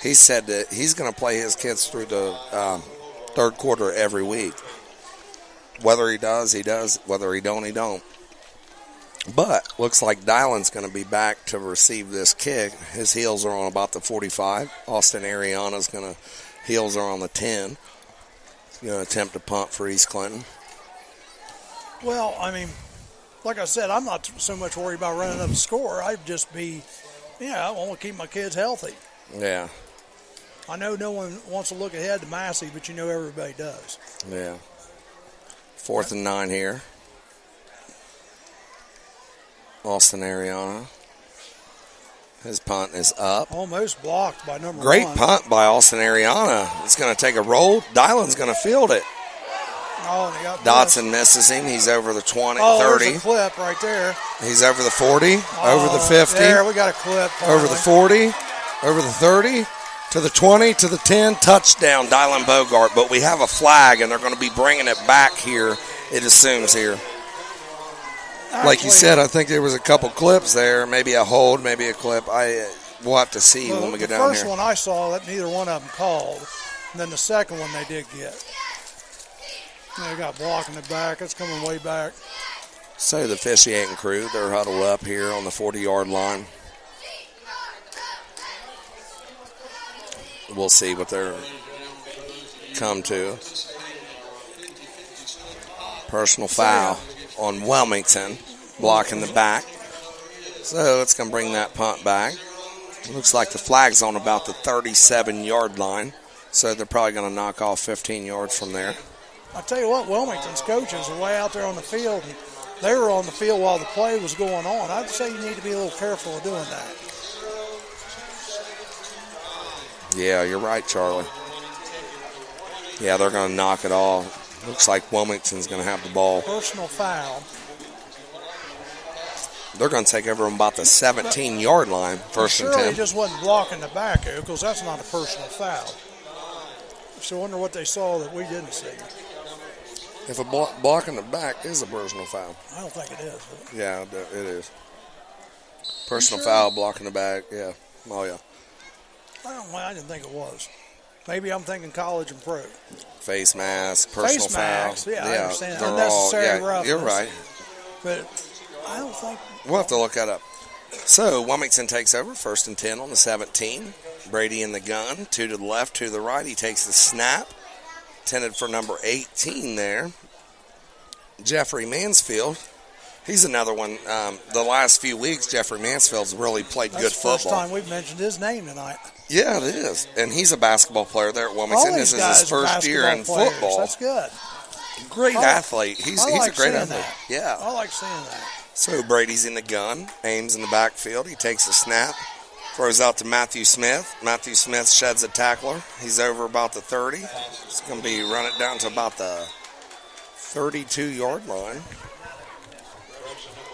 He said that he's going to play his kids through the third quarter every week. Whether he does, he does. Whether he don't, he don't. But looks like Dylan's going to be back to receive this kick. His heels are on about the 45. Austin Ariana's heels are on the 10. He's going to attempt to punt for East Clinton. Well, I mean, like I said, I'm not so much worried about running up the score. I'd just be, I want to keep my kids healthy. Yeah. I know no one wants to look ahead to Massey, but everybody does. Yeah. 4th and 9 here. Austin Ariana. His punt is up. Almost blocked by number 1. Great punt by Austin Ariana. It's going to take a roll. Dylan's going to field it. Oh, they got Dotson misses him. He's over the 20, 30. There's a clip right there. He's over the 40, over the 50. There, we got a clip. Over the 40, over the 30, to the 20, to the 10. Touchdown, Dylan Bogart. But we have a flag, and they're going to be bringing it back here, it assumes here. Like you said, I think there was a couple clips there. Maybe a hold, maybe a clip. We'll have to see when we get down here. The first one I saw, that neither one of them called. And then the second one they did get. They got blocking it back. It's coming way back. So the officiating crew, they're huddled up here on the 40-yard line. We'll see what they're come to. Personal foul on Wilmington, blocking the back. So it's going to bring that punt back. Looks like the flag's on about the 37-yard line. So they're probably going to knock off 15 yards from there. I tell you what, Wilmington's coaches are way out there on the field. And they were on the field while the play was going on. I'd say you need to be a little careful of doing that. Yeah, you're right, Charlie. Yeah, they're going to knock it off. Looks like Wilmington's going to have the ball. Personal foul. They're going to take over on about the 17-yard line, first and 10. Surely he just wasn't blocking the back, because that's not a personal foul. So I wonder what they saw that we didn't see. If a block in the back is a personal foul. I don't think it is. Yeah, it is. Personal foul, block in the back, yeah. Oh, yeah. I didn't think it was. Maybe I'm thinking college and pro. Face mask, personal Face foul. masks, yeah, I understand. they're Unnecessary all, roughness. you're right. But I don't think. We'll have to look that up. So Wilmington takes over, 1st and 10 on the 17. Brady in the gun, 2 to the left, 2 to the right. He takes the snap, intended for number 18 there. Jeffrey Mansfield. He's another one. The last few weeks, Jeffrey Mansfield's really played That's good the football. first time we've mentioned his name tonight. Yeah, it is. And he's a basketball player there at Wilmington. All This these is his guys are first year in basketball players. football. That's good. Great I like- athlete. He's I a like great seeing athlete. that. Yeah. I like seeing that. So Brady's in the gun, Ames in the backfield. He takes a snap, throws out to Matthew Smith. Matthew Smith sheds a tackler. He's over about the 30. It's going to be run it down to about the 32-yard line.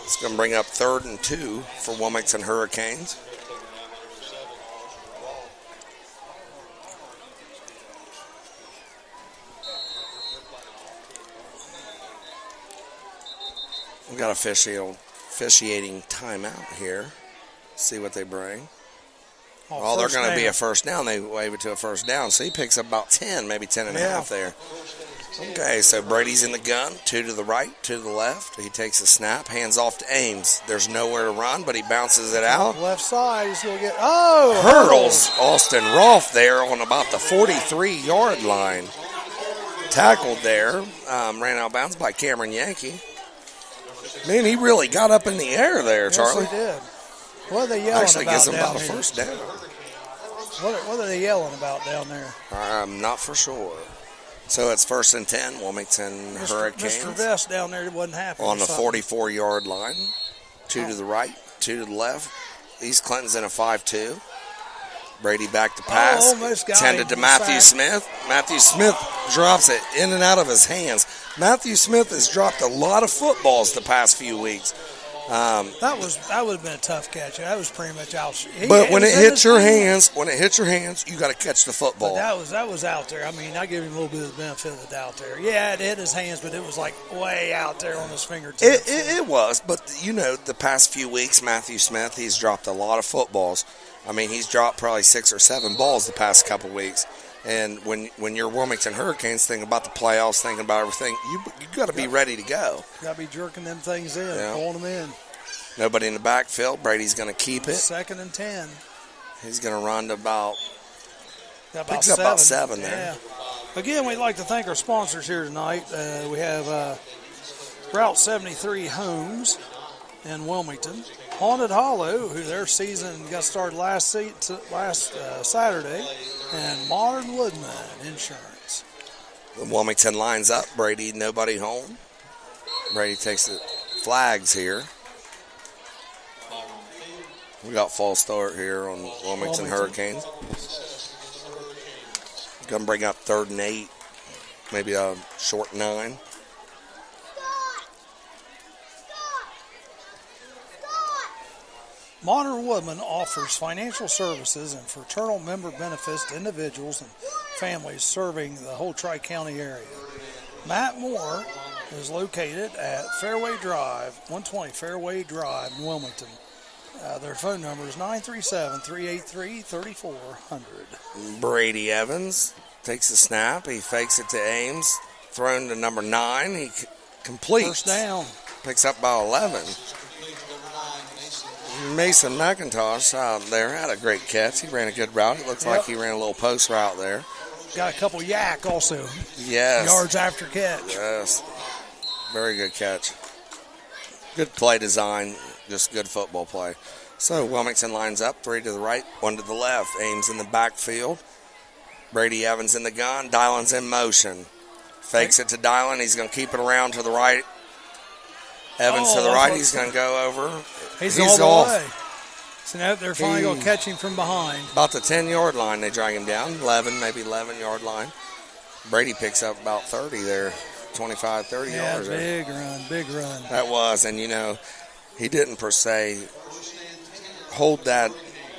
It's going to bring up 3rd and 2 for Wilmington Hurricanes. We've got officiating timeout here. See what they bring. Oh, they're going to be a first down. They wave it to a first down. So he picks up about 10, maybe 10 and a half there. Okay, so Brady's in the gun. 2 to the right, 2 to the left. He takes a snap, hands off to Ames. There's nowhere to run, but he bounces it out. Left side, he's going to get, Hurdles Austin Rolfe there on about the 43-yard line. Tackled there. Ran out of bounds by Cameron Yankee. Man, he really got up in the air there, Charlie. Yes, he did. What are they yelling Actually about gives him down about a here? first down. What are they yelling about down there? I'm not for sure. So it's 1st and 10, Wilmington Hurricanes. Mr. Vest down there wasn't happy. On the or something. 44-yard line. 2 to the right, 2 to the left. East Clinton's in a 5-2. Brady back to pass. Almost got Tended him. to Matthew Sack. Smith. Matthew Smith drops it in and out of his hands. Matthew Smith has dropped a lot of footballs the past few weeks. That would have been a tough catch. That was pretty much out. But when it hits your hands, you got to catch the football. But that was out there. I mean, I give him a little bit of the benefit of the doubt there. Yeah, it hit his hands, but it was like way out there on his fingertips. It was, but the past few weeks, Matthew Smith, he's dropped a lot of footballs. I mean, he's dropped probably 6 or 7 balls the past couple weeks. And when you're Wilmington Hurricanes, thinking about the playoffs, thinking about everything, you got to be ready to go. Got to be jerking them things in, Yeah. pulling them in. Nobody in the backfield. Brady's going to keep it. 2nd and 10. He's going to run to about. Got Picks up about 7 there. Yeah. Again, we'd like to thank our sponsors here tonight. We have Route 73 Homes in Wilmington. Haunted Hollow, who their season got started last Saturday, and Modern Woodman Insurance. The Wilmington lines up. Brady, nobody home. Brady takes the flags here. We got false start here on Wilmington Hurricanes. Going to bring up 3rd and 8. Maybe a short 9. Modern Woodman offers financial services and fraternal member benefits to individuals and families serving the whole Tri-County area. Matt Moore is located at Fairway Drive, 120 Fairway Drive in Wilmington. Their phone number is 937-383-3400. Brady Evans takes the snap. He fakes it to Ames. Thrown to number 9. He completes. First down. Picks up by 11. Mason McIntosh out there had a great catch. He ran a good route. It looks like he ran a little post route there. Got a couple yak also. Yes. Yards after catch. Yes. Very good catch. Good play design. Just good football play. So Wilmington lines up. 3 to the right, 1 to the left. Ames in the backfield. Brady Evans in the gun. Dylan's in motion. Fakes it to Dylan. He's going to keep it around to the right. Evans to the right. He's going to go over. He's all the off. way. So now they're finally going to catch him from behind. About the 10-yard line, they drag him down. 11, maybe 11-yard line. Brady picks up about 30 there. 25, 30 yards. Big run. That was, and he didn't per se hold that.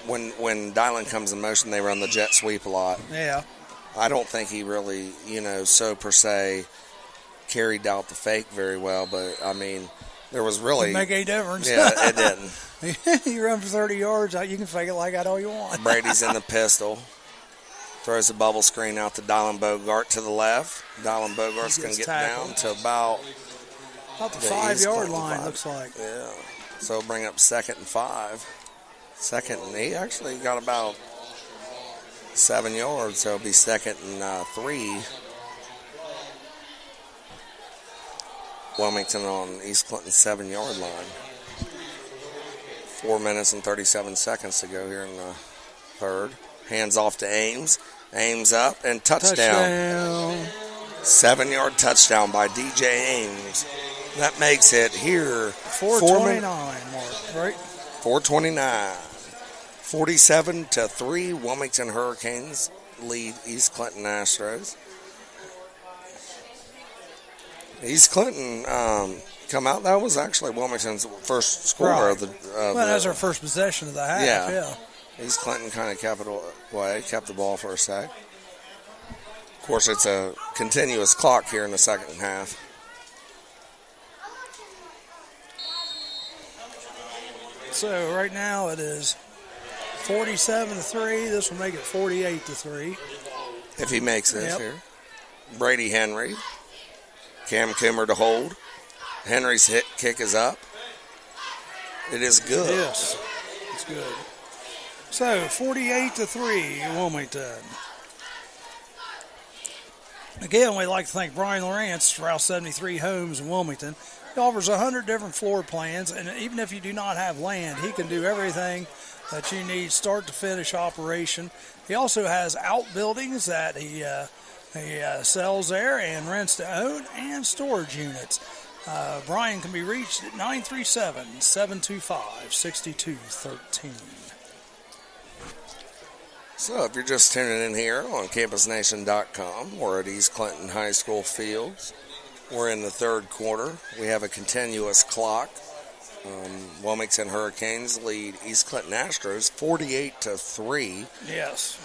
When Dylan comes in motion, they run the jet sweep a lot. Yeah. I don't think he really, so per se carried out the fake very well, but I mean, there was really. Didn't make any difference. Yeah, it didn't. You run for 30 yards, you can fake it like that all you want. Brady's in the pistol. Throws the bubble screen out to Dylan Bogart to the left. Dylan Bogart's going to get tackled down to about the East 5-yard Clinton line, 5. looks like. Yeah. So bring up 2nd and 5. 2nd, and he actually got about 7 yards, so it'll be 2nd and 3. Wilmington on East Clinton's 7-yard line. 4 minutes and 37 seconds to go here in the third. Hands off to Ames. Ames up and touchdown. 7-yard touchdown by DJ Ames. That makes it here 4:29 mark, right? 4:29. 47-3. Wilmington Hurricanes lead East Clinton Astros. East Clinton come out. That was actually Wilmington's first score Right. of the. Well, that was our first possession of the half. Yeah. East Clinton kind of kept it away, kept the ball for a sec. Of course, it's a continuous clock here in the second half. So right now it is 47-3. This will make it 48-3. If he makes this Yep. here. Brady Henry. Cam Kimmer to hold. Henry's kick is up. It is good. Yes, it's good. So 48-3, Wilmington. Again, we'd like to thank Brian Lawrence, Route 73 Homes in Wilmington. He offers 100 different floor plans, and even if you do not have land, he can do everything that you need, start to finish operation. He also has outbuildings that he sells there and rents to own, and storage units. Brian can be reached at 937-725-6213. So if you're just tuning in here on CampusNation.com, we're at East Clinton High School Fields. We're in the third quarter. We have a continuous clock. Wilmington Hurricanes lead East Clinton Astros 48-3. Yes.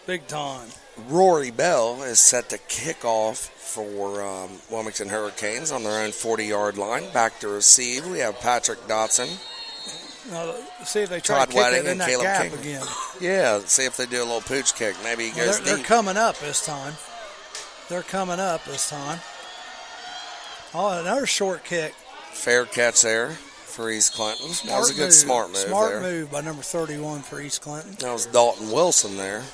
Big time. Rory Bell is set to kick off for Wilmington Hurricanes on their own 40-yard line. Back to receive, we have Patrick Dotson. Now, see if they try Todd to kick Wedding it in and that Caleb gap King. again. Yeah, see if they do a little pooch kick. Maybe he Well, goes they're deep. coming up this time. They're coming up this time. Oh, another short kick. Fair catch there for East Clinton. That was a good smart move Smart there. move by number 31 for East Clinton. That was Dalton Wilson there.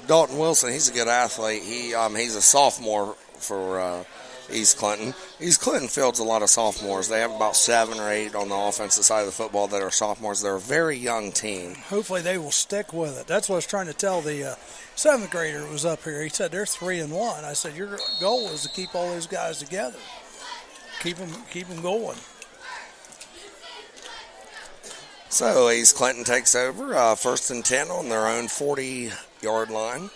Dalton Wilson, he's a good athlete. He's a sophomore for East Clinton. East Clinton fields a lot of sophomores. They have about 7 or 8 on the offensive side of the football that are sophomores. They're a very young team. Hopefully they will stick with it. That's what I was trying to tell the 7th grader who was up here. He said they're 3-1. I said your goal is to keep all those guys together. Keep them going. So East Clinton takes over, 1st and 10 on their own 40-yard line.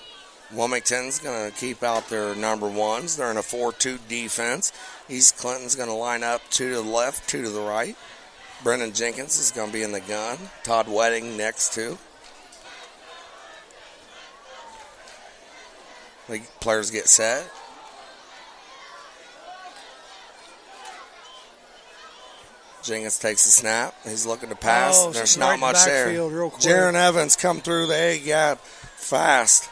Wilmington's going to keep out their number ones. They're in a 4-2 defense. East Clinton's going to line up 2 to the left, 2 to the right. Brendan Jenkins is going to be in the gun. Todd Wedding next to. The players get set. Jenkins takes the snap. He's looking to pass. Oh, There's right not in much there. backfield real quick. Jaron Evans come through the A gap fast.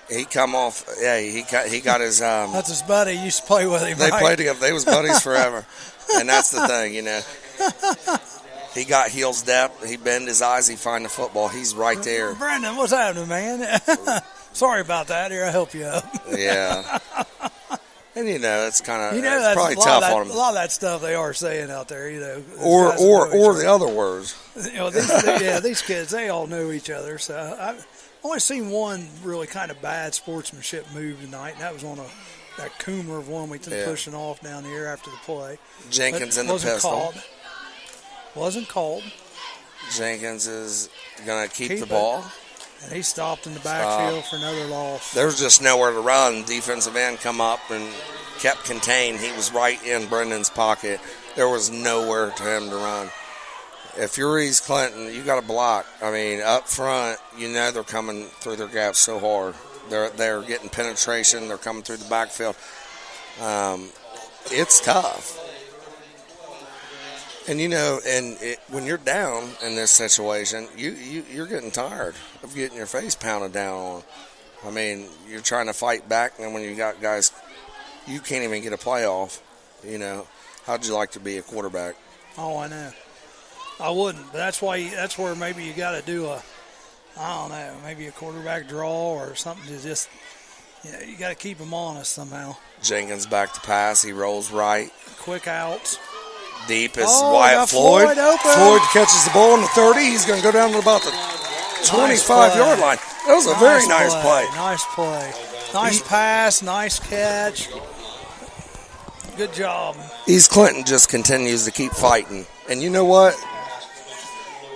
He come off. Yeah, he got his. That's his buddy. He used to play with him. They right? played together. They was buddies forever, and that's the thing, you know. He got heels depth. He bend his eyes. He find the football. He's right there. Brendan, what's happening, man? Sorry about that. Here, I'll help you up. Yeah. And you know, it's kind of that's probably a lot tough of that, on a him. lot of that stuff they are saying out there. You know, those Or guys know the other words. each other. These kids, they all know each other. So I've only seen one really kind of bad sportsmanship move tonight, and that was on that Coomer of Wilmington pushing off down here after the play. Jenkins But in the wasn't pistol. called. Wasn't called. Jenkins is going to keep the it. ball. And he stopped in the backfield for another loss. There's just nowhere to run. Defensive end come up and kept contained. He was right in Brendan's pocket. There was nowhere to him to run. If you're East Clinton, you got to block. I mean, up front, you know they're coming through their gaps so hard. They're getting penetration. They're coming through the backfield. It's tough. And, you know, when you're down in this situation, you're getting tired of getting your face pounded down on. I mean, you're trying to fight back, and when you got guys, you can't even get a playoff. You know, how'd you like to be a quarterback? Oh, I know. I wouldn't. But that's where maybe you got to do I don't know, maybe a quarterback draw or something to just, you got to keep them honest somehow. Jenkins back to pass. He rolls right. Quick outs. Deep is Wyatt Floyd. Floyd catches the ball in the 30. He's going to go down to about the 25-yard line. That was a very nice play. Nice play. Nice pass, nice catch. Good job. East Clinton just continues to keep fighting. And you know what?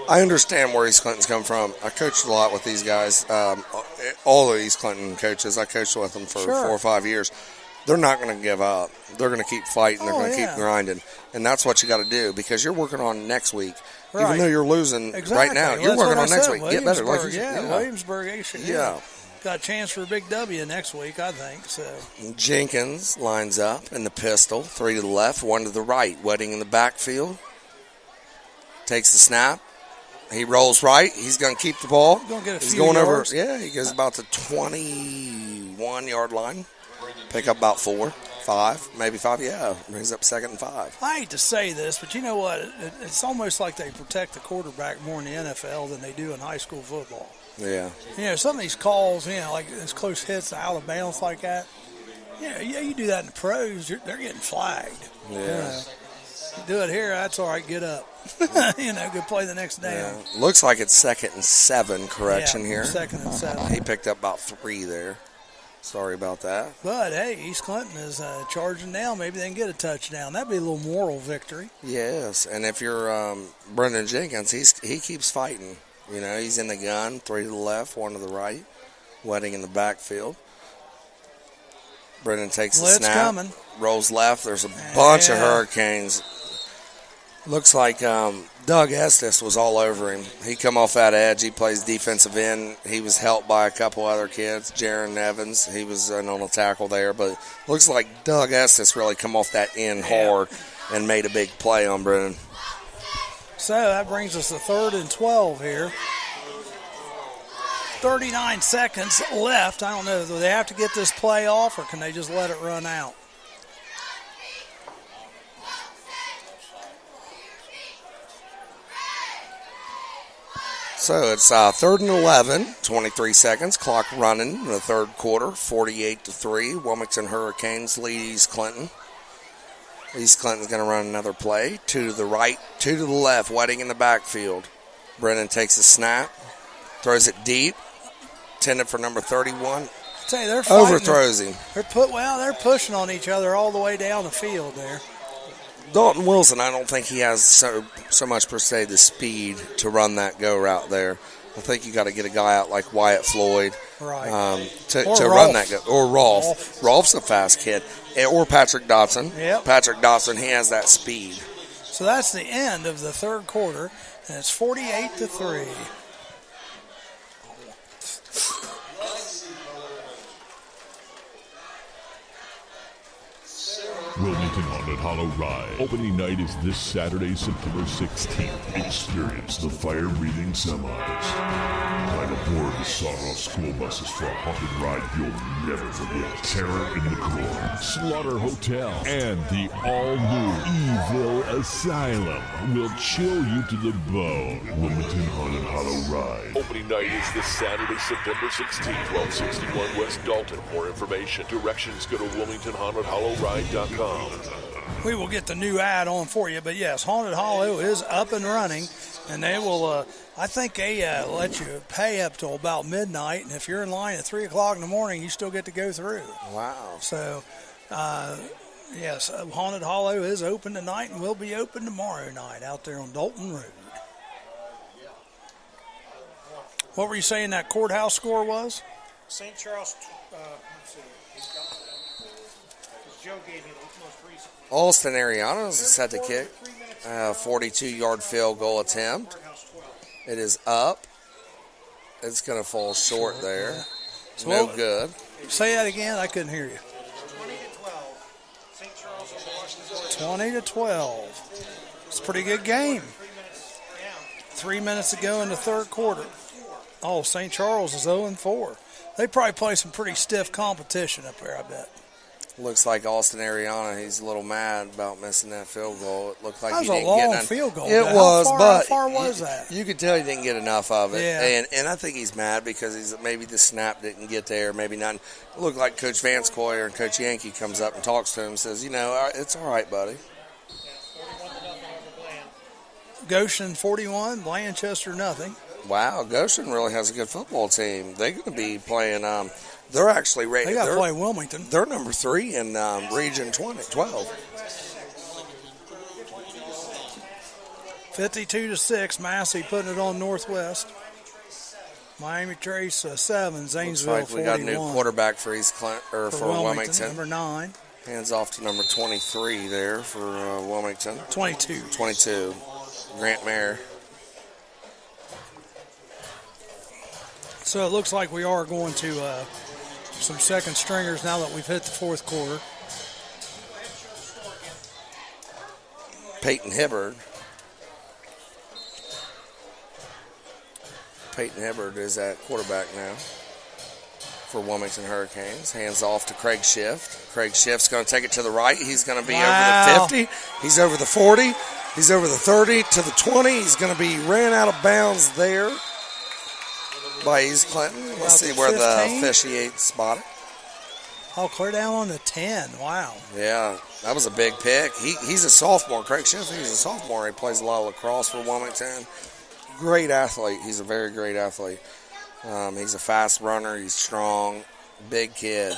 I understand where East Clinton's come from. I coached a lot with these guys. All the East Clinton coaches, I coached with them for 4 or 5 years. They're not going to give up. They're going to keep fighting. They're going to keep grinding. And that's what you got to do because you're working on next week. Right. Even though you're losing right now, you're working on next week. Get better. Williamsburg. Yeah. Got a chance for a big W next week, I think. So Jenkins lines up in the pistol. 3 to the left, 1 to the right. Wedding in the backfield. Takes the snap. He rolls right. He's going to keep the ball. He's going yards. Over. Yeah, he goes about the 21-yard line. Pick up about 4, 5, maybe 5. Yeah, brings up 2nd and 5. I hate to say this, but you know what? It's almost like they protect the quarterback more in the NFL than they do in high school football. Yeah. Some of these calls, like those close hits out of bounds like that. You do that in the pros, they're getting flagged. Yeah. You do it here, that's all right. Get up. Go play the next down. Yeah. Looks like it's 2nd and 7 correction here. 2nd and 7. He picked up about 3 there. Sorry about that. But, hey, East Clinton is charging down. Maybe they can get a touchdown. That'd be a little moral victory. Yes, and if you're Brendan Jenkins, he keeps fighting. He's in the gun, 3 to the left, 1 to the right. Wedding in the backfield. Brendan takes the snap. Coming. Rolls left. There's a bunch of Hurricanes. Looks like Doug Estes was all over him. He come off that edge. He plays defensive end. He was helped by a couple other kids. Jaron Evans, he was on a tackle there. But looks like Doug Estes really come off that end hard and made a big play on Brennan. So that brings us to 3rd and 12 here. 39 seconds left. I don't know. Do they have to get this play off or can they just let it run out? So it's 3rd and 11, 23 seconds. Clock running in the 3rd quarter, 48-3. Wilmington Hurricanes lead East Clinton. East Clinton's going to run another play. 2 to the right, 2 to the left. Wedding in the backfield. Brennan takes a snap, throws it deep, intended for number 31. I tell you, they're fighting. Overthrows him. They're pushing on each other all the way down the field there. Dalton Wilson, I don't think he has so much per se the speed to run that go route there. I think you got to get a guy out like Wyatt Floyd to run that go. Or Rolf. Rolf's a fast kid. Or Patrick Dotson. Yep. Patrick Dotson, he has that speed. So that's the end of the 3rd quarter, and it's 48-3. Wilmington Haunted Hollow Ride. Opening night is this Saturday, September 16th. Experience the fire-breathing semis. Ride aboard the Sawdust school buses for a haunted ride you'll never forget. Terror in the Core, Slaughter Hotel, and the all-new Evil Asylum will chill you to the bone. Wilmington Haunted Hollow Ride. Opening night is this Saturday, September 16th, 1261 West Dalton. More information, directions, go to WilmingtonHauntedHollowRide.com. We will get the new ad on for you, but yes, Haunted Hollow is up and running, and they will, I think they let you pay up till about midnight, and if you're in line at 3 o'clock in the morning, you still get to go through. Wow. So, yes, Haunted Hollow is open tonight and will be open tomorrow night out there on Dalton Road. What were you saying that courthouse score was? St. Charles, let's see. Joe gave me the most recent. Alston Ariana is set to kick. 42-yard field goal attempt. It is up. It's going to fall short there. No good. Say that again. I couldn't hear you. 20-12. St. Charles over Washington. 20-12. It's a pretty good game. 3 minutes to go in the 3rd quarter. Oh, St. Charles is 0-4. They probably play some pretty stiff competition up there, I bet. Looks like Austin Ariana, he's a little mad about missing that field goal. It looked like That he was a didn't get long none. field goal. It How was, far- but how far was that? You could tell he didn't get enough of it. Yeah. And I think he's mad because maybe the snap didn't get there, maybe not. It looked like Coach Vance Coyer and Coach Yankee comes up and talks to him and says, it's all right, buddy. Goshen 41, Blanchester nothing. Wow, Goshen really has a good football team. They're going to be playing. They're actually rated. They got to play Wilmington. They're number 3 in Region 12. 52-6, Massey putting it on Northwest. Miami Trace 7, Zanesville Looks like we 41. got a new quarterback for for Wilmington. Number 9. Hands off to number 23 there for Wilmington. 22. 22, Grant Mayer. So it looks like we are going to some second stringers now that we've hit the fourth quarter. Peyton Hibbard. Peyton Hibbard is at quarterback now for Wilmington Hurricanes. Hands off to Craig Schiff. Craig Schiff's going to take it to the right. He's going to be over the 50. He's over the 40. He's over the 30 to the 20. He's going to be ran out of bounds there by East Clinton. Let's see where the officiate spotted. Oh, clear down on the 10. Wow. Yeah, that was a big pick. He's a sophomore. Craig Schiff, he's a sophomore. He plays a lot of lacrosse for Wilmington. Great athlete. He's a very great athlete. He's a fast runner. He's strong. Big kid.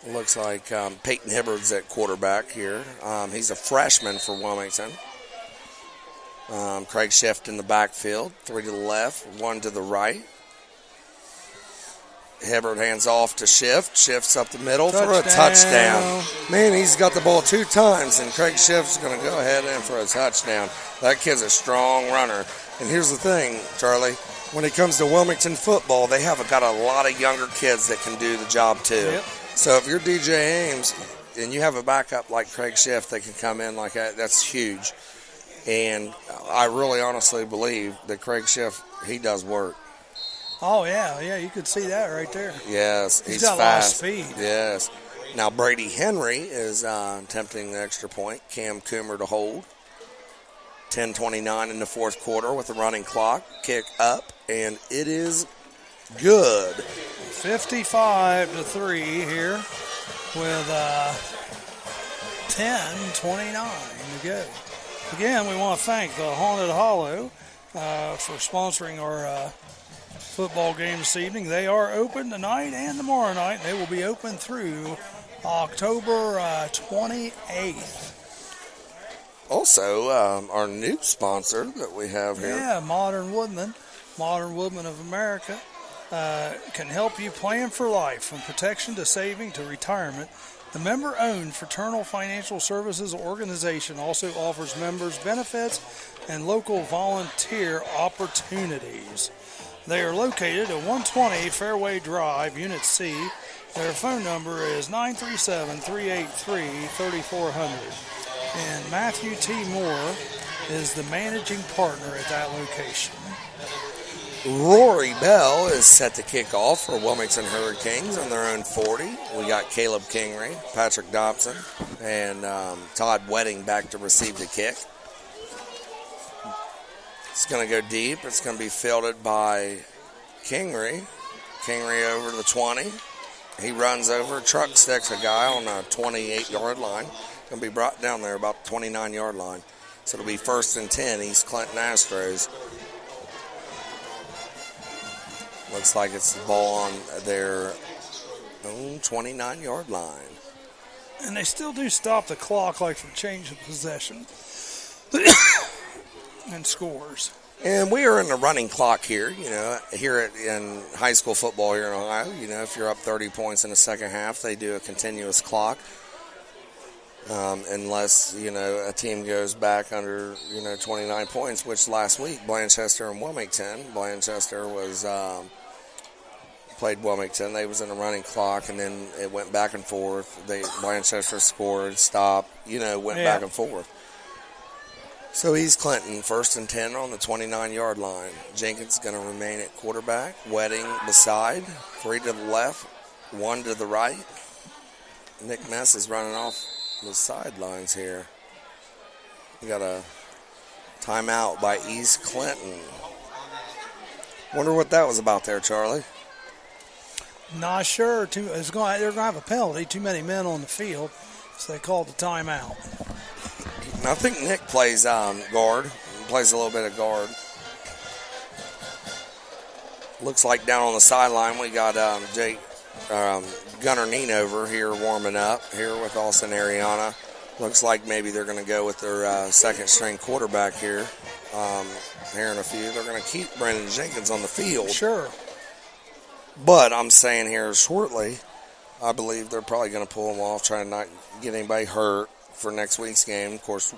Looks like Peyton Hibbard's at quarterback here. He's a freshman for Wilmington. Craig Schiff in the backfield. 3 to the left, 1 to the right. Hibbard hands off to Schiff. Schiff's up the middle for a touchdown. Man, he's got the ball 2 times, and Craig Schiff's going to go ahead in for a touchdown. That kid's a strong runner. And here's the thing, Charlie. When it comes to Wilmington football, they have got a lot of younger kids that can do the job too. Yep. So if you're DJ Ames and you have a backup like Craig Schiff that can come in like that, that's huge. And I really honestly believe that Craig Schiff, he does work. Oh, yeah, you could see that right there. Yes, He's he's got fast. a lot of speed. Yes. Now Brady Henry is attempting the extra point. Cam Coomer to hold. 10:29 in the fourth quarter with the running clock. Kick up, and it is good. 55-3 here with 10:29 to go. Again, we want to thank the Haunted Hollow for sponsoring our football game this evening. They are open tonight and tomorrow night. They will be open through October 28th. Also, our new sponsor that we have here. Yeah, Modern Woodman of America can help you plan for life, from protection to saving to retirement. The member-owned Fraternal Financial Services organization also offers members benefits and local volunteer opportunities. They are located at 120 Fairway Drive, Unit C. Their phone number is 937-383-3400. And Matthew T. Moore is the managing partner at that location. Rory Bell is set to kick off for Wilmington Hurricanes on their own 40. We got Caleb Kingery, Patrick Dobson, and Todd Wedding back to receive the kick. It's going to go deep. It's going to be fielded by Kingery. Kingery over to the 20. He runs over, truck sticks a guy on a 28-yard line. Going to be brought down there about the 29-yard line. So it'll be 1st and 10, East Clinton Astros. Looks like it's the ball on their own 29-yard line. And they still do stop the clock, like for change of possession and scores. And we are in the running clock here, in high school football here in Ohio. If you're up 30 points in the second half, they do a continuous clock. Unless, a team goes back under, 29 points, which last week, Blanchester and Wilmington. Blanchester was played Wilmington. They was in a running clock, and then it went back and forth. Blanchester scored, stopped, went back and forth. So East Clinton, 1st and 10 on the 29-yard line. Jenkins going to remain at quarterback. Wedding beside. 3 to the left, 1 to the right. Nick Mess is running off the sidelines here. We got a timeout by East Clinton. Wonder what that was about there, Charlie. Not sure. They're going to have a penalty. Too many men on the field, so they called the timeout. I think Nick plays guard. He plays a little bit of guard. Looks like down on the sideline we got Gunnar Neenover here warming up here with Austin Ariana. Looks like maybe they're going to go with their second-string quarterback here. Here in a few, they're going to keep Brendan Jenkins on the field. Sure. But I'm saying here shortly, I believe they're probably going to pull him off, trying to not get anybody hurt for next week's game. Of course,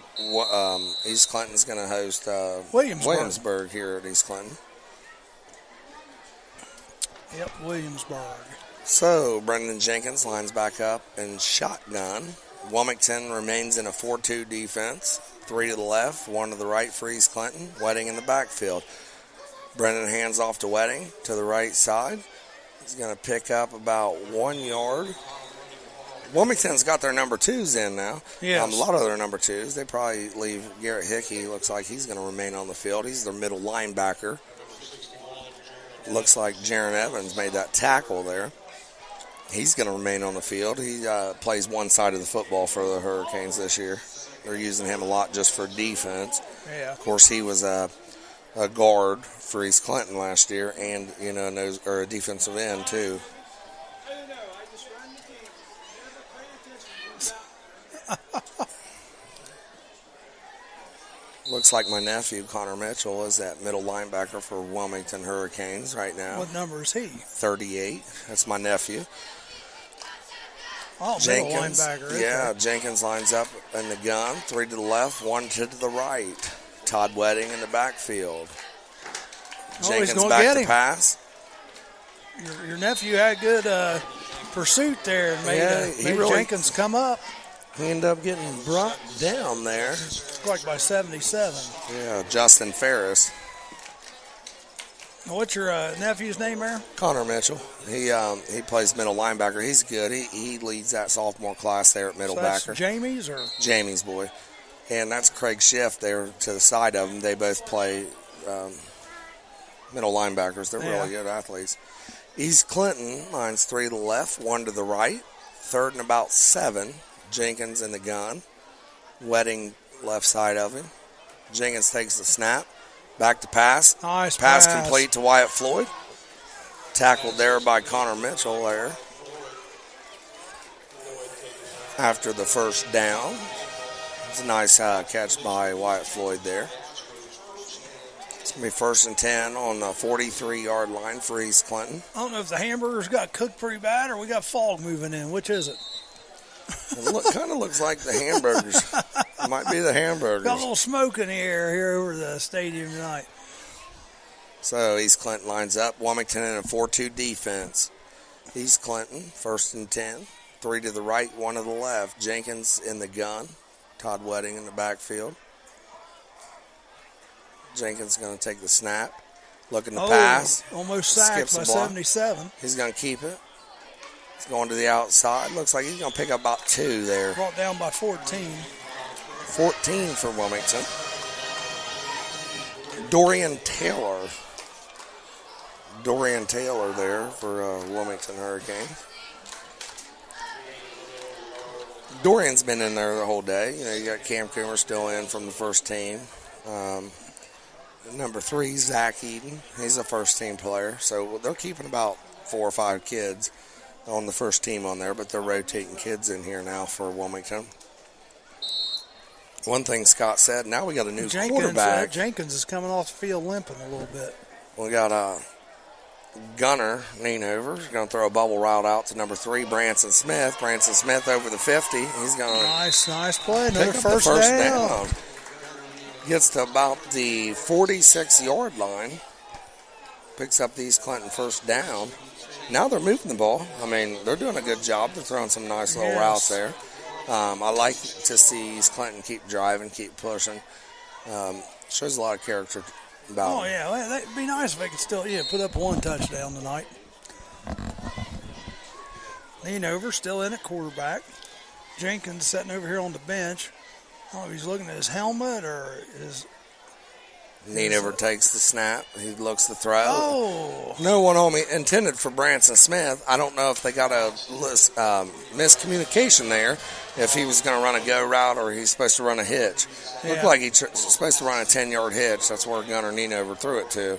East Clinton's going to host Williamsburg here at East Clinton. Yep, Williamsburg. So, Brendan Jenkins lines back up in shotgun. Wilmington remains in a 4-2 defense. 3 to the left, 1 to the right for East Clinton. Wedding in the backfield. Brendan hands off to Wedding to the right side. He's going to pick up about 1 yard. Wilmington's got their number 2s in now. Yes. A lot of their number 2s. They probably leave Garrett Hickey. Looks like he's going to remain on the field. He's their middle linebacker. Looks like Jaron Evans made that tackle there. He's going to remain on the field. He plays one side of the football for the Hurricanes this year. They're using him a lot just for defense. Yeah. Of course, he was a guard for East Clinton last year, and a defensive end too. Looks like my nephew Connor Mitchell is that middle linebacker for Wilmington Hurricanes right now. What number is he? 38. That's my nephew. Oh, Jenkins, middle linebacker. Okay. Yeah, Jenkins lines up in the gun. 3 to the left, 1 to the right. Todd Wedding in the backfield. Jenkins back to pass. Your nephew had good pursuit there and made Jenkins come up. He ended up getting brought down there. It's like by 77. Yeah, Justin Ferris. What's your nephew's name there? Connor Mitchell. He plays middle linebacker. He's good. He leads that sophomore class there at middle backer. Jamie's or? Jamie's boy. And that's Craig Schiff there to the side of him. They both play middle linebackers. They're really good athletes. East Clinton lines 3 to the left, 1 to the right. 3rd and about 7. Jenkins in the gun. Wedding left side of him. Jenkins takes the snap. Back to pass. Nice pass complete to Wyatt Floyd. Tackled there by Connor Mitchell there. After the first down. It's a nice catch by Wyatt Floyd there. It's going to be 1st and 10 on the 43-yard line for East Clinton. I don't know if the hamburgers got cooked pretty bad or we got fog moving in. Which is it? It kind of looks like the hamburgers. It might be the hamburgers. Got a little smoke in the air here over the stadium tonight. So East Clinton lines up. Wilmington in a 4-2 defense. East Clinton, 1st and 10. 3 to the right, 1 to the left. Jenkins in the gun. Todd Wedding in the backfield. Jenkins going to take the snap. Looking to pass. Almost sacked by 77. He's going to keep it. He's going to the outside. Looks like he's going to pick up about 2 there. Brought down by 14. 14 for Wilmington. Dorian Taylor there for Wilmington Hurricane. Dorian's been in there the whole day. You got Cam Coomer still in from the first team. Number 3, Zach Eden. He's a first-team player. So they're keeping about 4 or 5 kids on the first team on there, but they're rotating kids in here now for Wilmington. One thing Scott said, now we got a new quarterback. Jenkins is coming off the field limping a little bit. We got Gunnar Neenover. He's going to throw a bubble route out to number 3, Branson Smith. Branson Smith over the 50. He's going to nice play. Another first down. Gets to about the 46-yard line. Picks up the East Clinton first down. Now they're moving the ball. I mean, they're doing a good job. They're throwing some nice little routes there. I like to see East Clinton keep driving, keep pushing. Shows a lot of character about Oh, him. yeah. Well, it'd be nice if they could still, put up one touchdown tonight. Lean over, still in at quarterback. Jenkins sitting over here on the bench. I don't know if he's looking at his helmet or his. Never takes the snap. He looks to throw. Oh. No one on me intended for Branson Smith. I don't know if they got a miscommunication there, if he was going to run a go route or he's supposed to run a hitch. Yeah. Looked like he's supposed to run a 10-yard hitch. That's where Gunnar Neenover threw it to.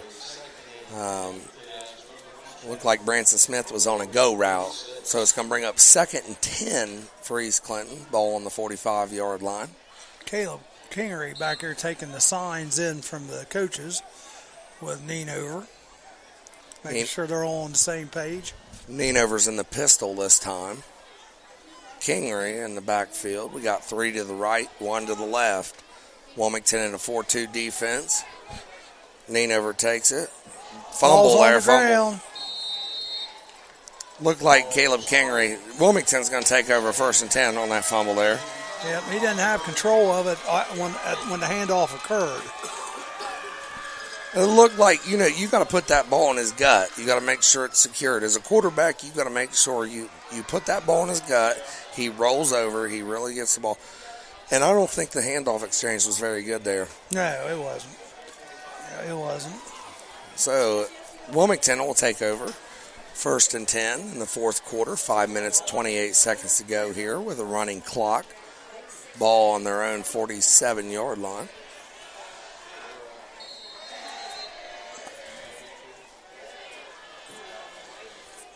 Looked like Branson Smith was on a go route. So it's going to bring up 2nd and 10 for East Clinton. Ball on the 45-yard line. Caleb Kingery back here taking the signs in from the coaches with Neenover. Making sure they're all on the same page. Neenover's in the pistol this time. Kingery in the backfield. We got 3 to the right, 1 to the left. Wilmington in a 4-2 defense. Neenover takes it. Ball's Fumble on there. the ground. Looked like Caleb Kingery. Wilmington's going to take over 1st and 10 on that fumble there. Yep, he didn't have control of it when the handoff occurred. It looked like, you got to put that ball in his gut. You got to make sure it's secured. As a quarterback, you got to make sure you put that ball in his gut. He rolls over. He really gets the ball. And I don't think the handoff exchange was very good there. No, it wasn't. Yeah, it wasn't. So Wilmington will take over 1st and 10 in the 4th quarter. 5 minutes, 28 seconds to go here with a running clock. Ball on their own 47-yard line.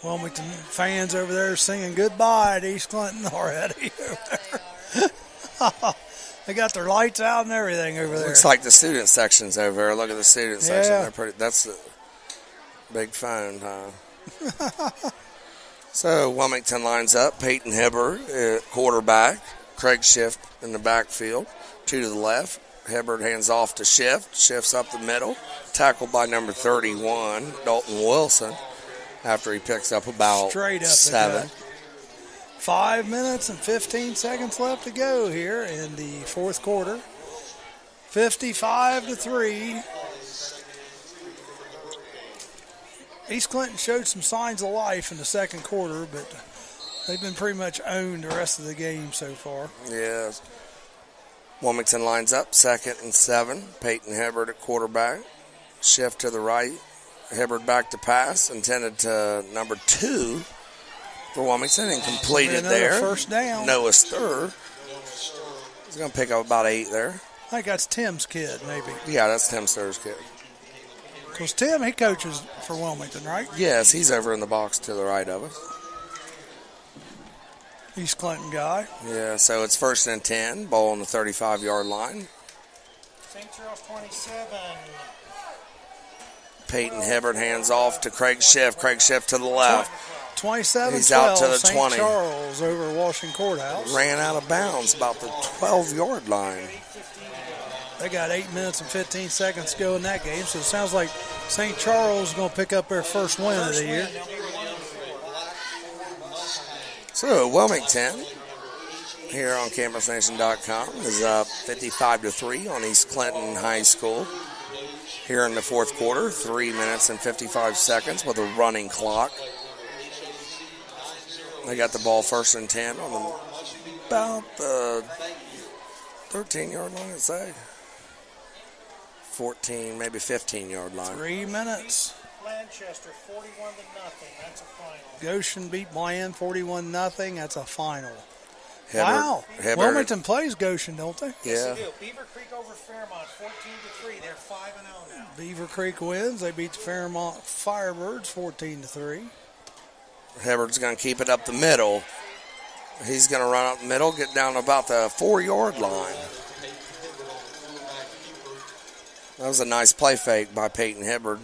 Wilmington fans over there singing goodbye to East Clinton already over there. They got their lights out and everything over there. Looks like the student section's over there. Look at the student section. Yeah. They're pretty. That's the big phone, huh? So Wilmington lines up. Peyton Hibbert at quarterback. Craig Schiff in the backfield. 2 to the left. Hibbert hands off to Schiff. Schiff's up the middle. Tackled by number 31, Dalton Wilson, after he picks up about Straight up 7. 5 minutes and 15 seconds left to go here in the 4th quarter. 55-3. East Clinton showed some signs of life in the 2nd quarter, but they've been pretty much owned the rest of the game so far. Yes. Wilmington lines up, 2nd and 7. Peyton Hibbert at quarterback. Shift to the right. Hibbert back to pass, intended to number 2 for Wilmington, and completed Another there. first down. Noah Sturr. He's going to pick up about 8 there. I think that's Tim's kid, maybe. Yeah, that's Tim Sturr's kid. Because Tim, he coaches for Wilmington, right? Yes, he's over in the box to the right of us. East Clinton guy. Yeah, so it's 1st and 10. Ball on the 35-yard line. St. Charles 27. Peyton Hibbert hands off to Craig Schiff. Craig Schiff to the left. 27-12. He's out to the St. 20. Charles over Washington Courthouse. Ran out of bounds about the 12-yard line. They got 8 minutes and 15 seconds to go in that game, so it sounds like St. Charles is going to pick up their first win of the year. So Wilmington, here on CampusNation.com, is up 55-3 on East Clinton High School. Here in the 4th quarter, 3 minutes and 55 seconds with a running clock. They got the ball 1st and 10 on about the 13-yard line, I'd say. 14, maybe 15-yard line. 3 minutes. Lancaster 41-0. That's a final. Goshen beat Bland 41-0. That's a final. Hibbert, Wow. Hibbert, Wilmington plays Goshen, don't they? yeah. They do. Beaver Creek over Fairmont 14-3. They're 5-0 now. Beaver Creek wins. They beat the Fairmont Firebirds 14-3. Hibbert's going to keep it up the middle. He's going to run up the middle, get down to about the 4-yard line. That was a nice play fake by Peyton Hibbert.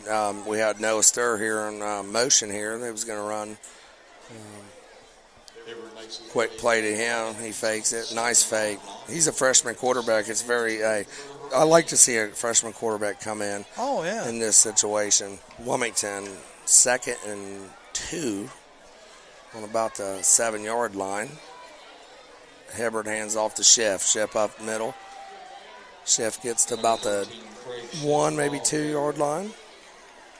We had Noah Sturr here in motion here. They was going to run quick play to him. He fakes it. Nice fake. He's a freshman quarterback. It's very I like to see a freshman quarterback come in. Oh, yeah. In this situation. Wilmington, 2nd and 2 on about the 7-yard line. Hibbert hands off to Schiff. Schiff up middle. Schiff gets to about the 1, maybe 2 yard line.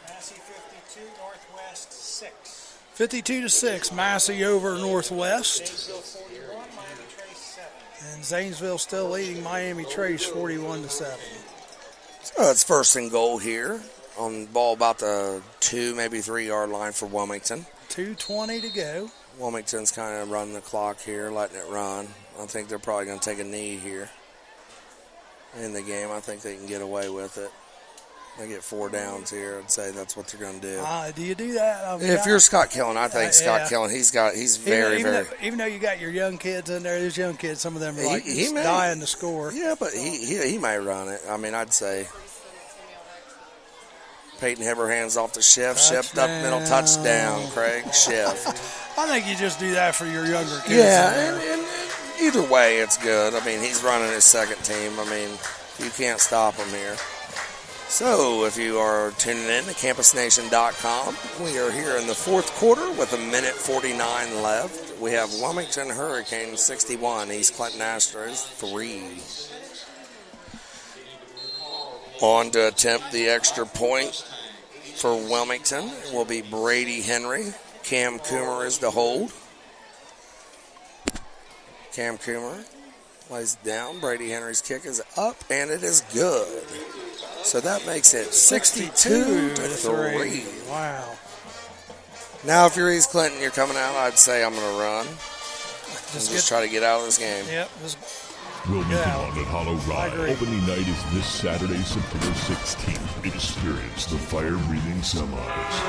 Massey 52, Northwest 6. 52-6, Massey over Northwest. Zanesville 41, Miami Trace 7. And Zanesville still leading Miami Trace 41-7. So it's first and goal here on ball about the 2, maybe 3 yard line for Wilmington. 2:20 to go. Wilmington's kind of running the clock here, letting it run. I think they're probably going to take a knee here in the game. I think they can get away with it. They get 4 downs here. I'd say that's what they're going to do. Do you do that? I mean, If you're Scott Killen, I think Scott Killen, he's very. Even though you got your young kids in there, those young kids, some of them are like He may. dying to score. Yeah, but he may run it. I mean, I'd say Peyton Hibber hands off to Schiff. Schiff up middle, touchdown. Craig Schiff. I think you just do that for your younger kids. Yeah, and either way, it's good. I mean, he's running his second team. I mean, you can't stop him here. So, if you are tuning in to campusnation.com, we are here in the fourth quarter with 1:49 left. We have Wilmington Hurricanes 61, East Clinton Astros 3. On to attempt the extra point for Wilmington will be Brady Henry. Cam Coomer is the hold. Cam Coomer lays it down. Brady Henry's kick is up, and it is good. So that makes it 62-3. Wow. Now, if you're East Clinton, you're coming out, I'd say I'm going to run. Just try to get out of this game. Yep. Wilmington Haunted Hollow Ride. Opening night is this Saturday, September 16th. Experience the fire-breathing semis.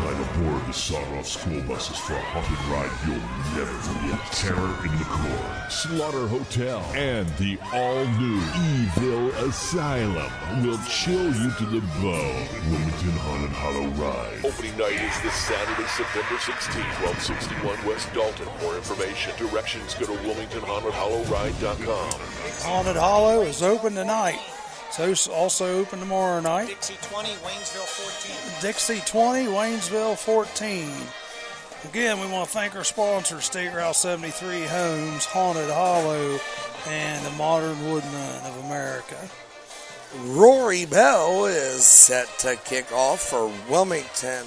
Climb aboard the sawed-off school buses for a haunted ride you'll never forget. Terror in the Core, Slaughter Hotel, and the all-new Evil Asylum will chill you to the bone. Wilmington Haunted Hollow Ride. Opening night is this Saturday, September 16th, 1261 West Dalton. More information, directions, go to WilmingtonHauntedHollowRide.com. Haunted Hollow is open tonight. So it's also open tomorrow night. Dixie 20, Waynesville 14. Dixie 20, Waynesville 14. Again, we want to thank our sponsors, State Route 73 Homes, Haunted Hollow, and the Modern Woodman of America. Rory Bell is set to kick off for Wilmington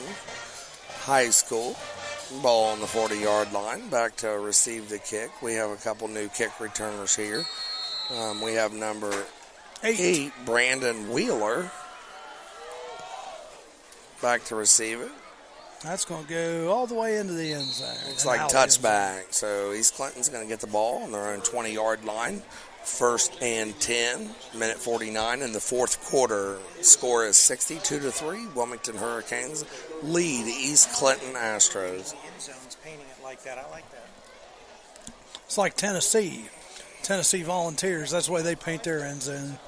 High School. Ball on the 40-yard line, back to receive the kick. We have a couple new kick returners here. We have number 8, Brandon Wheeler, back to receive it. That's going to go all the way into the end zone. Looks like touchback. So East Clinton's going to get the ball on their own 20-yard line. First and 10, minute 49 in the fourth quarter. Score is 62-3. Wilmington Hurricanes lead East Clinton Astros. The end zone's painting it like that. I like that. It's like Tennessee. Tennessee Volunteers. That's the way they paint their end zone.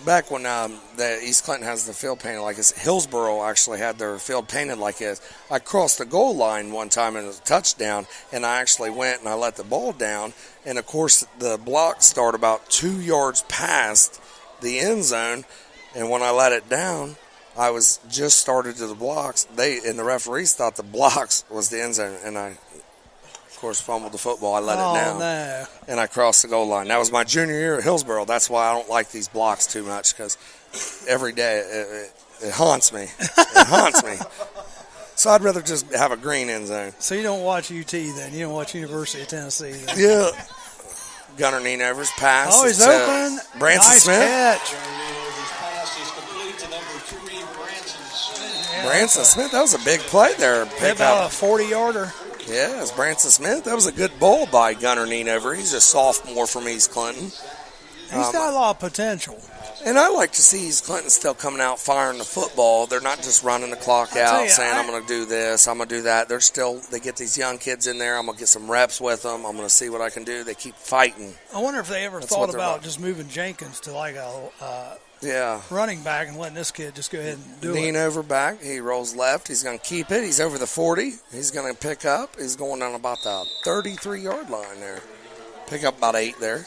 Back when the East Clinton has the field painted like this, Hillsboro actually had their field painted like this. I crossed the goal line one time in a touchdown, and I actually went and I let the ball down. And, of course, the blocks start about 2 yards past the end zone. And when I let it down, I was just started to the blocks. And the referees thought the blocks was the end zone. And I, of course, fumbled the football. I let it down. No. And I crossed the goal line. That was my junior year at Hillsboro. That's why I don't like these blocks too much, because every day it haunts me. It haunts me. So I'd rather just have a green end zone. So you don't watch UT then? You don't watch University of Tennessee then? Yeah. Gunnar Nienovers pass. Oh, he's open. Branson nice Smith. Catch. Branson Smith, that was a big play there. About a 40-yarder. Yeah, it's Branson Smith. That was a good ball by Gunnar Nienover. He's a sophomore from East Clinton. He's got a lot of potential. And I like to see East Clinton still coming out firing the football. They're not just running the clock out saying, I'm going to do this, I'm going to do that. They get these young kids in there. I'm going to get some reps with them. I'm going to see what I can do. They keep fighting. I wonder if they ever thought about just moving Jenkins to like a running back and letting this kid just go ahead and do Lean it. over back. He rolls left. He's going to keep it. He's over the 40. He's going to pick up. He's going down about the 33-yard line there. Pick up about 8 there.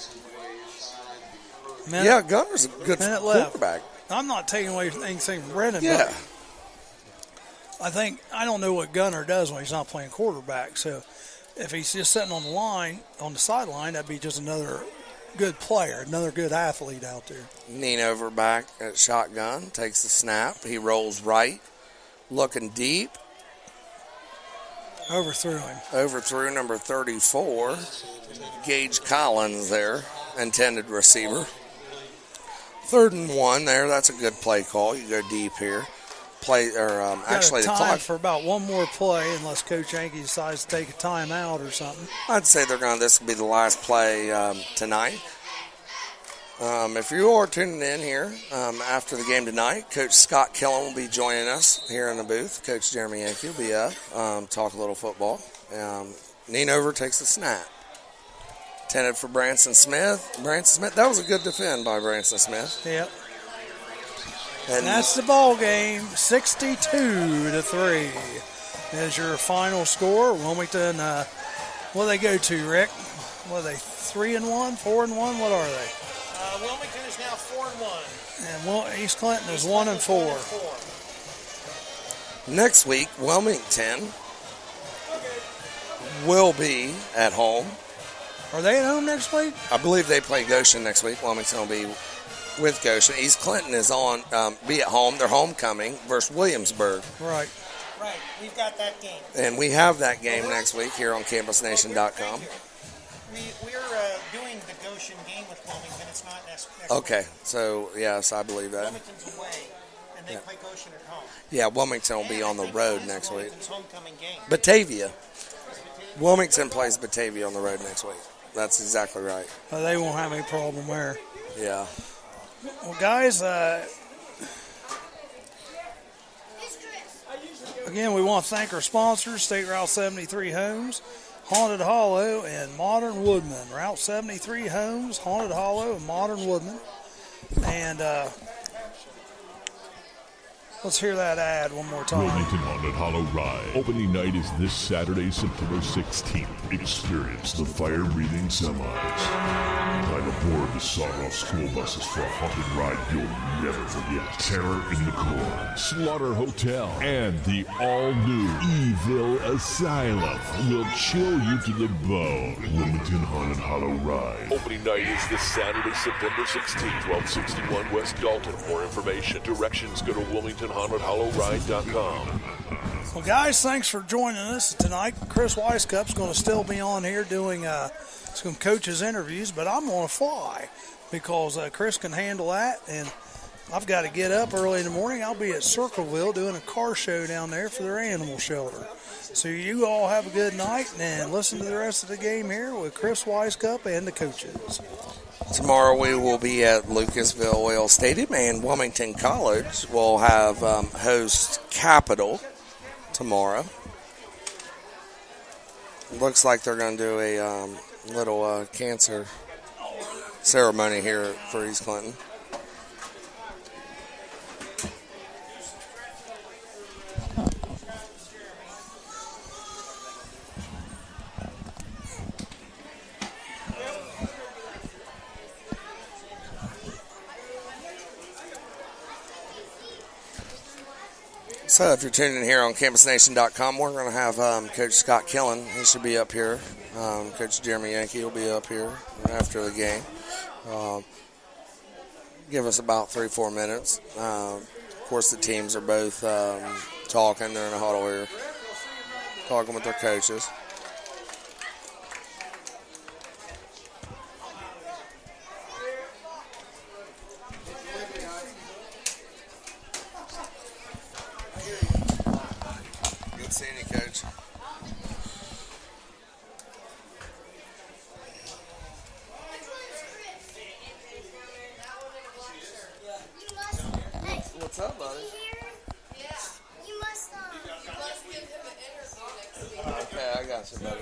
Gunner's a good quarterback. I'm not taking away anything from Brendan. Yeah. But I don't know what Gunner does when he's not playing quarterback. So if he's just sitting on the line, on the sideline, that'd be just another good player, another good athlete out there. Ninover back at shotgun, takes the snap. He rolls right, looking deep. Overthrew him. Overthrew number 34, Gage Collins there, intended receiver. 3rd and 1 there. That's a good play call. You go deep here. Actually, the time clock for about one more play, unless Coach Yankee decides to take a timeout or something. I'd say this will be the last play tonight. If you are tuning in here after the game tonight, Coach Scott Killen will be joining us here in the booth. Coach Jeremy Yankee will be up, talk a little football. Ninover takes the snap. Intended for Branson Smith. That was a good defend by Branson Smith. Yep. And that's the ball game, 62-3 is your final score. Wilmington, what do they go to, Rick? What are they, 3-1, 4-1? What are they? Wilmington is now 4-1. And East Clinton is 1-4. Next week, Wilmington will be at home. Are they at home next week? I believe they play Goshen next week. Wilmington will be with Goshen. East Clinton is on, be at home. They're homecoming versus Williamsburg. Right. Right. We've got that game. And we have that game next week here on CampusNation.com. We're doing the Goshen game with Wilmington. It's not next Okay. week. So, yes, I believe that. Wilmington's away, and they play Goshen at home. Yeah, Wilmington will be on the road next week. Wilmington's homecoming game. Batavia. Wilmington plays Batavia on the road next week. That's exactly right. They won't have any problem there. Yeah. Well, guys, again, we want to thank our sponsors, State Route 73 Homes, Haunted Hollow, and Modern Woodman. Route 73 Homes, Haunted Hollow, and Modern Woodman. And let's hear that ad one more time. Wilmington Haunted Hollow Ride. Opening night is this Saturday, September 16th. Experience the fire-breathing semis. Climb aboard the Sawdust school buses for a haunted ride you'll never forget. Terror in the Core, Slaughter Hotel, and the all-new Evil Asylum will chill you to the bone. Wilmington Haunted Hollow Ride. Opening night is this Saturday, September 16th, 1261 West Dalton. For more information, directions go to WilmingtonHauntedHollowRide.com. Well, guys, thanks for joining us tonight. Chris Weisscup's going to still be on here doing some coaches' interviews, but I'm going to fly because Chris can handle that, and I've got to get up early in the morning. I'll be at Circleville doing a car show down there for their animal shelter. So you all have a good night, and listen to the rest of the game here with Chris Weisscup and the coaches. Tomorrow we will be at Lucasville Oil Stadium, and Wilmington College will have host Capital tomorrow. Looks like they're going to do a little cancer ceremony here for East Clinton. So if you're tuning in here on CampusNation.com, we're going to have Coach Scott Killen. He should be up here. Coach Jeremy Yankee will be up here after the game. Give us about 3-4 minutes. Of course, the teams are both talking. They're in a huddle here, talking with their coaches. Good seeing you, Coach. What's up, buddy? You must Okay, I got you, buddy.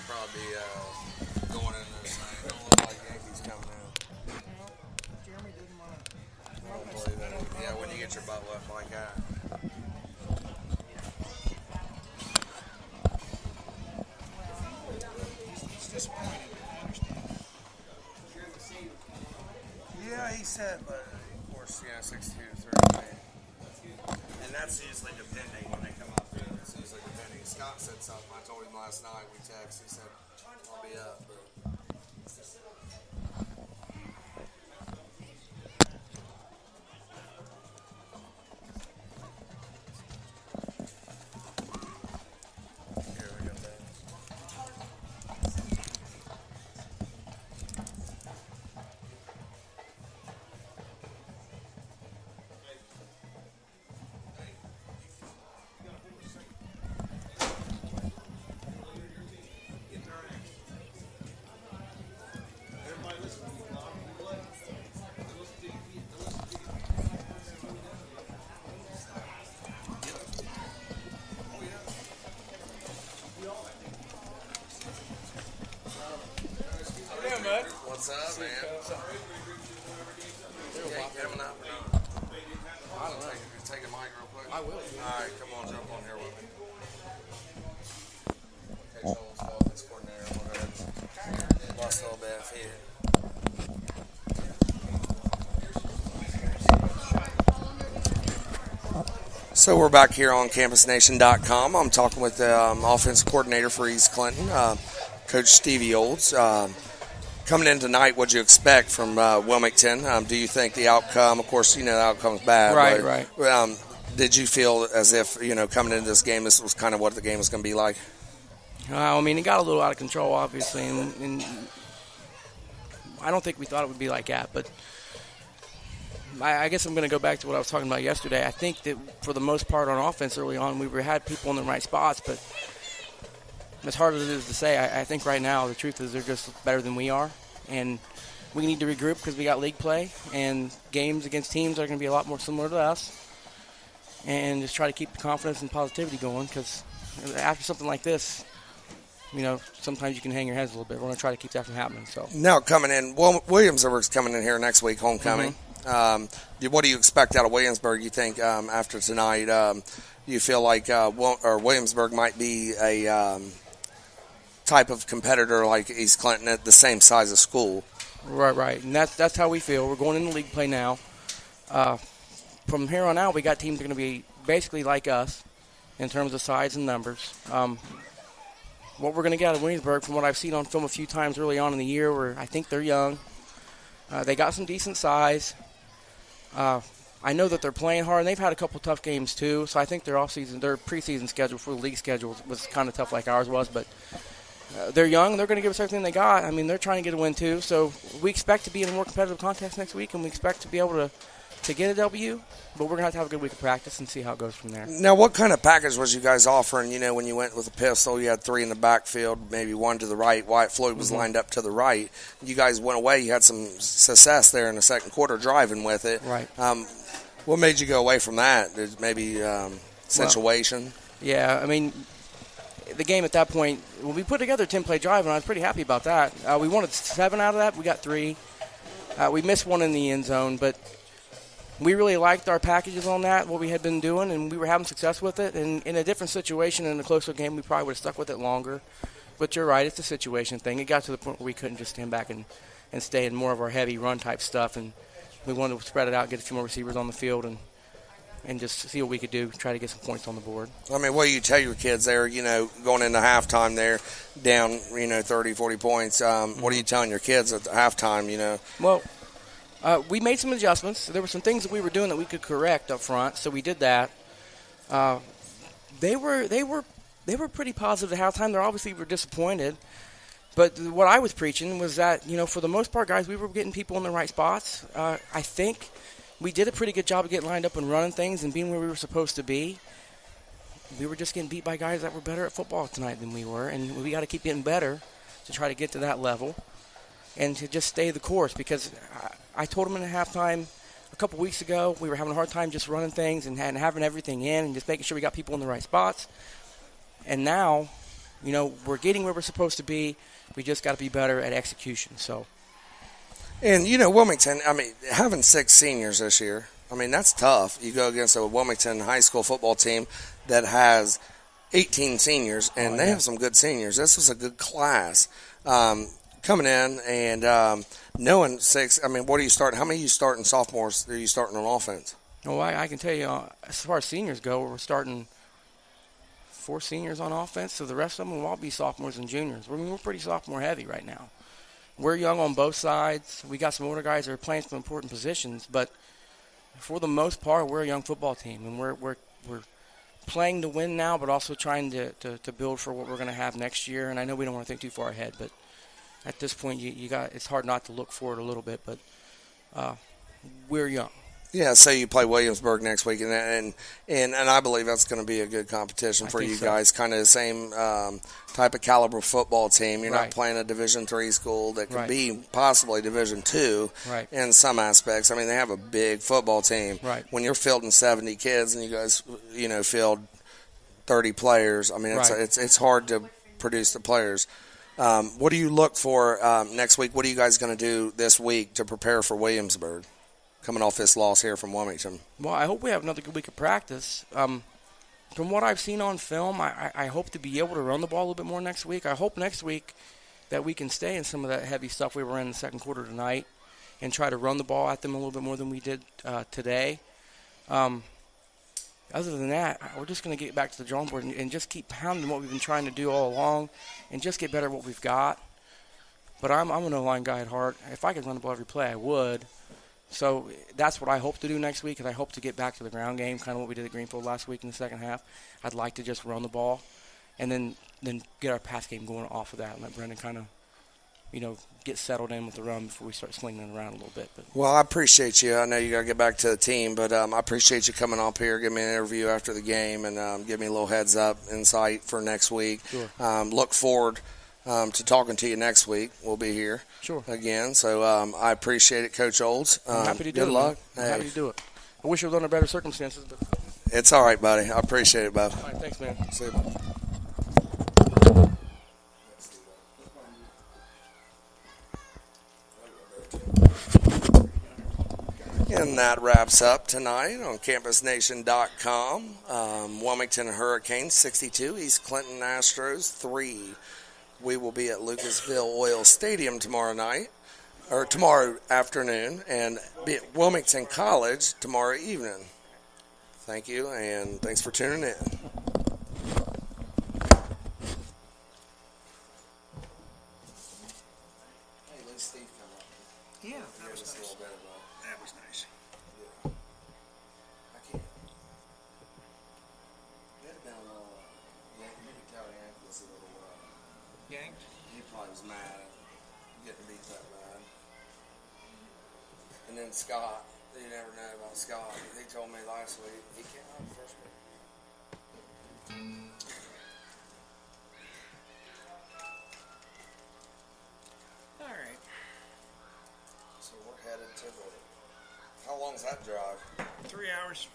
you'd probably be going in there saying, "Don't look like Yankees coming out." Jeremy didn't want to. I don't believe that. Yeah, when you get your butt left like that. Yeah, he said, but of course, 62-3. And that's usually depending when they come up there. It's usually depending. Scott said something. I told him last night. We texted. He said, "I'll be up." But here we got that. What's up, man? Yeah, get him up or not? I don't know. Take a mic real quick. I will. All right, come on, jump on here with me. Okay, Joel's offense coordinator. We'll go ahead and bust a little bit if he. So we're back here on CampusNation.com. I'm talking with the offensive coordinator for East Clinton, Coach Stevie Olds. Coming in tonight, what'd you expect from Wilmington? Do you think the outcome, of course, the outcome's bad. Right. Did you feel as if, coming into this game, this was kind of what the game was going to be like? It got a little out of control, obviously, and I don't think we thought it would be like that. But I guess I'm going to go back to what I was talking about yesterday. I think that for the most part on offense early on, we had people in the right spots, but as hard as it is to say, I think right now the truth is they're just better than we are, and we need to regroup because we got league play and games against teams that are going to be a lot more similar to us, and just try to keep the confidence and positivity going because after something like this, sometimes you can hang your heads a little bit. We're going to try to keep that from happening. So now coming in, Williamsburg's coming in here next week, homecoming. Mm-hmm. What do you expect out of Williamsburg? You think after tonight, you feel like Williamsburg might be a type of competitor like East Clinton at the same size of school? Right, and that's how we feel. We're going into league play now. From here on out, we got teams that are going to be basically like us in terms of size and numbers. What we're going to get out of Williamsburg, from what I've seen on film a few times early on in the year, where I think they're young. They got some decent size. I know that they're playing hard, and they've had a couple tough games too. So I think their preseason schedule for the league schedule was kind of tough like ours was. But they're young. They're going to give us everything they got. They're trying to get a win too. So we expect to be in a more competitive contest next week, and we expect to be able to get a W. But we're going to have a good week of practice and see how it goes from there. Now, what kind of package was you guys offering? When you went with a pistol, you had 3 in the backfield, maybe 1 to the right. Wyatt Floyd was lined up to the right. You guys went away. You had some success there in the second quarter driving with it. Right. What made you go away from that? Maybe situation? Yeah, the game at that point, when we put together a 10-play drive, and I was pretty happy about that. We wanted 7 out of that. We got 3. We missed 1 in the end zone, but we really liked our packages on that, what we had been doing, and we were having success with it. And in a different situation, in a closer game, we probably would have stuck with it longer. But you're right, it's a situation thing. It got to the point where we couldn't just stand back and stay in more of our heavy run-type stuff, and we wanted to spread it out, get a few more receivers on the field, and just see what we could do, try to get some points on the board. What do you tell your kids there, going into halftime there, down, 30, 40 points? What are you telling your kids at the halftime, Well, we made some adjustments. There were some things that we were doing that we could correct up front, so we did that. They were pretty positive at halftime. They obviously were disappointed. But what I was preaching was that, for the most part, guys, we were getting people in the right spots. I think we did a pretty good job of getting lined up and running things and being where we were supposed to be. We were just getting beat by guys that were better at football tonight than we were, and we got to keep getting better to try to get to that level and to just stay the course, because I told them in the halftime a couple weeks ago we were having a hard time just running things and having everything in and just making sure we got people in the right spots. And now we're getting where we're supposed to be. We just got to be better at execution. So. And, Wilmington, having 6 seniors this year, that's tough. You go against a Wilmington high school football team that has 18 seniors, and they have some good seniors. This was a good class coming in and knowing 6. What do you start? How many of you starting sophomores are you starting on offense? Oh, I can tell you, as far as seniors go, we're starting 4 seniors on offense, so the rest of them will all be sophomores and juniors. We're pretty sophomore heavy right now. We're young on both sides. We got some older guys that are playing some important positions, but for the most part, we're a young football team, and we're playing to win now, but also trying to build for what we're going to have next year. And I know we don't want to think too far ahead, but at this point, it's hard not to look forward a little bit. But we're young. Yeah, so you play Williamsburg next week, and I believe that's going to be a good competition for you guys. Kind of the same type of caliber football team. You're not playing a Division III school that could be possibly Division II in some aspects. They have a big football team. Right. When you're fielding 70 kids and you guys, field 30 players, it's hard to produce the players. What do you look for next week? What are you guys going to do this week to prepare for Williamsburg? Coming off this loss here from Wilmington. Well, I hope we have another good week of practice. From what I've seen on film, I hope to be able to run the ball a little bit more next week. I hope next week that we can stay in some of that heavy stuff we were in the second quarter tonight and try to run the ball at them a little bit more than we did today. Other than that, we're just going to get back to the drawing board and just keep pounding what we've been trying to do all along and just get better at what we've got. But I'm an O-line guy at heart. If I could run the ball every play, I would. So that's what I hope to do next week, and I hope to get back to the ground game, kind of what we did at Greenfield last week in the second half. I'd like to just run the ball and then get our pass game going off of that and let Brendan kind of, get settled in with the run before we start slinging it around a little bit. But. Well, I appreciate you. I know you got to get back to the team, but I appreciate you coming up here, giving me an interview after the game, and give me a little heads up insight for next week. Sure. Look forward to talking to you next week. We'll be here again. So I appreciate it, Coach Olds. I'm happy to do it. Good luck. I'm happy to do it. I wish it was under better circumstances. But it's all right, buddy. I appreciate it, bud. All right, thanks, man. See you. And that wraps up tonight on CampusNation.com. Wilmington Hurricanes 62, East Clinton Astros 3. We will be at Lucasville Oil Stadium tomorrow afternoon, and be at Wilmington College tomorrow evening. Thank you, and thanks for tuning in. Hey, let Steve come up. Yeah, that was nice. That was nice. I can't. It had been, you could tell Hank was a little, Yanked? he probably was mad at getting beat that bad. And then Scott, you never know about Scott. He told me last week he came out the first week. All right. So we're headed to the. How long's that drive? 3 hours.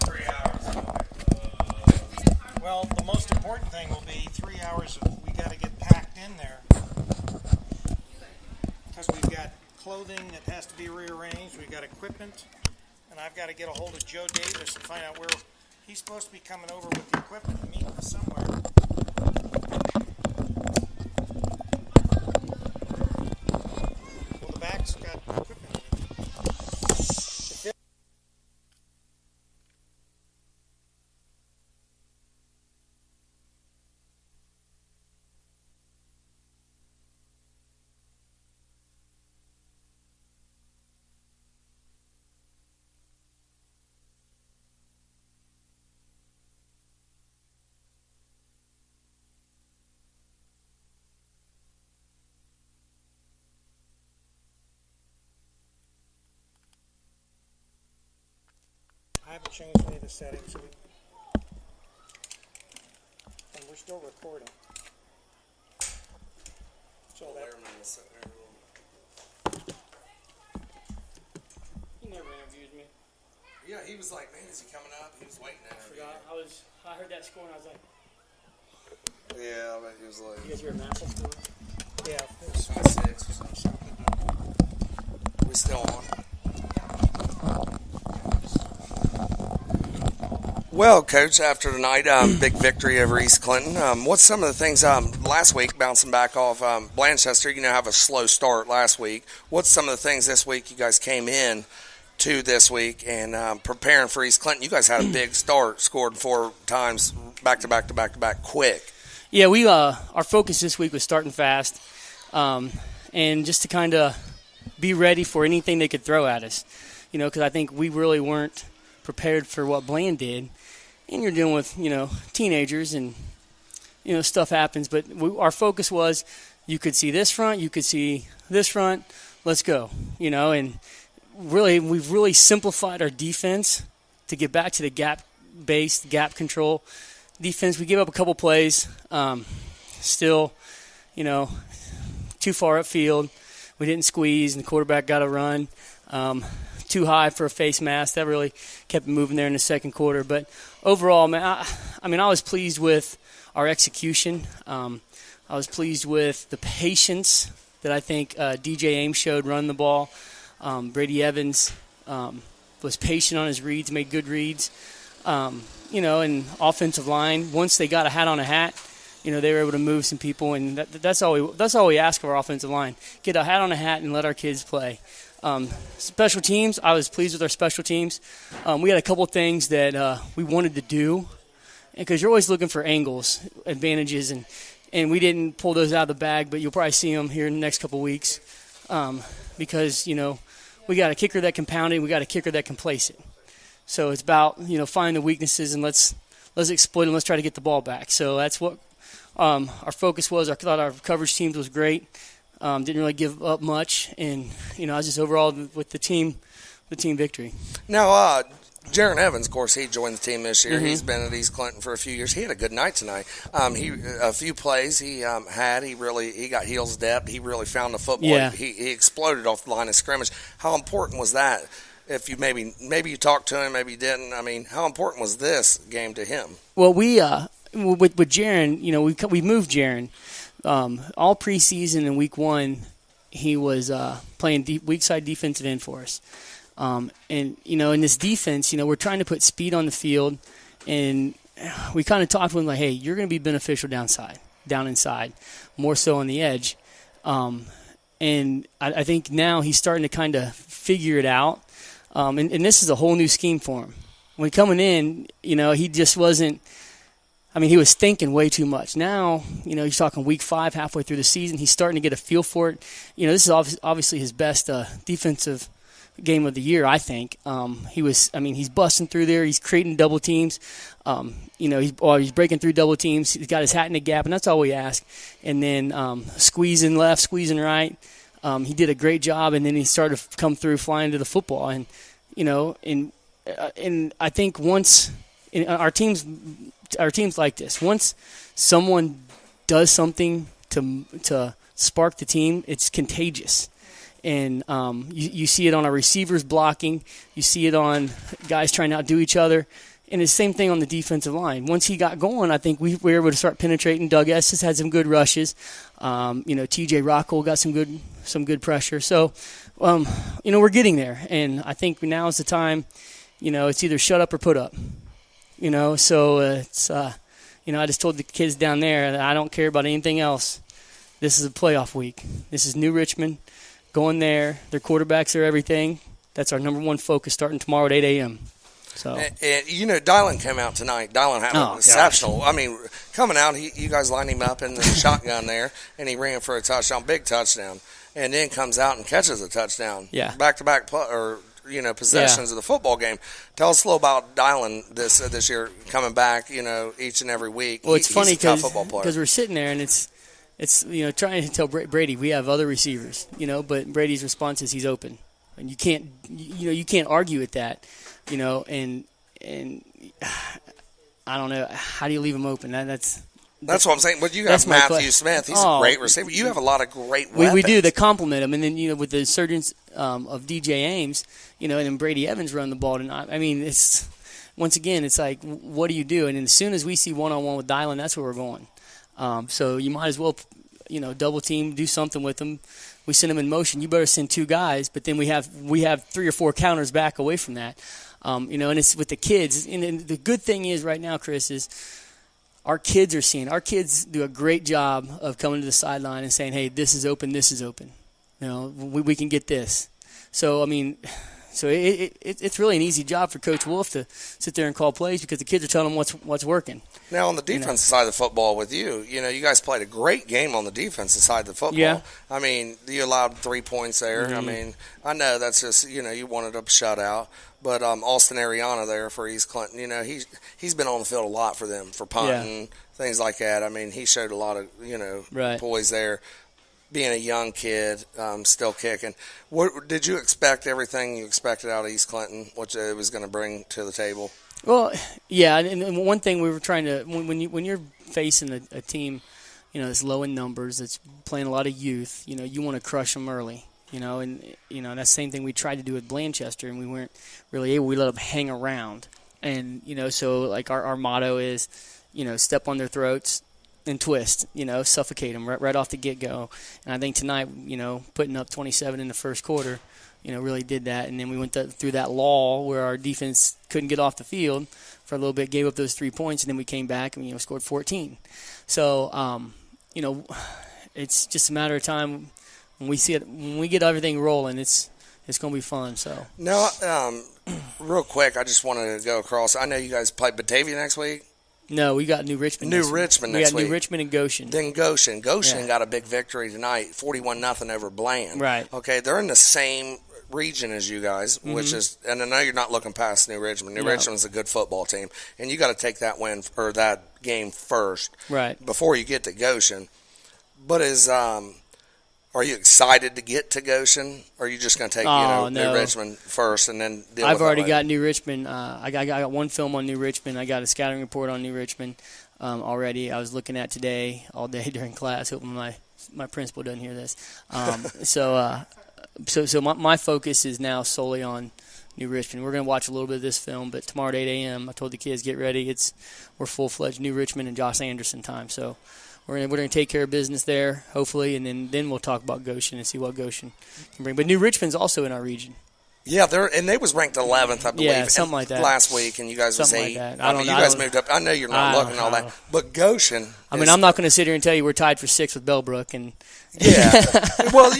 3 hours. Well, the most important thing will be 3 hours of we got to get packed in there. Because we've got clothing that has to be rearranged, we've got equipment, and I've got to get a hold of Joe Davis and find out where he's supposed to be coming over with the equipment and meeting us somewhere. Well, the back's got equipment in it. I haven't changed any of the settings, and we're still recording. So that He never interviewed me. Yeah, he was like, man, is he coming up? He was waiting to interview. I heard that score and I was like, Yeah, I bet he was like. you guys hear a massive score? Yeah. 6 or something. We still on? Well, Coach, after tonight, big victory over East Clinton. What's some of the things last week, bouncing back off Blanchester, have a slow start last week. What's some of the things this week you guys came in to this week and preparing for East Clinton? You guys had a big start, scored 4 times back to back quick. Yeah, we our focus this week was starting fast, and just to kind of be ready for anything they could throw at us. Because I think we really weren't prepared for what Bland did. And you're dealing with, teenagers and, stuff happens. But our focus was you could see this front, you could see this front, let's go. And really we've really simplified our defense to get back to the gap-based, gap control defense. We gave up a couple plays, still, too far upfield. We didn't squeeze, and the quarterback got a run. Too high for a face mask. That really kept it moving there in the second quarter. But overall, man, I was pleased with our execution. I was pleased with the patience that I think DJ Ames showed running the ball. Brady Evans was patient on his reads, made good reads. And offensive line, once they got a hat on a hat, they were able to move some people, and that's all we ask of our offensive line. Get a hat on a hat and let our kids play. Special teams, I was pleased with our special teams. We had a couple things that we wanted to do, because you're always looking for angles, advantages, and we didn't pull those out of the bag, but you'll probably see them here in the next couple weeks, because, we got a kicker that can pound it, we got a kicker that can place it. So it's about, finding the weaknesses and let's exploit them, let's try to get the ball back. So that's what our focus was. I thought our coverage teams was great. Didn't really give up much, and I was just overall with the team victory. Now, Jaron Evans, of course, he joined the team this year. Mm-hmm. He's been at East Clinton for a few years. He had a good night tonight. A few plays he had. He got heels depth. He really found the football. Yeah. He exploded off the line of scrimmage. How important was that? If you maybe you talked to him, maybe you didn't. I mean, how important was this game to him? Well, we with Jaron, we moved Jaron. All preseason in week 1, he was playing weak side defensive end for us. And, in this defense, we're trying to put speed on the field. And we kind of talked to him like, hey, you're going to be beneficial down inside, more so on the edge. And I think now he's starting to kind of figure it out. And this is a whole new scheme for him. When coming in, he just wasn't – he was thinking way too much. Now, he's talking week 5, halfway through the season. He's starting to get a feel for it. This is obviously his best defensive game of the year, I think. He's busting through there. He's creating double teams. He's breaking through double teams. He's got his hat in the gap, and that's all we ask. And then squeezing left, squeezing right. He did a great job, and then he started to come through flying to the football. And, and I think once our teams like this. Once someone does something to spark the team, it's contagious. And you see it on our receivers blocking. You see it on guys trying to outdo each other. And it's the same thing on the defensive line. Once he got going, I think we were able to start penetrating. Doug Estes had some good rushes. T.J. Rockwell got some good pressure. So, we're getting there. And I think now is the time, it's either shut up or put up. So it's, I just told the kids down there that I don't care about anything else. This is a playoff week. This is New Richmond. Going there. Their quarterbacks are everything. That's our number one focus starting tomorrow at 8 a.m. So, and Dylan came out tonight. Dylan had exceptional. Coming out, you guys lined him up in the shotgun there, and he ran for a touchdown, big touchdown, and then comes out and catches a touchdown. Yeah. Back-to-back possessions of the football game. Tell us a little about Dylan this year coming back, each and every week. Well, it's funny because we're sitting there and it's trying to tell Brady we have other receivers, but Brady's response is he's open, and you can't argue with that, and I don't know, how do you leave him open? That's what I'm saying. But you have Matthew Smith. He's a great receiver. You have a lot of great weapons. We do. They complement him. And then, with the surgence of DJ Ames, and then Brady Evans run the ball tonight. once again, it's like, what do you do? And as soon as we see one-on-one with Dylan, that's where we're going. So you might as well, double team, do something with them. We send them in motion. You better send 2 guys, but then we have 3 or 4 counters back away from that. And it's with the kids. And the good thing is right now, Chris, is our kids do a great job of coming to the sideline and saying, hey, this is open, this is open. We can get this. So, it's really an easy job for Coach Wolf to sit there and call plays because the kids are telling them what's working. Now, on the defensive side of the football with you, you guys played a great game on the defensive side of the football. Yeah. I mean, you allowed 3 points there. Mm-hmm. I mean, I know that's just, you wanted a shutout. But Austin Ariana there for East Clinton, he's been on the field a lot for them, for punting, things like that. I mean, he showed a lot of, poise there. Being a young kid, still kicking. Did you expect everything you expected out of East Clinton, what it was going to bring to the table? Well, yeah, and one thing we were trying to when you're facing a team, that's low in numbers, that's playing a lot of youth, you want to crush them early, and that's the same thing we tried to do with Blanchester, and we weren't really able. We let them hang around, and so like our motto is, step on their throats and twist, suffocate them right off the get-go. And I think tonight, putting up 27 in the first quarter, really did that. And then we went through that lull where our defense couldn't get off the field for a little bit, gave up those 3 points, and then we came back and, scored 14. So, it's just a matter of time when we get everything rolling, it's going to be fun. So now, real quick, I just wanted to go across. I know you guys play Batavia next week. No, we got New Richmond. New next Richmond week. next week. We got New Richmond and Goshen. Then Goshen. Goshen got a big victory tonight, 41-0 over Bland. Right. Okay, they're in the same region as you guys, which is, and I know you're not looking past New Richmond. New Richmond's a good football team, and you got to take that win or that game first, right, before you get to Goshen. But are you excited to get to Goshen, or are you just going to take New Richmond first and then deal I've with already that got New Richmond. I got one film on New Richmond. I got a scouting report on New Richmond already. I was looking at today all day during class, hoping my principal doesn't hear this. So my focus is now solely on New Richmond. We're going to watch a little bit of this film, but tomorrow at 8 a.m., I told the kids, get ready. We're full-fledged New Richmond and Josh Anderson time. So we're going to take care of business there, hopefully, and then we'll talk about Goshen and see what Goshen can bring. But New Richmond's also in our region. Yeah, they was ranked 11th, I believe, yeah, something like that. last week, and you guys was 8. Like that. You guys moved up. I know you're not looking at all that, but Goshen. I'm not going to sit here and tell you we're tied for 6th with Bellbrook, and yeah. Well,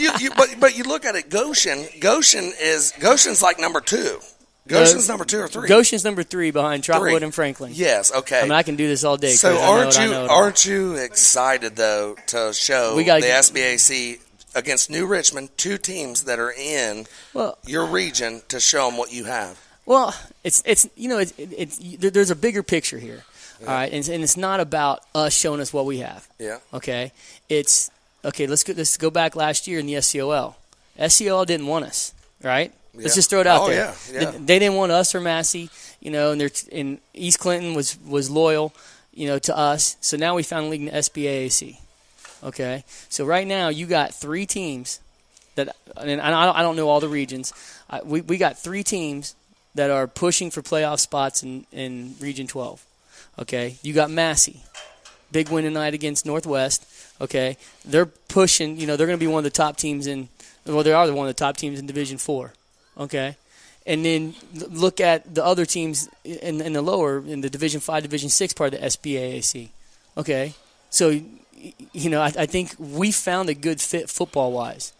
but you look at it, Goshen's like number 2. Goshen's number 2 or 3. Goshen's number 3 behind Trotwood and Franklin. Yes, okay. I can do this all day. So aren't you excited though to show the SBAC against New Richmond, 2 teams that are in your region, to show them what you have? Well, it's there's a bigger picture here, all right, and it's not about us showing us what we have. Yeah. Okay. It's okay. Let's go back last year in the SCOL. SCOL didn't want us, right? Yeah. Let's just throw it out there. Yeah. They didn't want us or Massey, and East Clinton was loyal, to us. So now we found a league in the SBAAC. Okay, so right now you got 3 teams that, and I don't know all the regions. We got 3 teams that are pushing for playoff spots in Region 12. Okay, you got Massey, big win tonight against Northwest. Okay, they're pushing. They're going to be one of the top teams in. Well, they are one of the top teams in Division 4. Okay, and then look at the other teams in the lower, in the Division 5, Division 6 part of the SBAAC. Okay, so I think we found a good fit football-wise.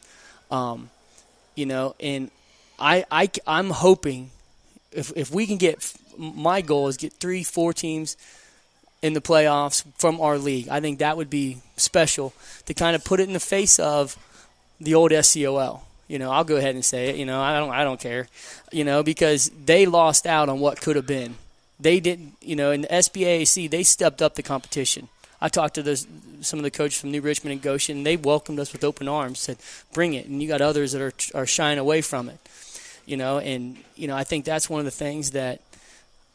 And I'm hoping if we can get, my goal is get 3-4 teams in the playoffs from our league. I think that would be special to kind of put it in the face of the old SCOL. I'll go ahead and say it. I don't care. Because they lost out on what could have been. They didn't. In the SBAAC, they stepped up the competition. I talked to some of the coaches from New Richmond and Goshen. They welcomed us with open arms, said, bring it. And you got others that are shying away from it. I think that's one of the things that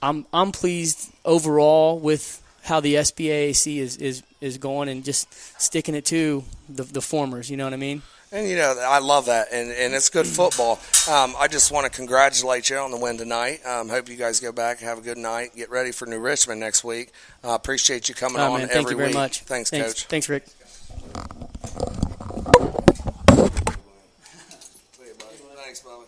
I'm pleased overall with how the SBAAC is going and just sticking it to the formers. You know what I mean? And, I love that, and it's good football. I just want to congratulate you on the win tonight. Hope you guys go back, have a good night, get ready for New Richmond next week. Appreciate you coming on Man, every thank you very week. much. Thanks, Coach. Thanks, Rick. Thanks, Bubba.